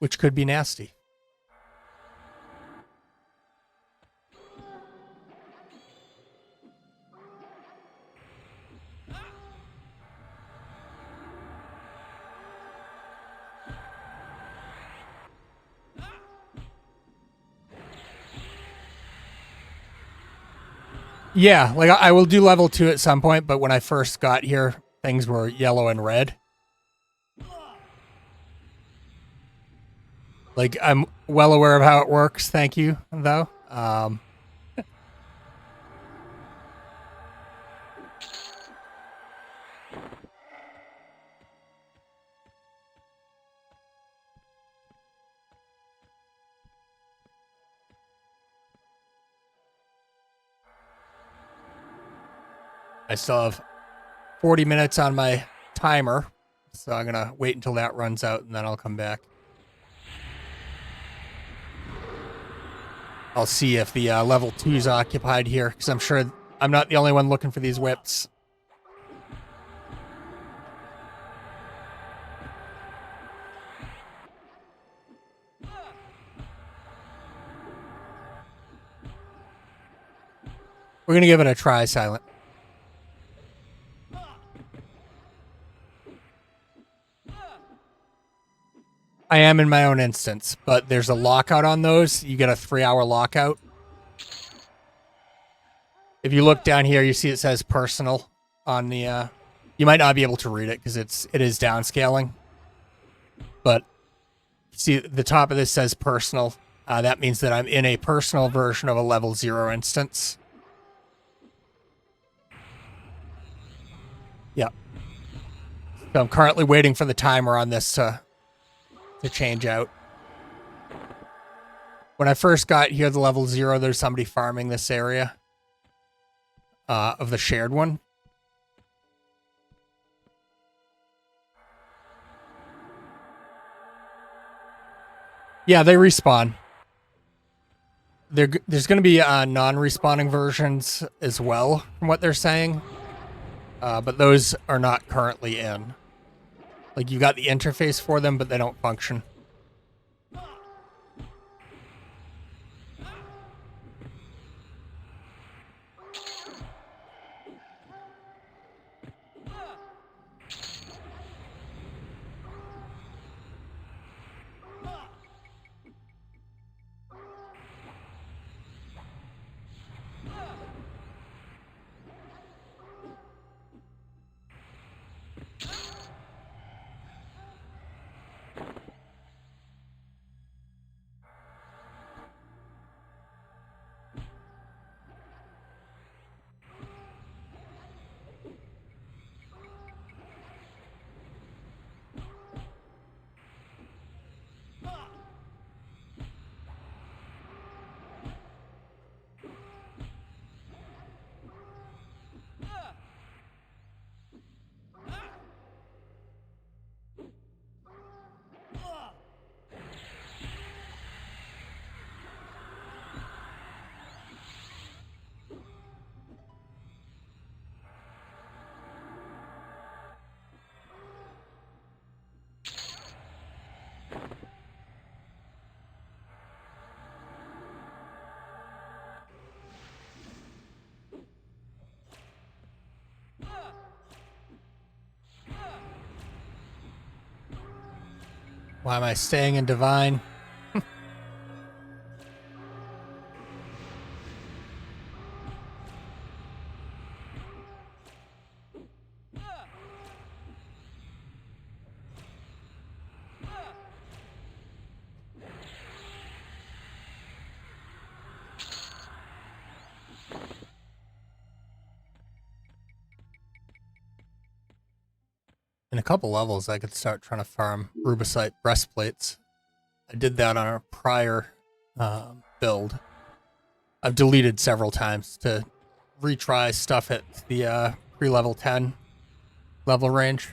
Which could be nasty. Yeah, like I will do level 2 at some point, but when I first got here, things were yellow and red. Like, I'm well aware of how it works, thank you, though. I still have 40 minutes on my timer, so I'm going to wait until that runs out, and then I'll come back. I'll see if the level 2 is occupied here, because I'm sure I'm not the only one looking for these whips. We're gonna give it a try, Silent. I am in my own instance, but there's a lockout on those. You get a 3-hour lockout. If you look down here, you see it says personal on the. You might not be able to read it because it is downscaling. But see, the top of this says personal. That means that I'm in a personal version of a level 0 instance. Yep. So I'm currently waiting for the timer on this to change out. When I first got here, the level 0, there's somebody farming this area of the shared one. Yeah, they respawn. There's going to be non-respawning versions as well, from what they're saying. But those are not currently in. Like, you got the interface for them, but they don't function. Why am I staying in Divine? In a couple levels, I could start trying to farm rubicite breastplates. I did that on a prior build. I've deleted several times to retry stuff at the pre-level 10 level range.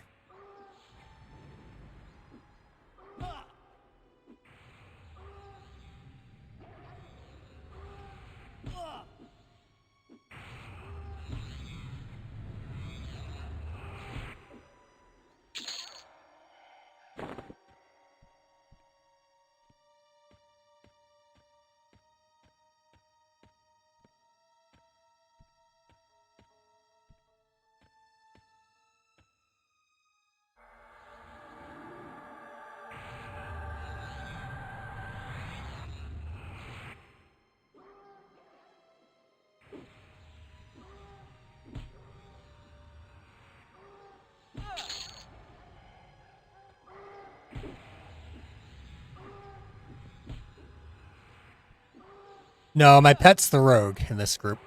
No, my pet's the rogue in this group.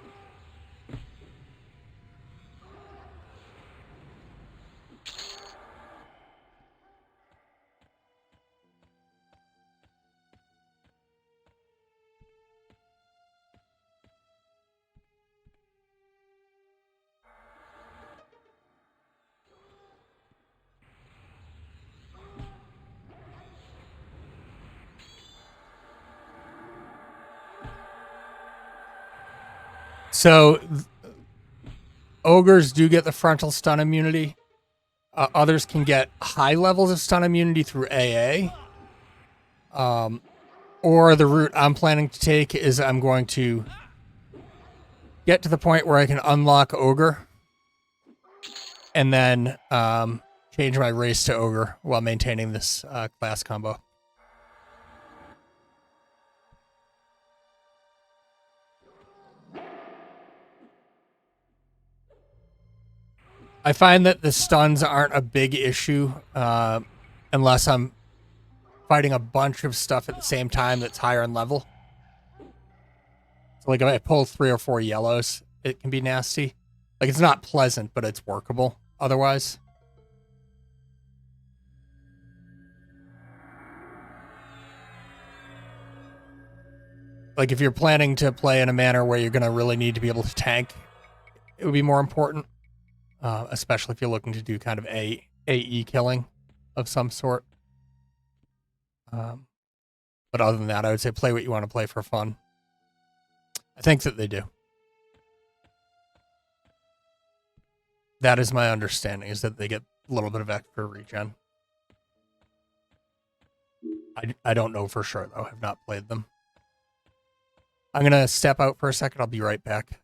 So, ogres do get the frontal stun immunity. Others can get high levels of stun immunity through AA. Or the route I'm planning to take is I'm going to get to the point where I can unlock Ogre and then change my race to Ogre while maintaining this class combo. I find that the stuns aren't a big issue unless I'm fighting a bunch of stuff at the same time that's higher in level. So, like, if I pull 3 or 4 yellows, it can be nasty. Like, it's not pleasant, but it's workable otherwise. Like, if you're planning to play in a manner where you're going to really need to be able to tank, it would be more important, especially if you're looking to do kind of AE killing of some sort. But other than that, I would say play what you want to play for fun. I think that they do. That is my understanding, is that they get a little bit of extra regen. I don't know for sure, though. I've not played them. I'm going to step out for a second. I'll be right back.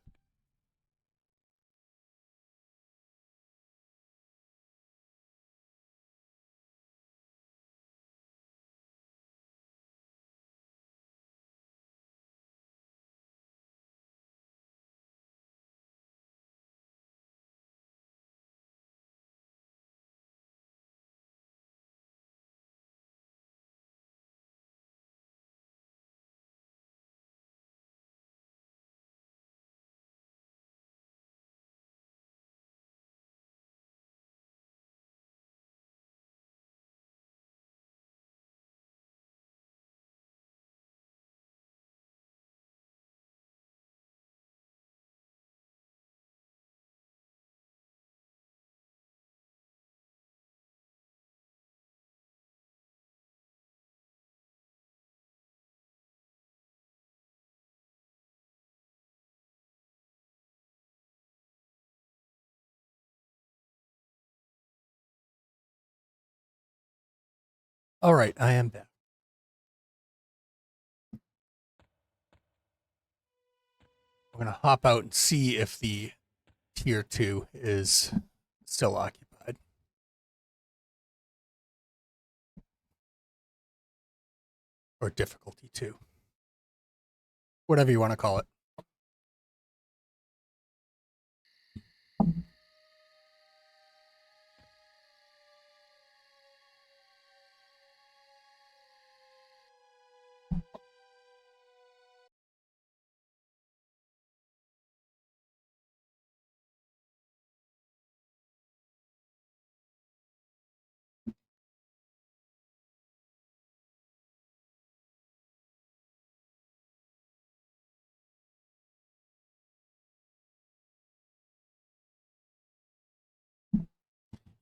All right, I am back. I'm going to hop out and see if the tier 2 is still occupied. Or difficulty 2. Whatever you want to call it.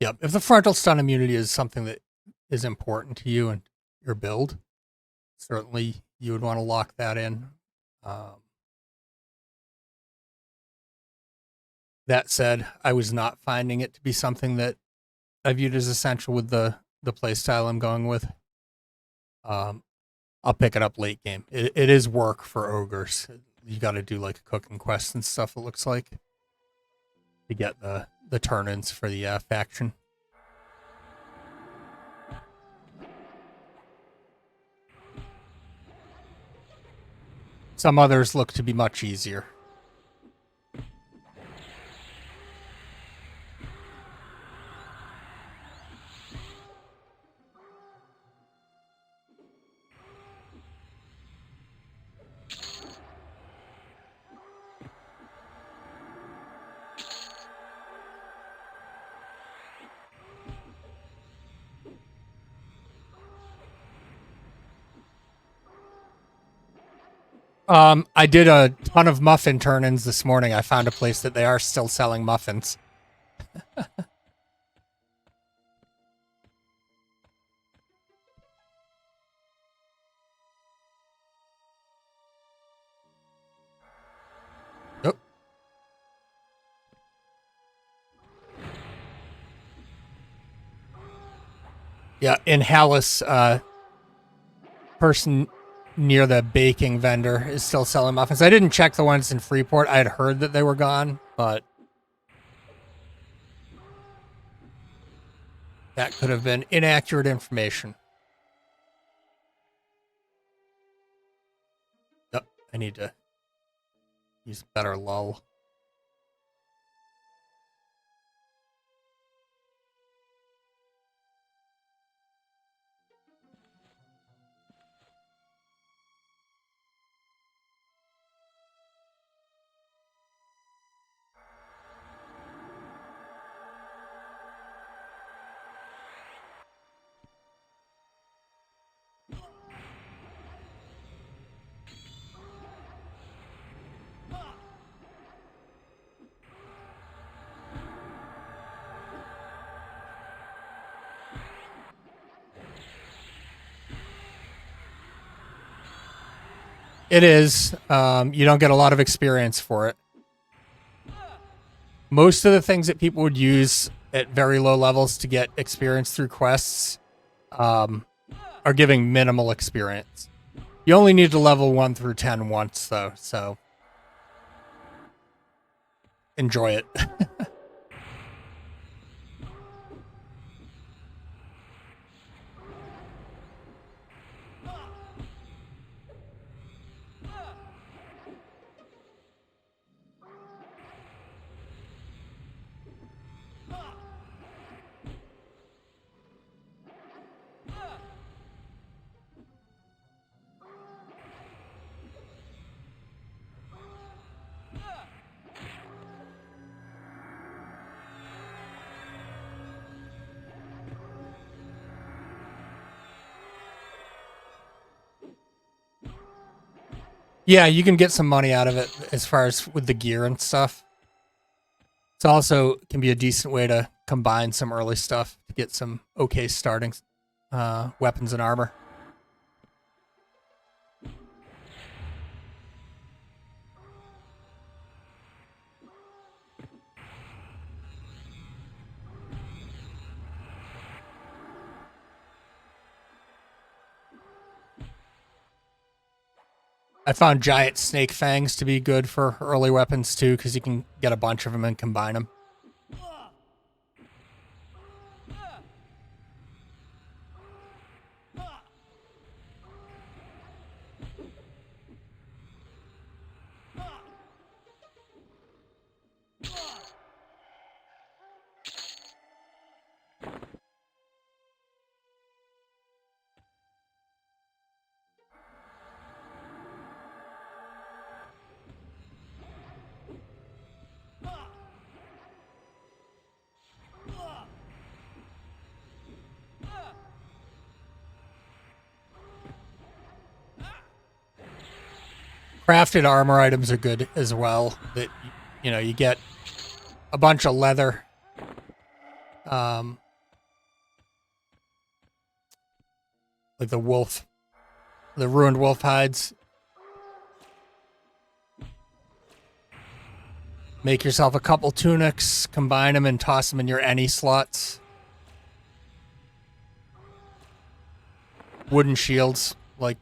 Yep. If the frontal stun immunity is something that is important to you and your build, certainly you would want to lock that in. That said, I was not finding it to be something that I viewed as essential with the play style I'm going with. I'll pick it up late game. It is work for ogres. You got to do like a cooking quest and stuff, it looks like, to get the turn-ins for the faction. Some others look to be much easier. I did a ton of muffin turn-ins this morning. I found a place that they are still selling muffins. Oh. Yeah, in Hallis, person near the baking vendor is still selling muffins. I didn't check the ones in Freeport. I had heard that they were gone, but that could have been inaccurate information. Oh, I need to use better lull. It is. You don't get a lot of experience for it. Most of the things that people would use at very low levels to get experience through quests are giving minimal experience. You only need to level 1 through 10 once, though, so enjoy it. Yeah, you can get some money out of it as far as with the gear and stuff. It's also can be a decent way to combine some early stuff to get some okay starting weapons and armor. I found giant snake fangs to be good for early weapons too, because you can get a bunch of them and combine them. Crafted armor items are good as well. That you get a bunch of leather. Like the ruined wolf hides. Make yourself a couple tunics, combine them, and toss them in your any slots. Wooden shields, like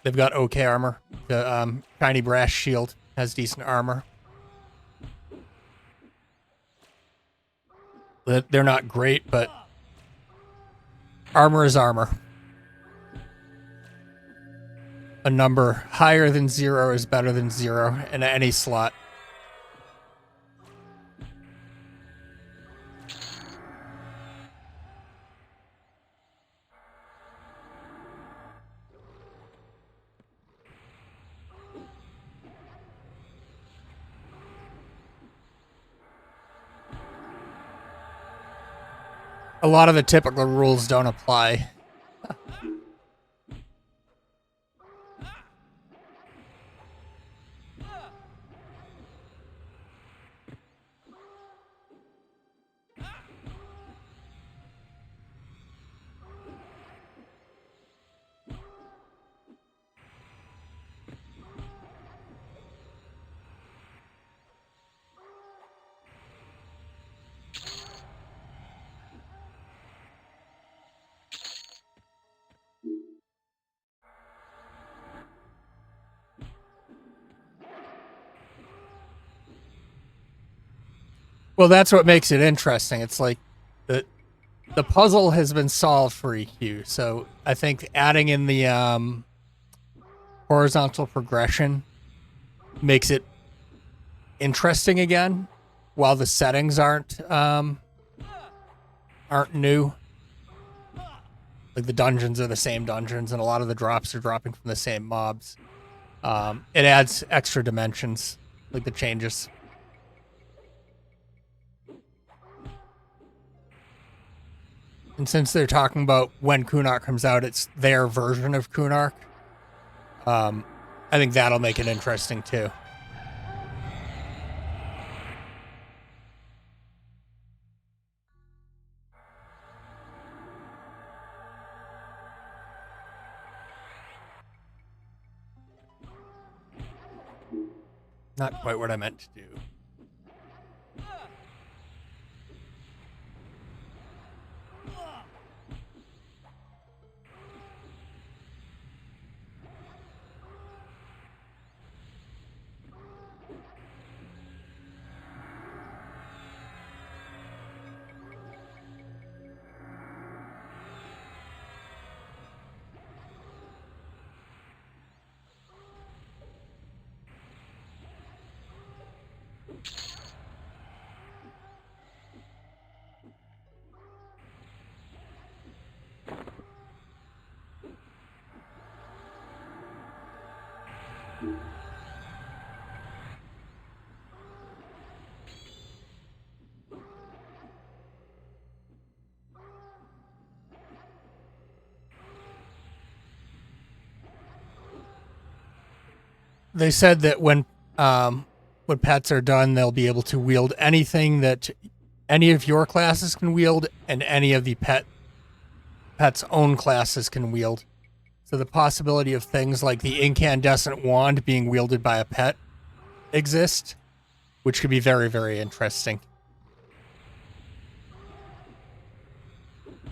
they've got okay armor. The shiny brass shield has decent armor. They're not great, but armor is armor. A number higher than 0 is better than 0 in any slot. A lot of the typical rules don't apply. Well, that's what makes it interesting. It's like the puzzle has been solved for EQ. So I think adding in the horizontal progression makes it interesting again, while the settings aren't new. Like the dungeons are the same dungeons, and a lot of the drops are dropping from the same mobs. It adds extra dimensions, like the changes. And since they're talking about when Kunark comes out, it's their version of Kunark. I think that'll make it interesting too. Not quite what I meant to do. They said that when pets are done, they'll be able to wield anything that any of your classes can wield, and any of the pet's own classes can wield. So the possibility of things like the incandescent wand being wielded by a pet exist, which could be very, very interesting.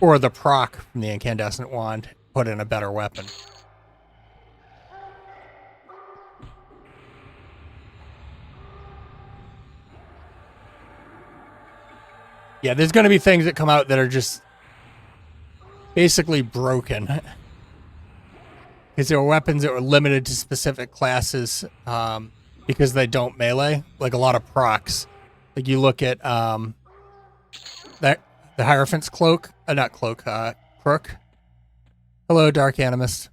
Or the proc from the incandescent wand put in a better weapon. Yeah, there's going to be things that come out that are just basically broken. Because there were weapons that were limited to specific classes because they don't melee, like a lot of procs. Like you look at that the Hierophant's cloak, not cloak, crook. Hello, Dark Animist.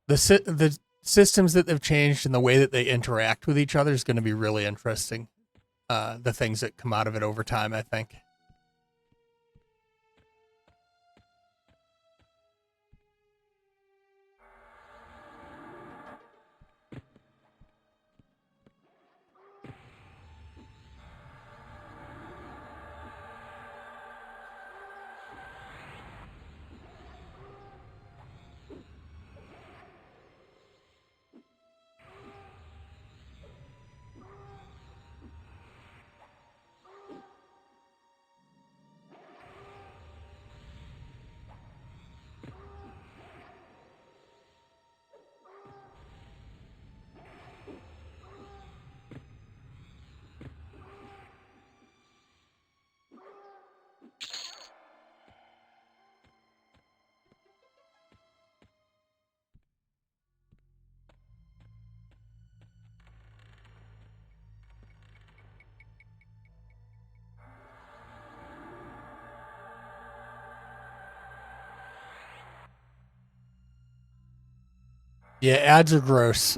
The systems that they've changed and the way that they interact with each other is going to be really interesting. The things that come out of it over time, I think. Yeah, ads are gross.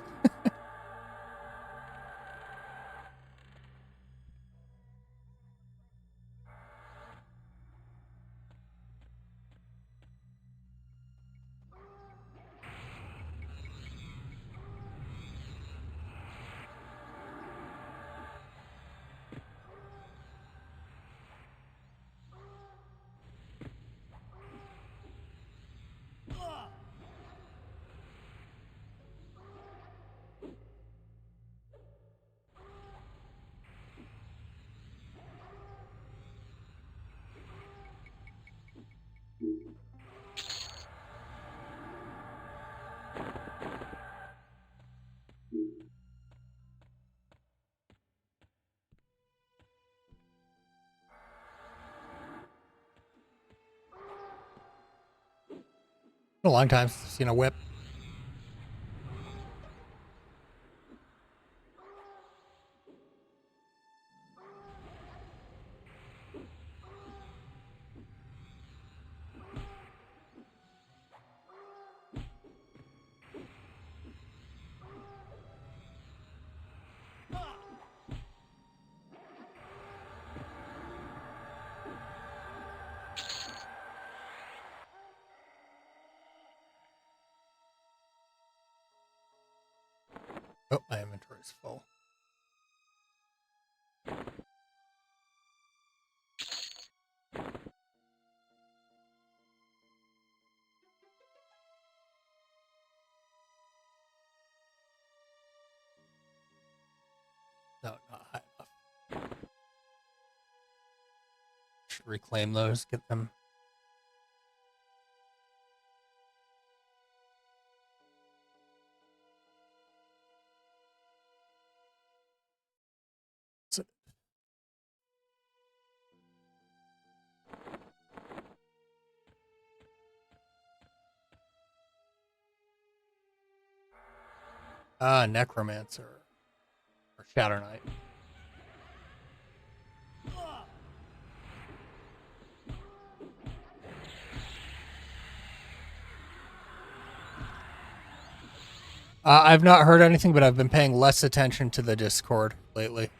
a long time since I've seen a whip. Oh, my inventory's full. No, not high enough. Should reclaim those, get them. Necromancer or Shadow Knight. I've not heard anything, but I've been paying less attention to the Discord lately.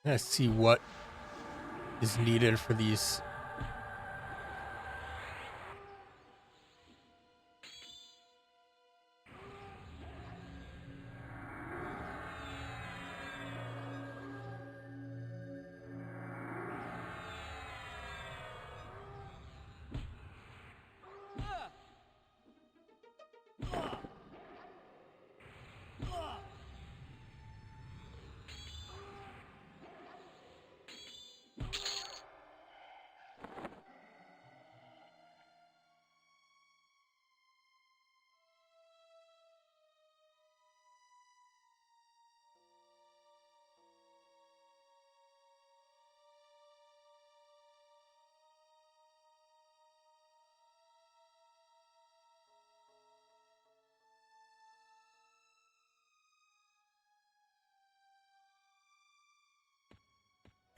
I'm gonna see what is needed for these.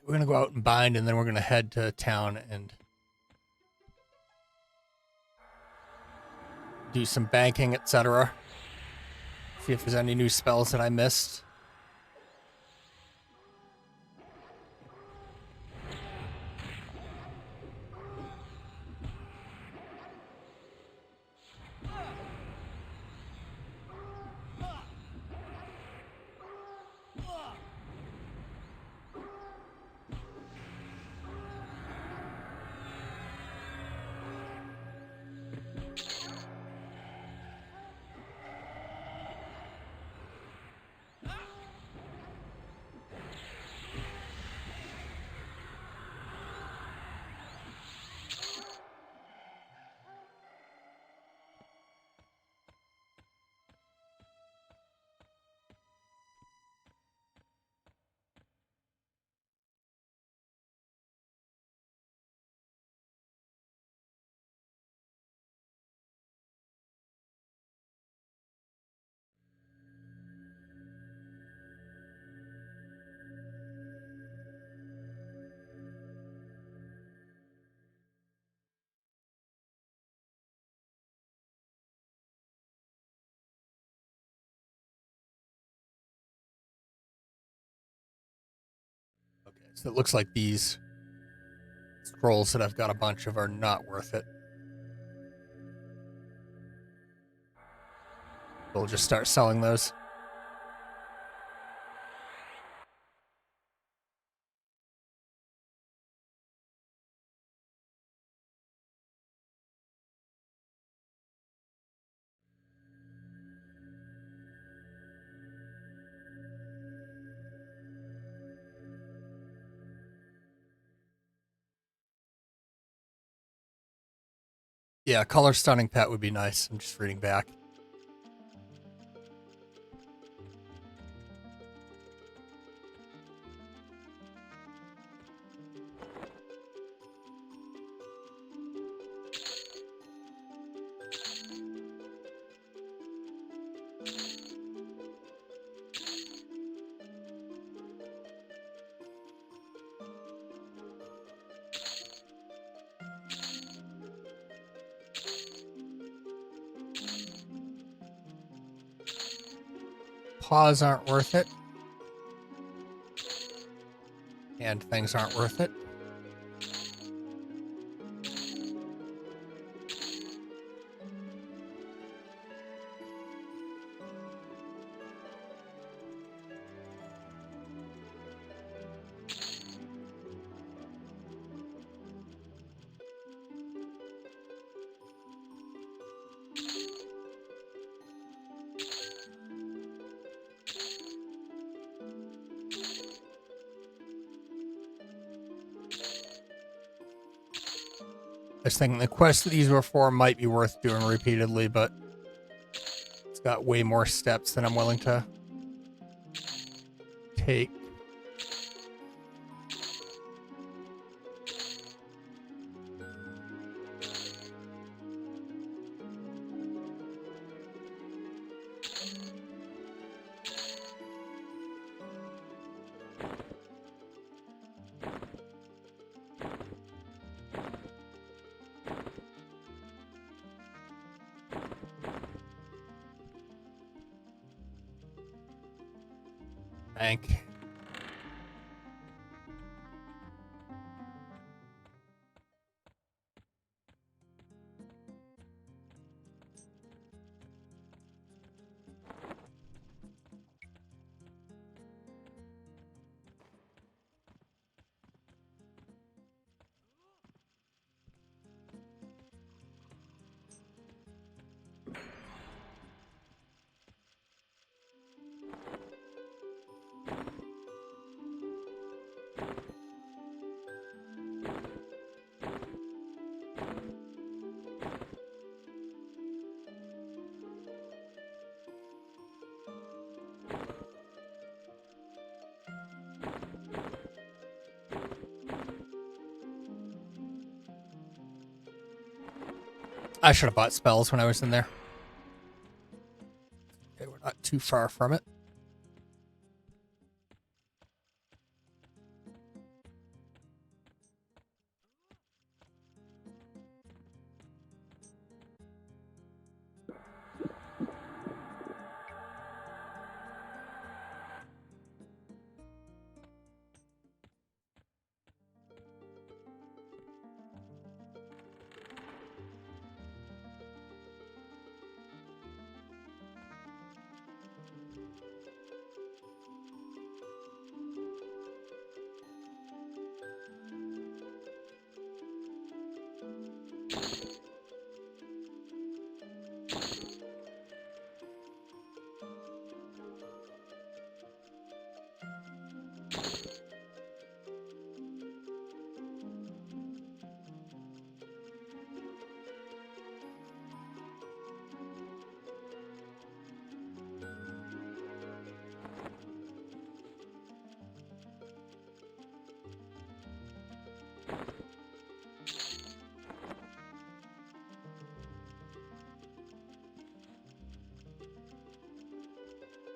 We're gonna go out and bind, and then we're gonna head to town and do some banking, etc. See if there's any new spells that I missed. Okay, so it looks like these scrolls that I've got a bunch of are not worth it. We'll just start selling those. Yeah, color stunning pet would be nice. I'm just reading back. Paws aren't worth it. And things aren't worth it. I was thinking the quest that these were for might be worth doing repeatedly, but it's got way more steps than I'm willing to take. Bank. I should have bought spells when I was in there. Okay, we're not too far from it.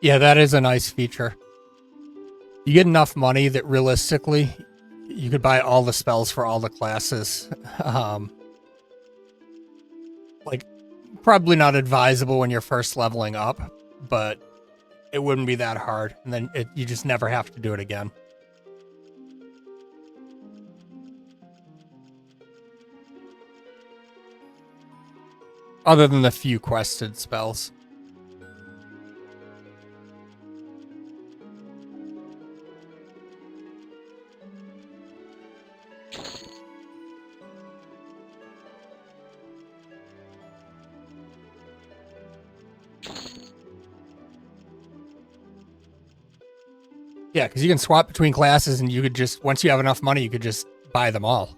Yeah, that is a nice feature. You get enough money that realistically, you could buy all the spells for all the classes. Like, probably not advisable when you're first leveling up, but it wouldn't be that hard. And then you just never have to do it again. Other than the few quested spells. Yeah, because you can swap between classes and you could just, once you have enough money, you could just buy them all.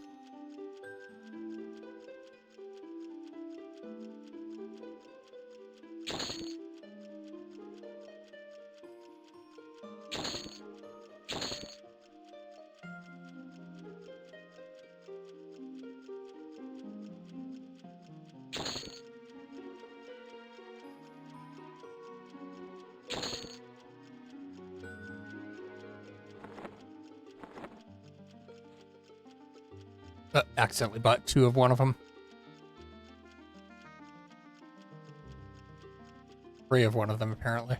accidentally bought 2 of one of them. 3 of one of them, apparently.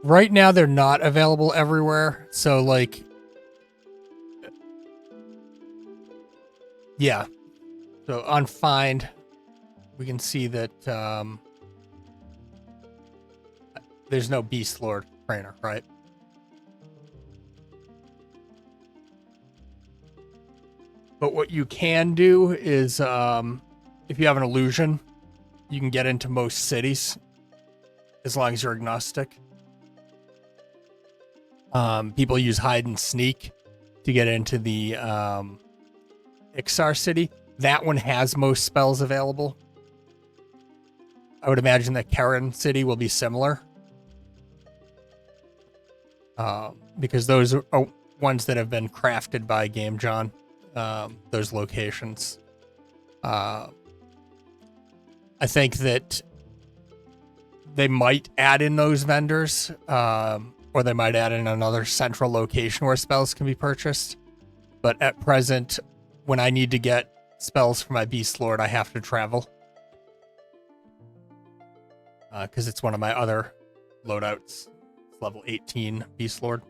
Right now, they're not available everywhere. So, like, yeah. So on Find, we can see that there's no Beast Lord trainer, right? But what you can do is, if you have an illusion, you can get into most cities as long as you're agnostic. People use hide and sneak to get into the Ixar city. That one has most spells available. I would imagine that Karen city will be similar. Because those are ones that have been crafted by Game John, those locations. I think that they might add in those vendors, or they might add in another central location where spells can be purchased. But at present, when I need to get spells for my Beast Lord, I have to travel. Because it's one of my other loadouts. It's level 18 Beast Lord.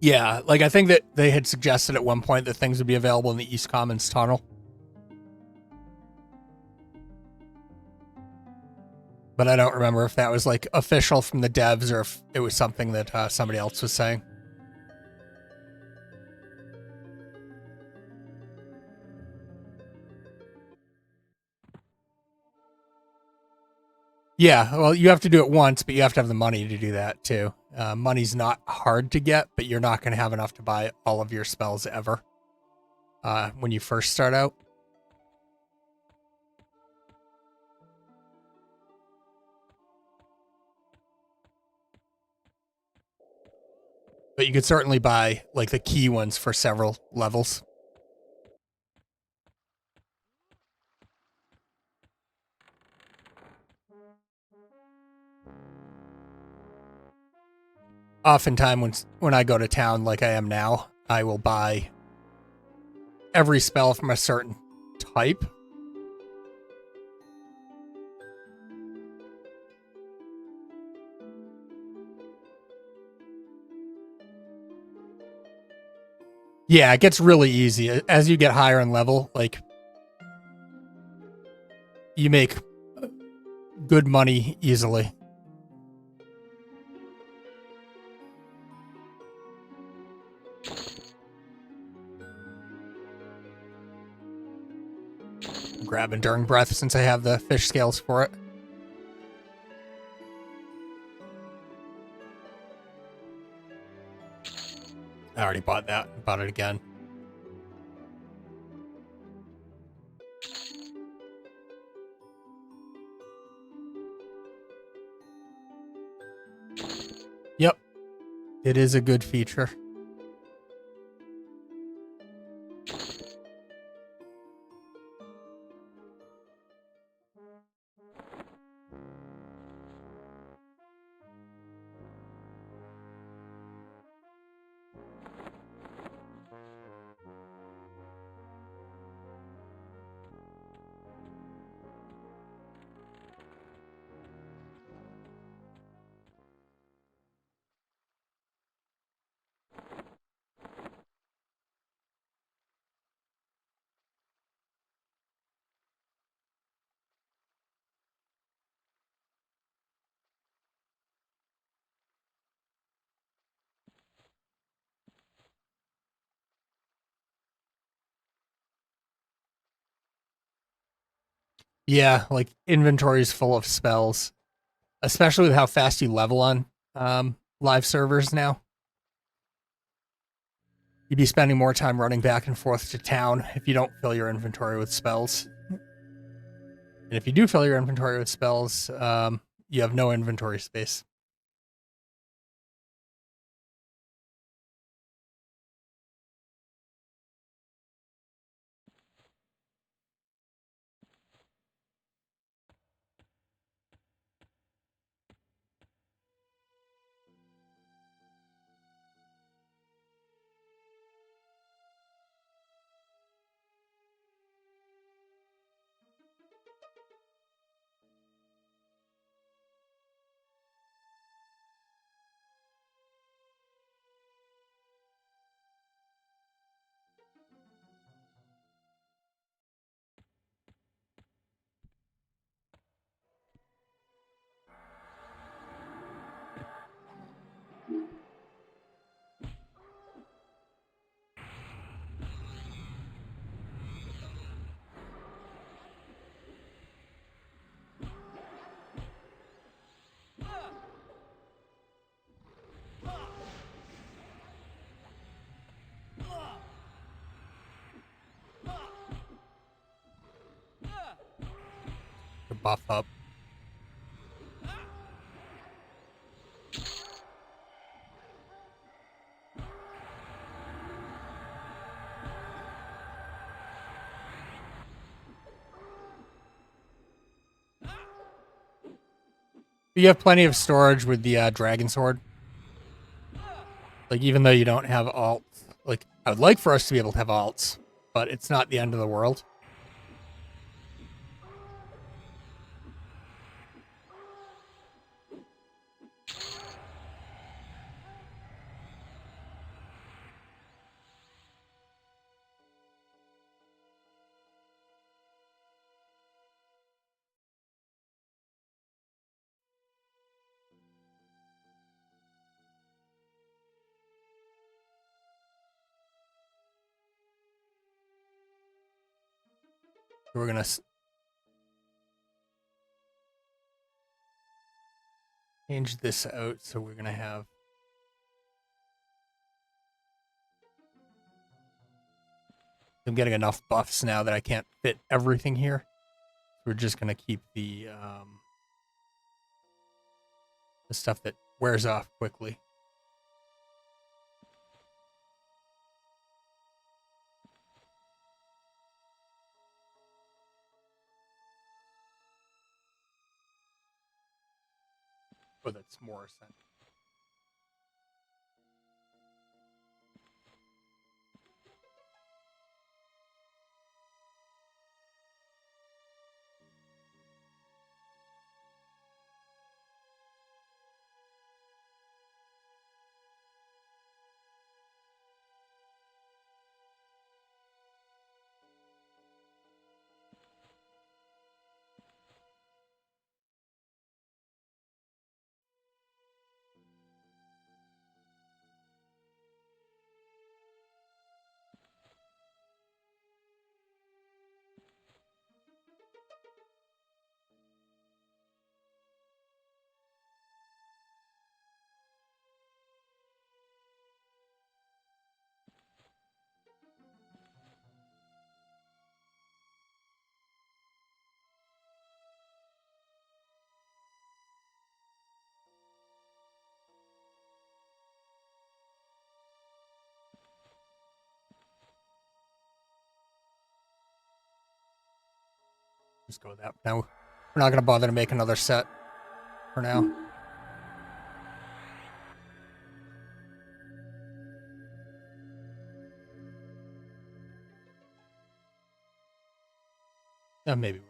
Yeah, like I think that they had suggested at one point that things would be available in the East Commons tunnel. But I don't remember if that was like official from the devs or if it was something that somebody else was saying. Yeah, well, you have to do it once, but you have to have the money to do that too. Money's not hard to get, but you're not going to have enough to buy all of your spells ever when you first start out. But you could certainly buy like the key ones for several levels. oftentimes when I go to town like I am now, I will buy every spell from a certain type. Yeah, it gets really easy as you get higher in level. Like, you make good money easily. Grab Enduring Breath since I have the fish scales for it. I already bought that. Bought it again. Yep. It is a good feature. Yeah, like inventory's full of spells, especially with how fast you level on live servers now. You'd be spending more time running back and forth to town if you don't fill your inventory with spells. And if you do fill your inventory with spells, you have no inventory space. To buff up. You have plenty of storage with the Dragon Sword. Like, even though you don't have alts, like, I would like for us to be able to have alts, but it's not the end of the world. We're gonna change this out, so we're gonna have. I'm getting enough buffs now that I can't fit everything here. We're just gonna keep the stuff that wears off quickly. Oh, that's more essential. Just go with that. Now, we're not going to bother to make another set for now. Maybe we will.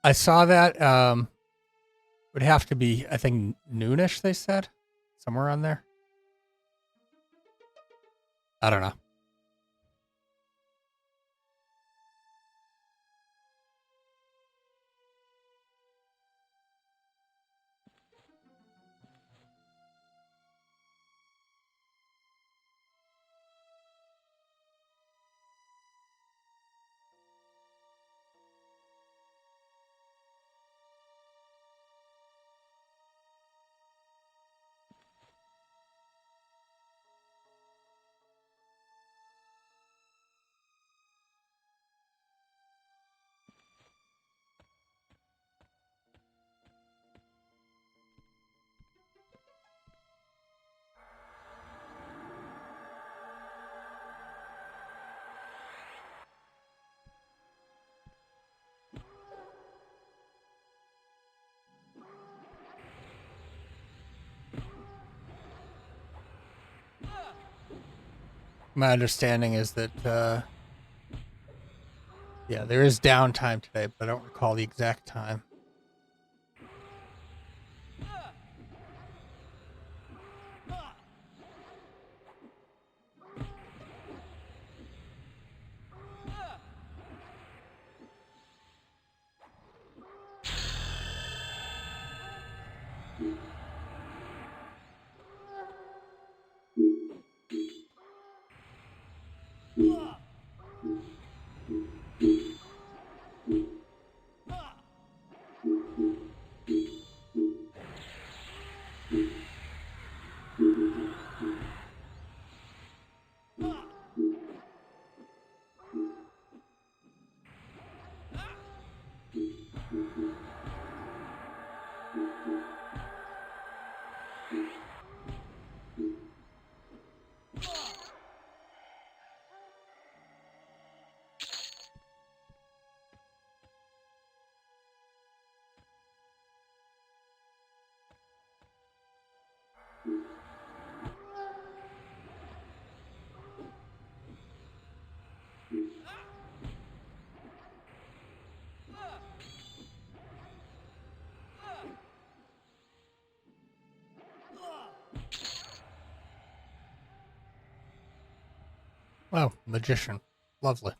I saw that. Would have to be, I think, noonish. They said somewhere on there. I don't know. My understanding is that, yeah, there is downtime today, but I don't recall the exact time. Oh, magician. Lovely.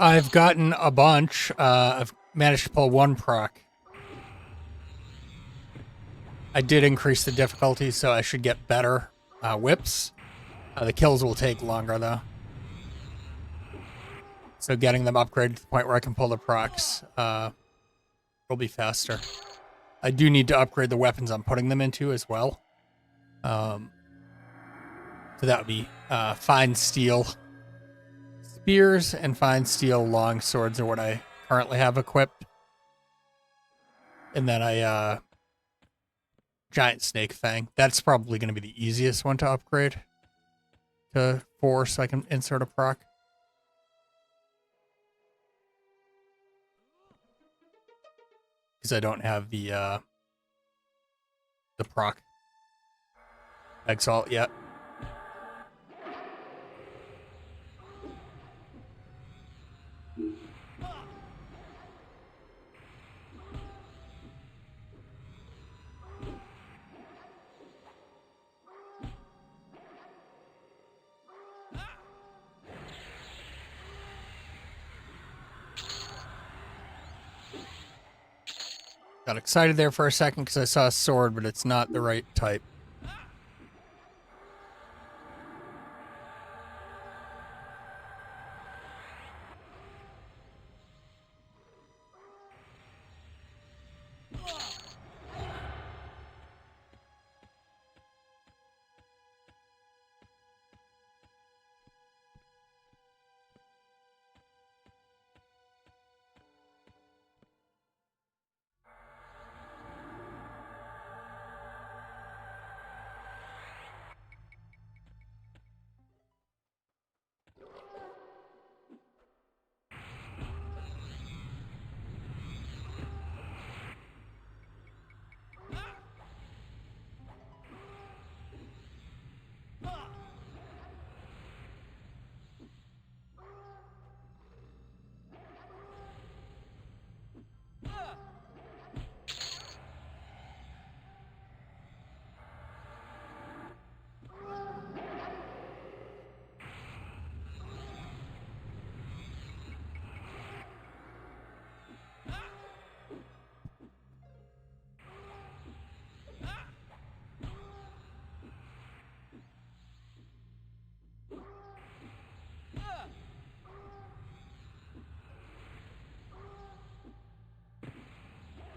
I've gotten a bunch. I've managed to pull one proc. I did increase the difficulty, so I should get better whips. The kills will take longer, though. So getting them upgraded to the point where I can pull the procs will be faster. I do need to upgrade the weapons I'm putting them into as well. So that would be fine steel spears and fine steel long swords are what I currently have equipped. And then I giant snake fang. That's probably going to be the easiest one to upgrade to 4 so I can insert a proc. Because I don't have the proc exalt yet. Got excited there for a second because I saw a sword, but it's not the right type.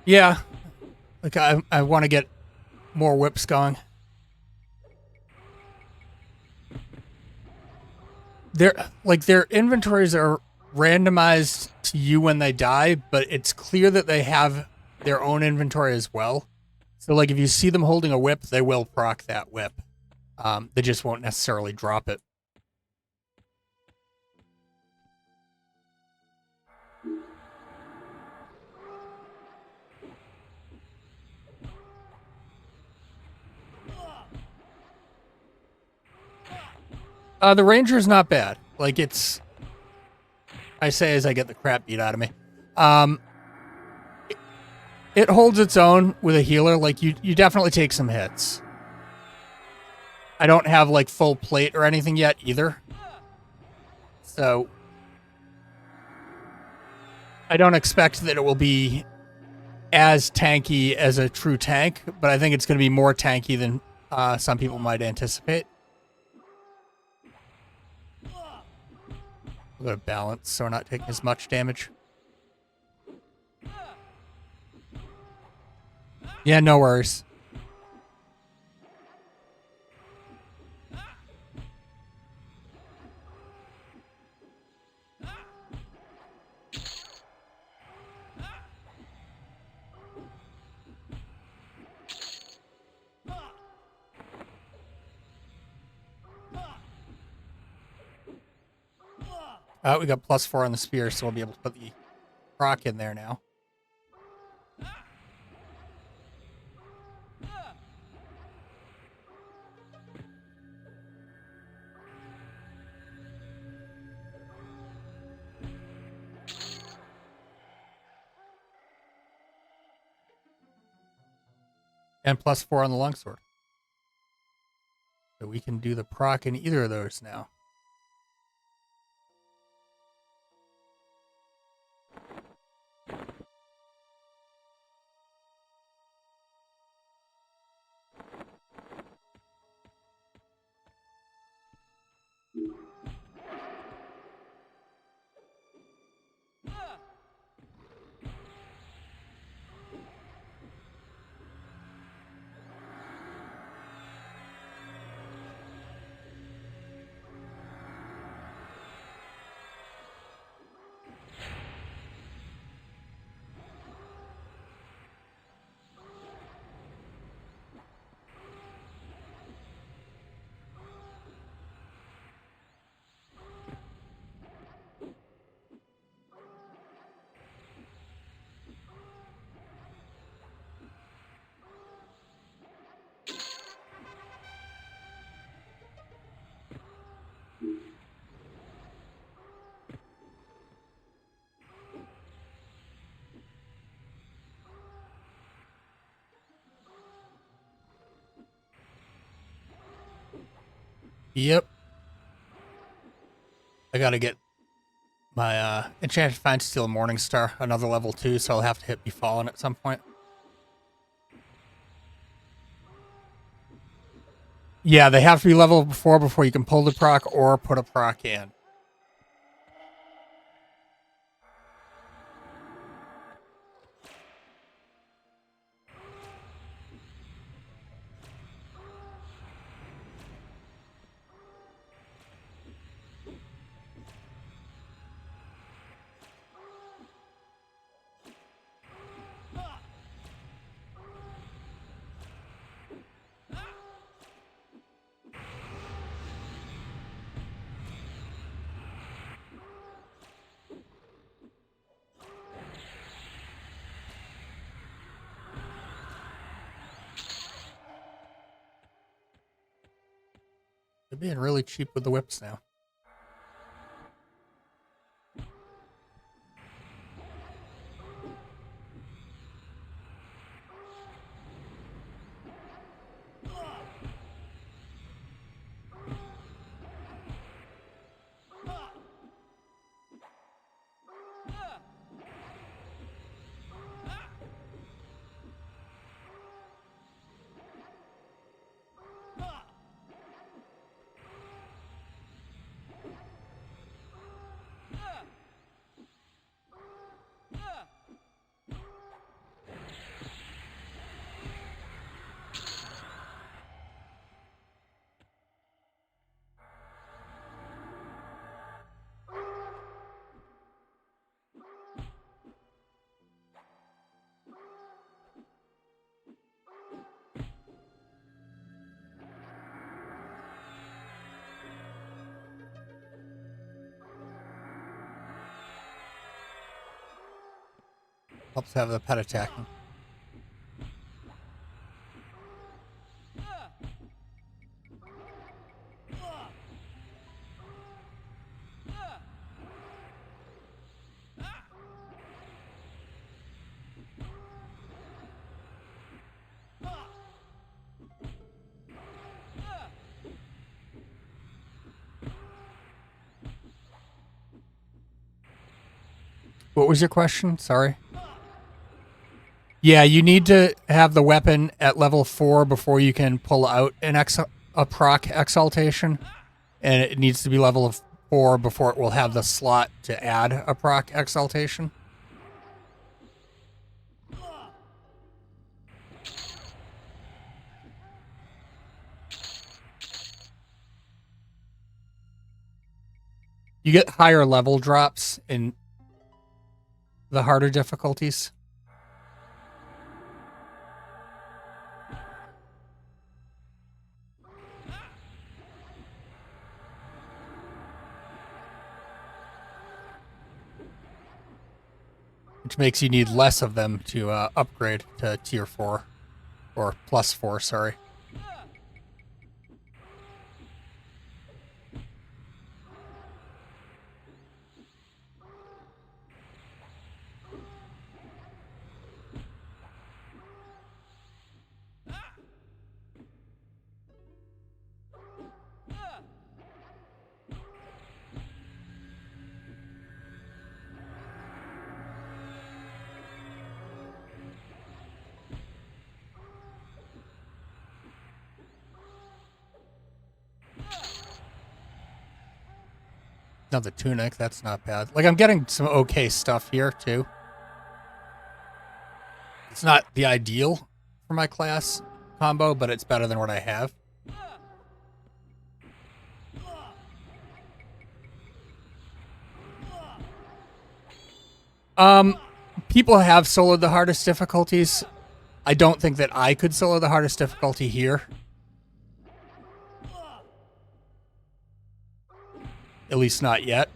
Yeah, like I want to get more whips going. Their inventories are randomized to you when they die, but it's clear that they have their own inventory as well. So like if you see them holding a whip, they will proc that whip. They just won't necessarily drop it. The Ranger's not bad. Like I say as I get the crap beat out of me. It holds its own with a healer. Like you definitely take some hits. I don't have like full plate or anything yet either. So I don't expect that it will be as tanky as a true tank, but I think it's going to be more tanky than some people might anticipate. We'll go to balance so we're not taking as much damage. Yeah, no worries. We got +4 on the spear, so we'll be able to put the proc in there now. And +4 on the longsword. So we can do the proc in either of those now. Yep. I gotta get my Enchanted Fine Steel Morningstar, another level 2, so I'll have to hit Befallen at some point. Yeah, they have to be level 4 before you can pull the proc or put a proc in. They're being really cheap with the whips now. Helps have the pet attacking. What was your question? Sorry. Yeah, you need to have the weapon at level 4 before you can pull out a proc exaltation, and it needs to be level 4 before it will have the slot to add a proc exaltation. You get higher level drops in the harder difficulties. Which makes you need less of them to upgrade to tier 4. Or plus 4, sorry. Now the tunic, that's not bad. Like, I'm getting some okay stuff here, too. It's not the ideal for my class combo, but it's better than what I have. People have soloed the hardest difficulties. I don't think that I could solo the hardest difficulty here. At least not yet.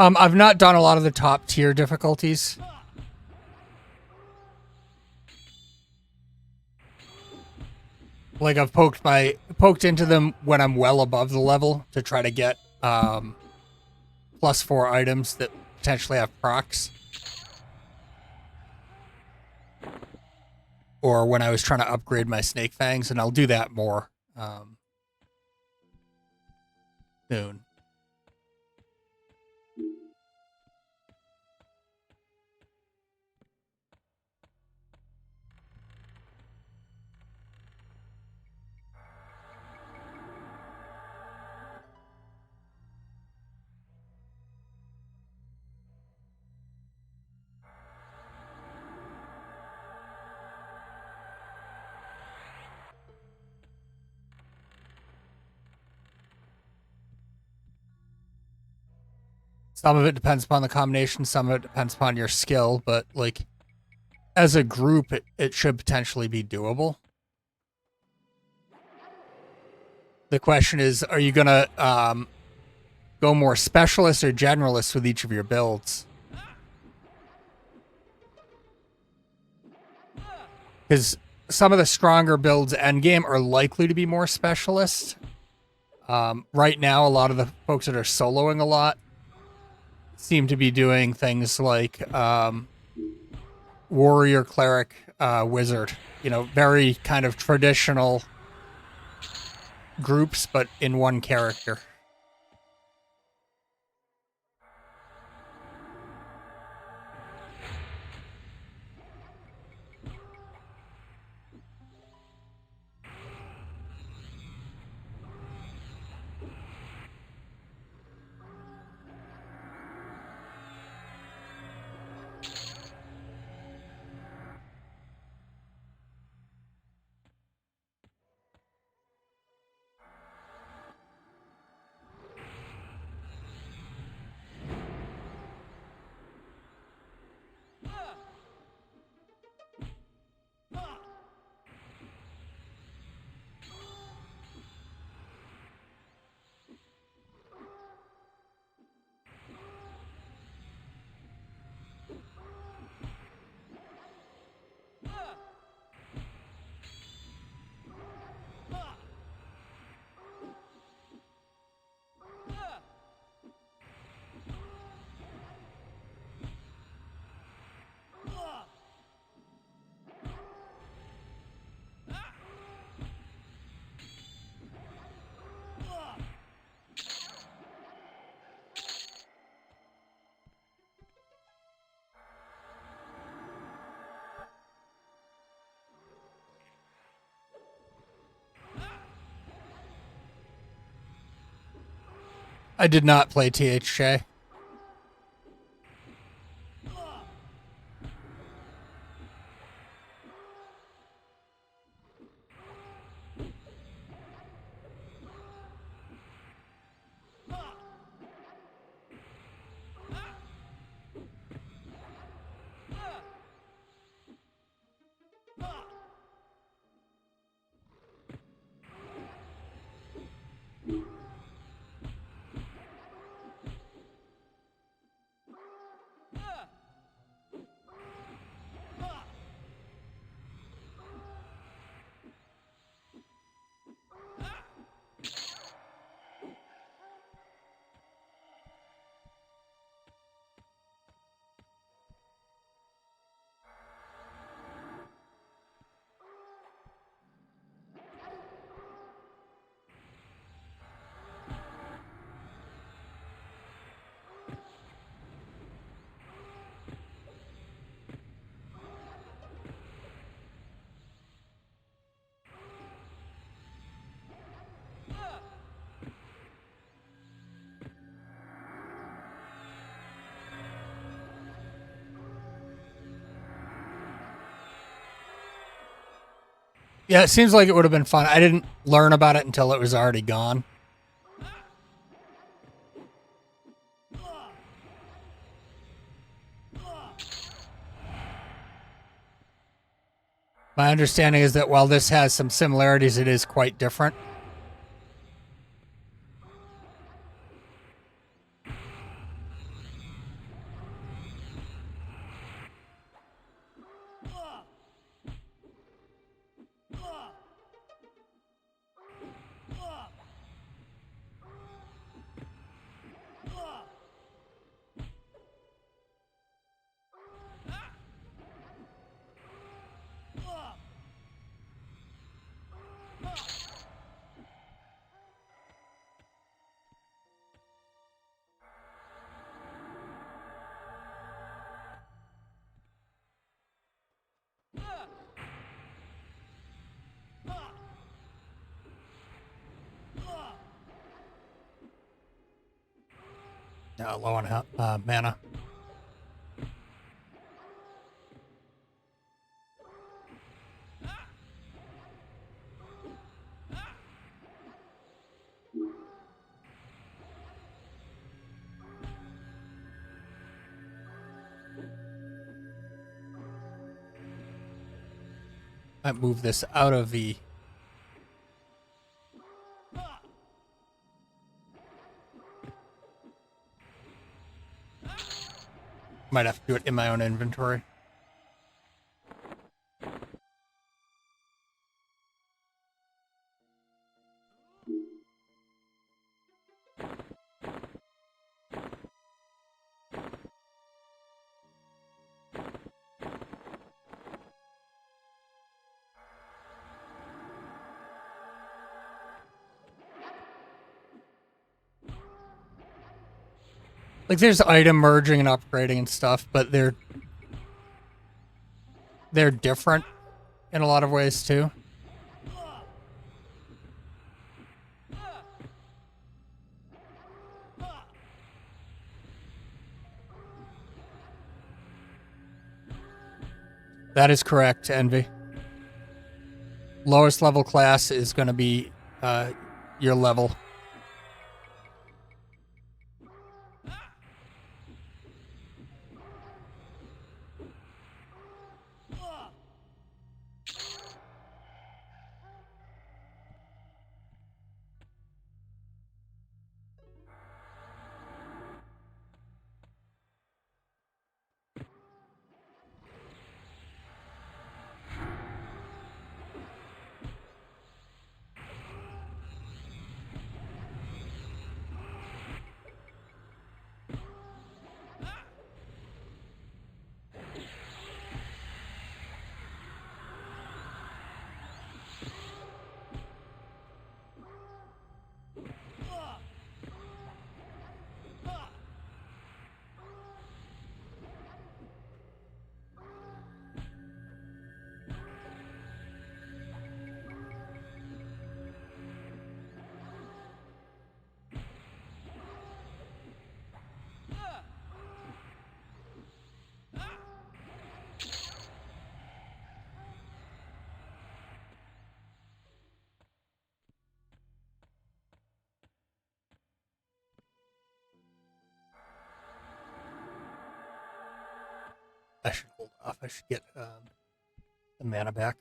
I've not done a lot of the top tier difficulties. Like I've poked into them when I'm well above the level to try to get +4 items that potentially have procs. Or when I was trying to upgrade my snake fangs, and I'll do that more soon. Some of it depends upon the combination, some of it depends upon your skill, but like as a group, it should potentially be doable. The question is, are you gonna go more specialist or generalist with each of your builds? Because some of the stronger builds endgame are likely to be more specialist. Right now, a lot of the folks that are soloing a lot seem to be doing things like warrior, cleric, wizard. You know, very kind of traditional groups, but in one character. I did not play THJ. Yeah, it seems like it would have been fun. I didn't learn about it until it was already gone. My understanding is that while this has some similarities, it is quite different. Low on mana. I move this out of the. Might have to do it in my own inventory. Like there's item merging and upgrading and stuff, but they're different in a lot of ways too. That is correct, Envy. Lowest level class is going to be your level. I should hold off. I should get the mana back.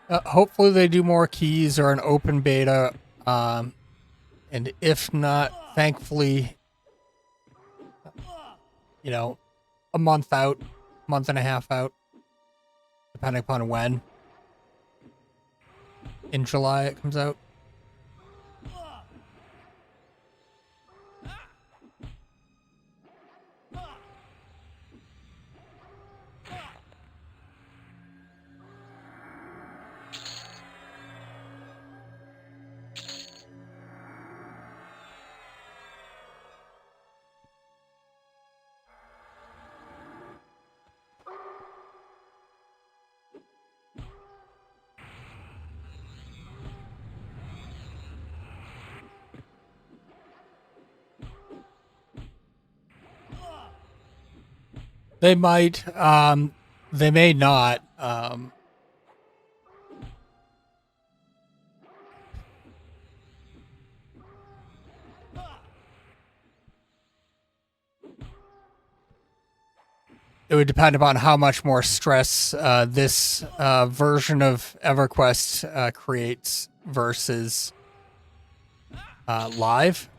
Hopefully they do more keys or an open beta. And if not, thankfully, a month out, month and a half out, depending upon when. In July it comes out. They might. They may not. It would depend upon how much more stress this version of EverQuest creates versus live.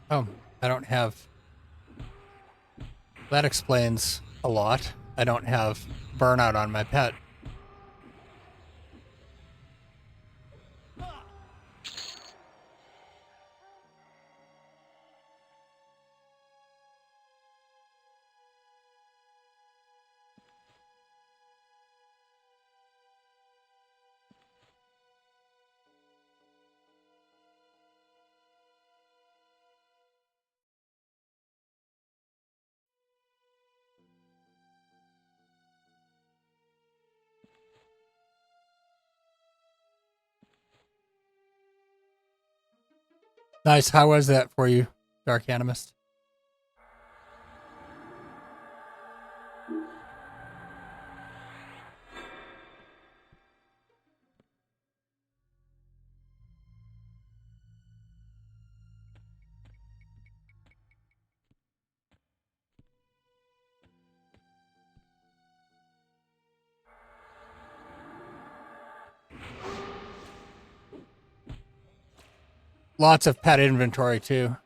Oh, I don't have. That explains a lot. I don't have burnout on my pet. Nice. How was that for you, Dark Animist? Lots of pet inventory too.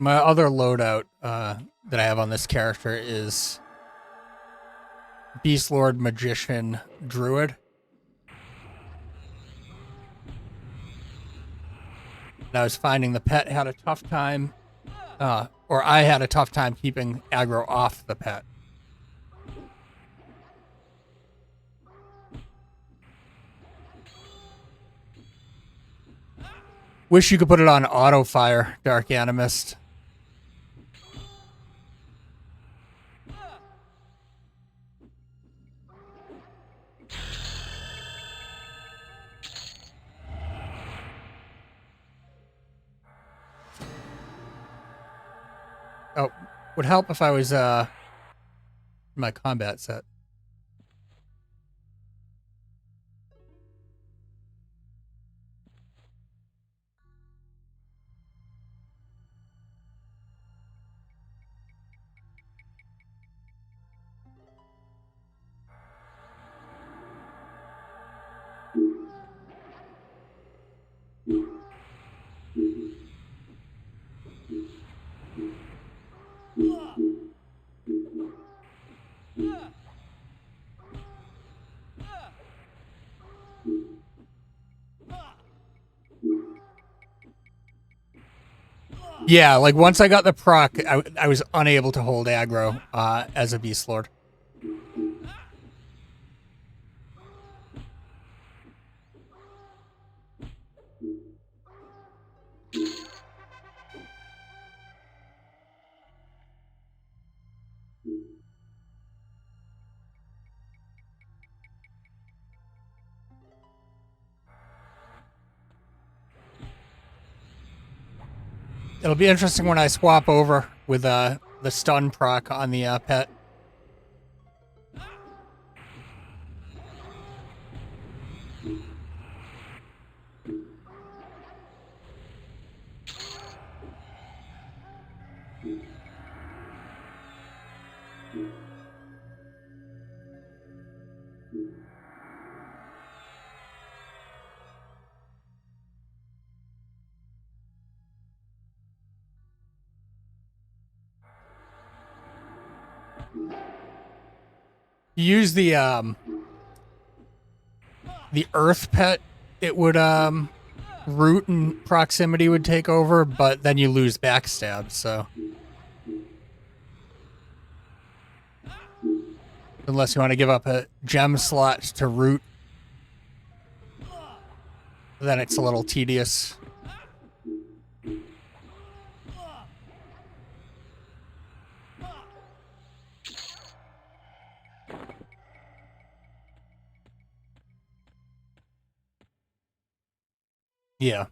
My other loadout that I have on this character is Beast Lord Magician Druid. And I was finding the pet had a tough time, or I had a tough time keeping aggro off the pet. Wish you could put it on auto fire, Dark Animist. Oh, would help if I was in my combat set. Yeah, like once I got the proc, I was unable to hold aggro as a Beast Lord. It'll be interesting when I swap over with the stun proc on the pet. You use the Earth pet, it would root and proximity would take over, but then you lose backstab. So unless you want to give up a gem slot to root, then it's a little tedious. Yeah.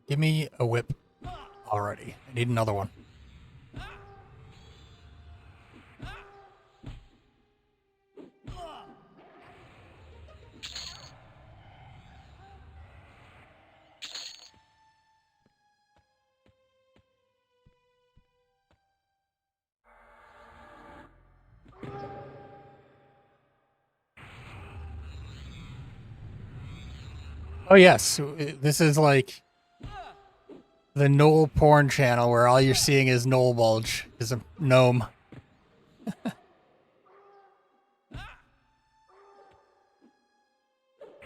Give me a whip already. I need another one. Oh yes, this is like the Knoll porn channel where all you're seeing is Knoll bulge is a gnome.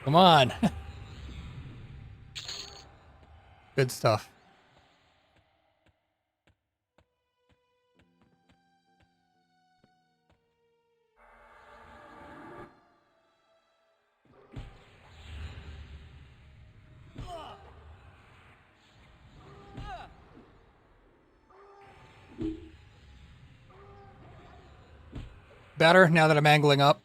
Come on. Good stuff. Better now that I'm angling up.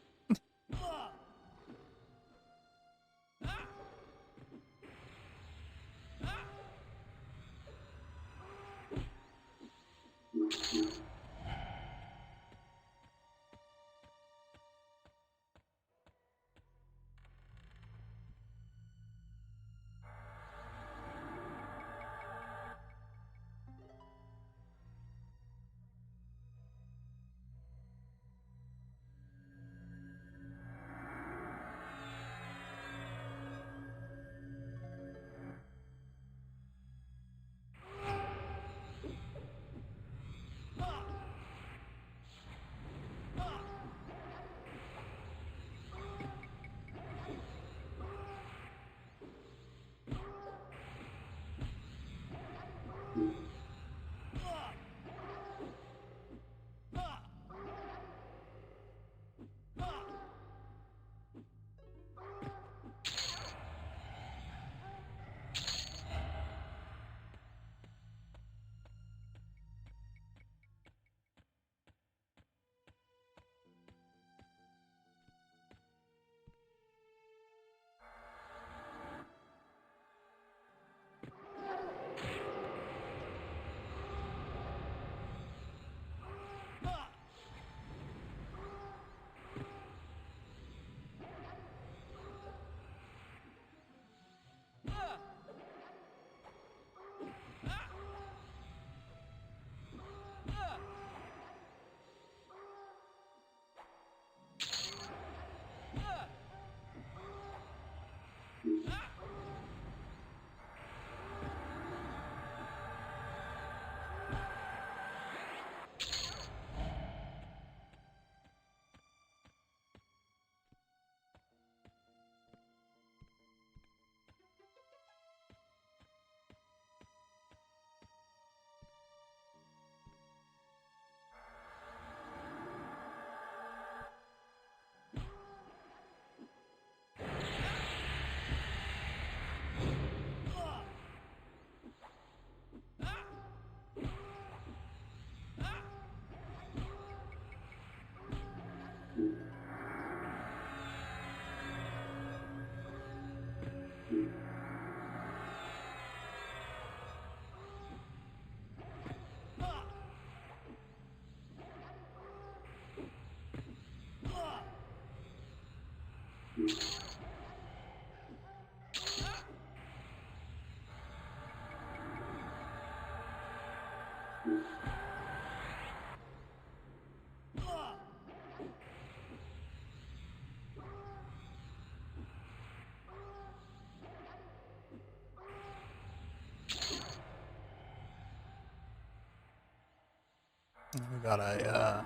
We got a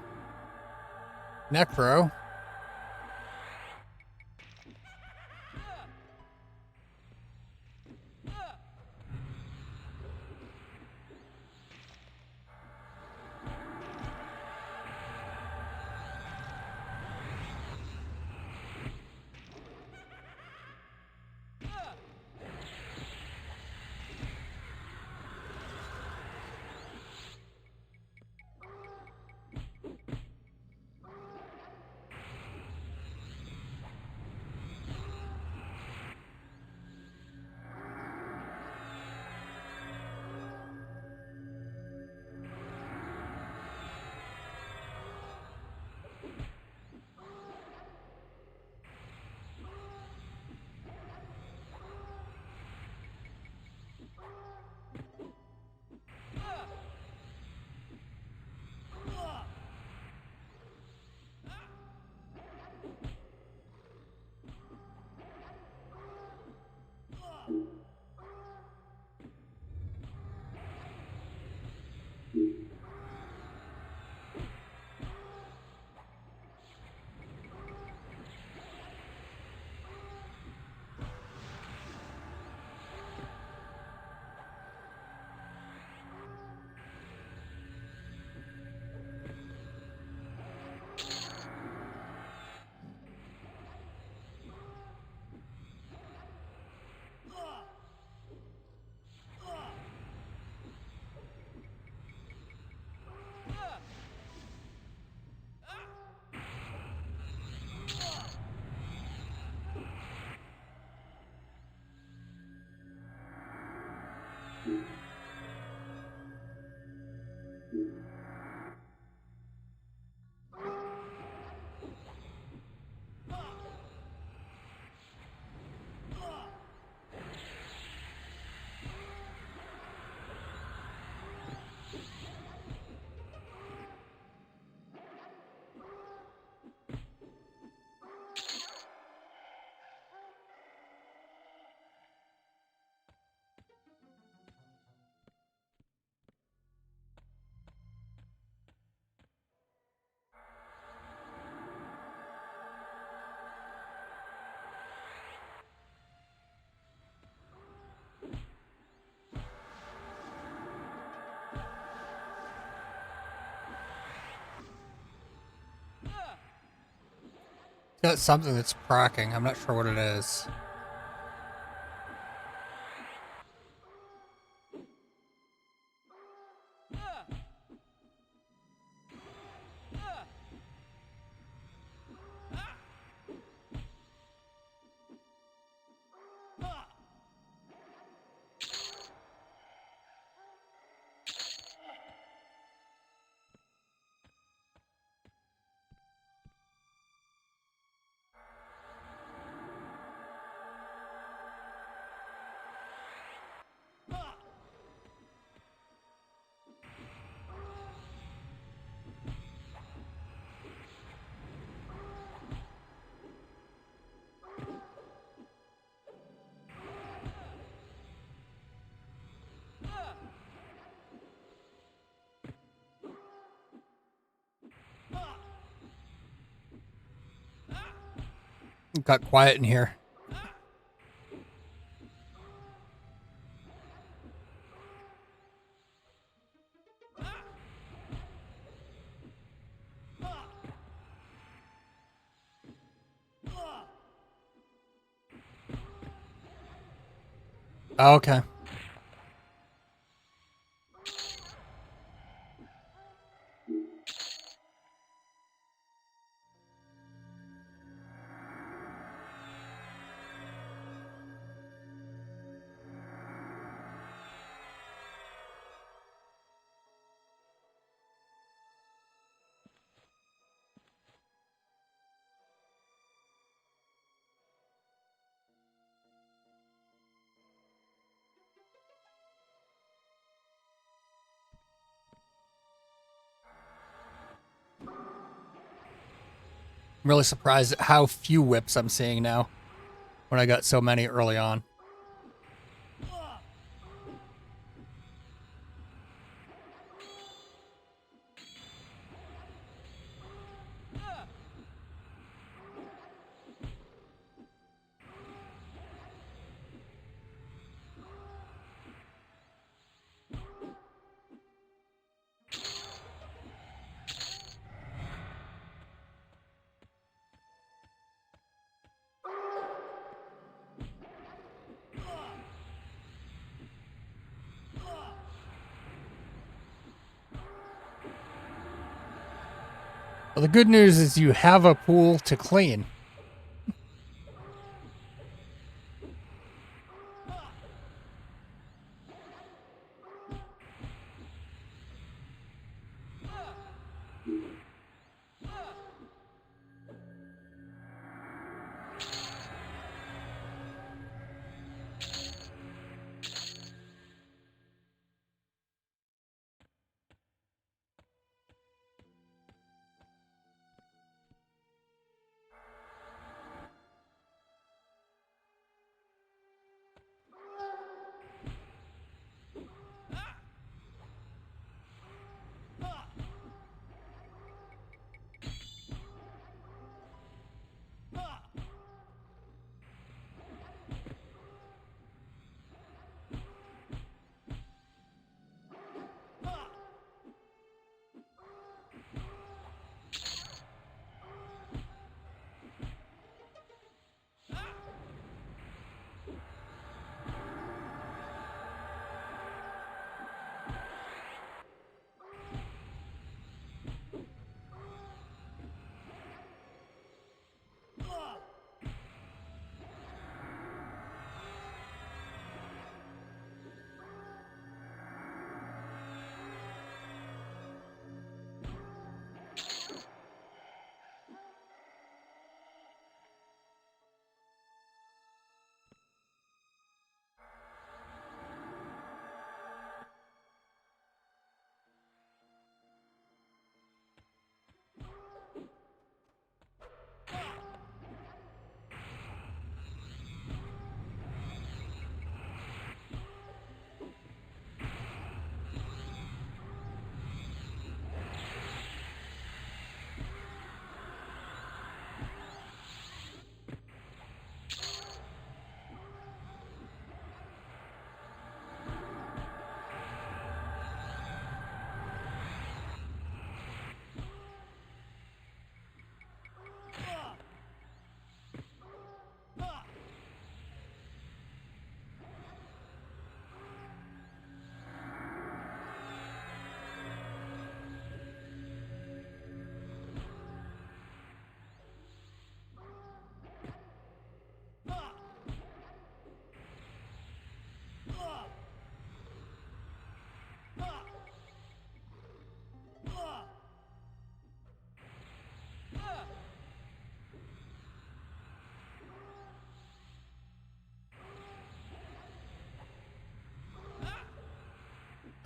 Necro. It's got something that's cracking. I'm not sure what it is. It got quiet in here. Okay. I'm really surprised at how few whips I'm seeing now when I got so many early on. Well, the good news is you have a pool to clean.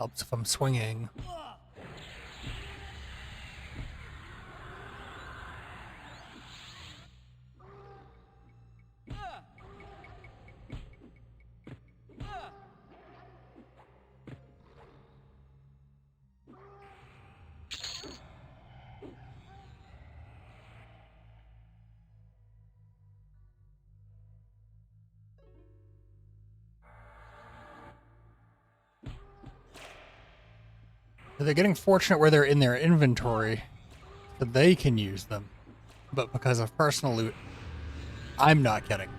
Helps if I'm swinging. They're getting fortunate where they're in their inventory, so they can use them. But because of personal loot, I'm not getting them.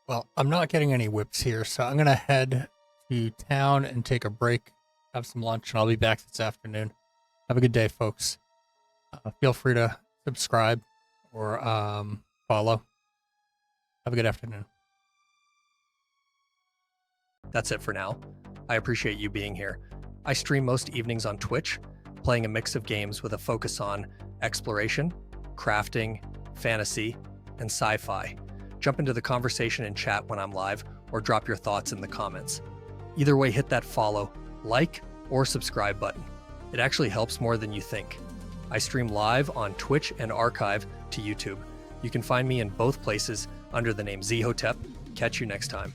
Well, I'm not getting any whips here, so I'm gonna head to town and take a break, have some lunch, and I'll be back this afternoon. Have a good day, folks. Feel free to subscribe or follow. Have a good afternoon. That's it for now. I appreciate you being here. I stream most evenings on Twitch, playing a mix of games with a focus on exploration, crafting, fantasy, and sci-fi. Jump into the conversation in chat when I'm live, or drop your thoughts in the comments. Either way, hit that follow, like, or subscribe button. It actually helps more than you think. I stream live on Twitch and archive to YouTube. You can find me in both places under the name Zhotep. Catch you next time.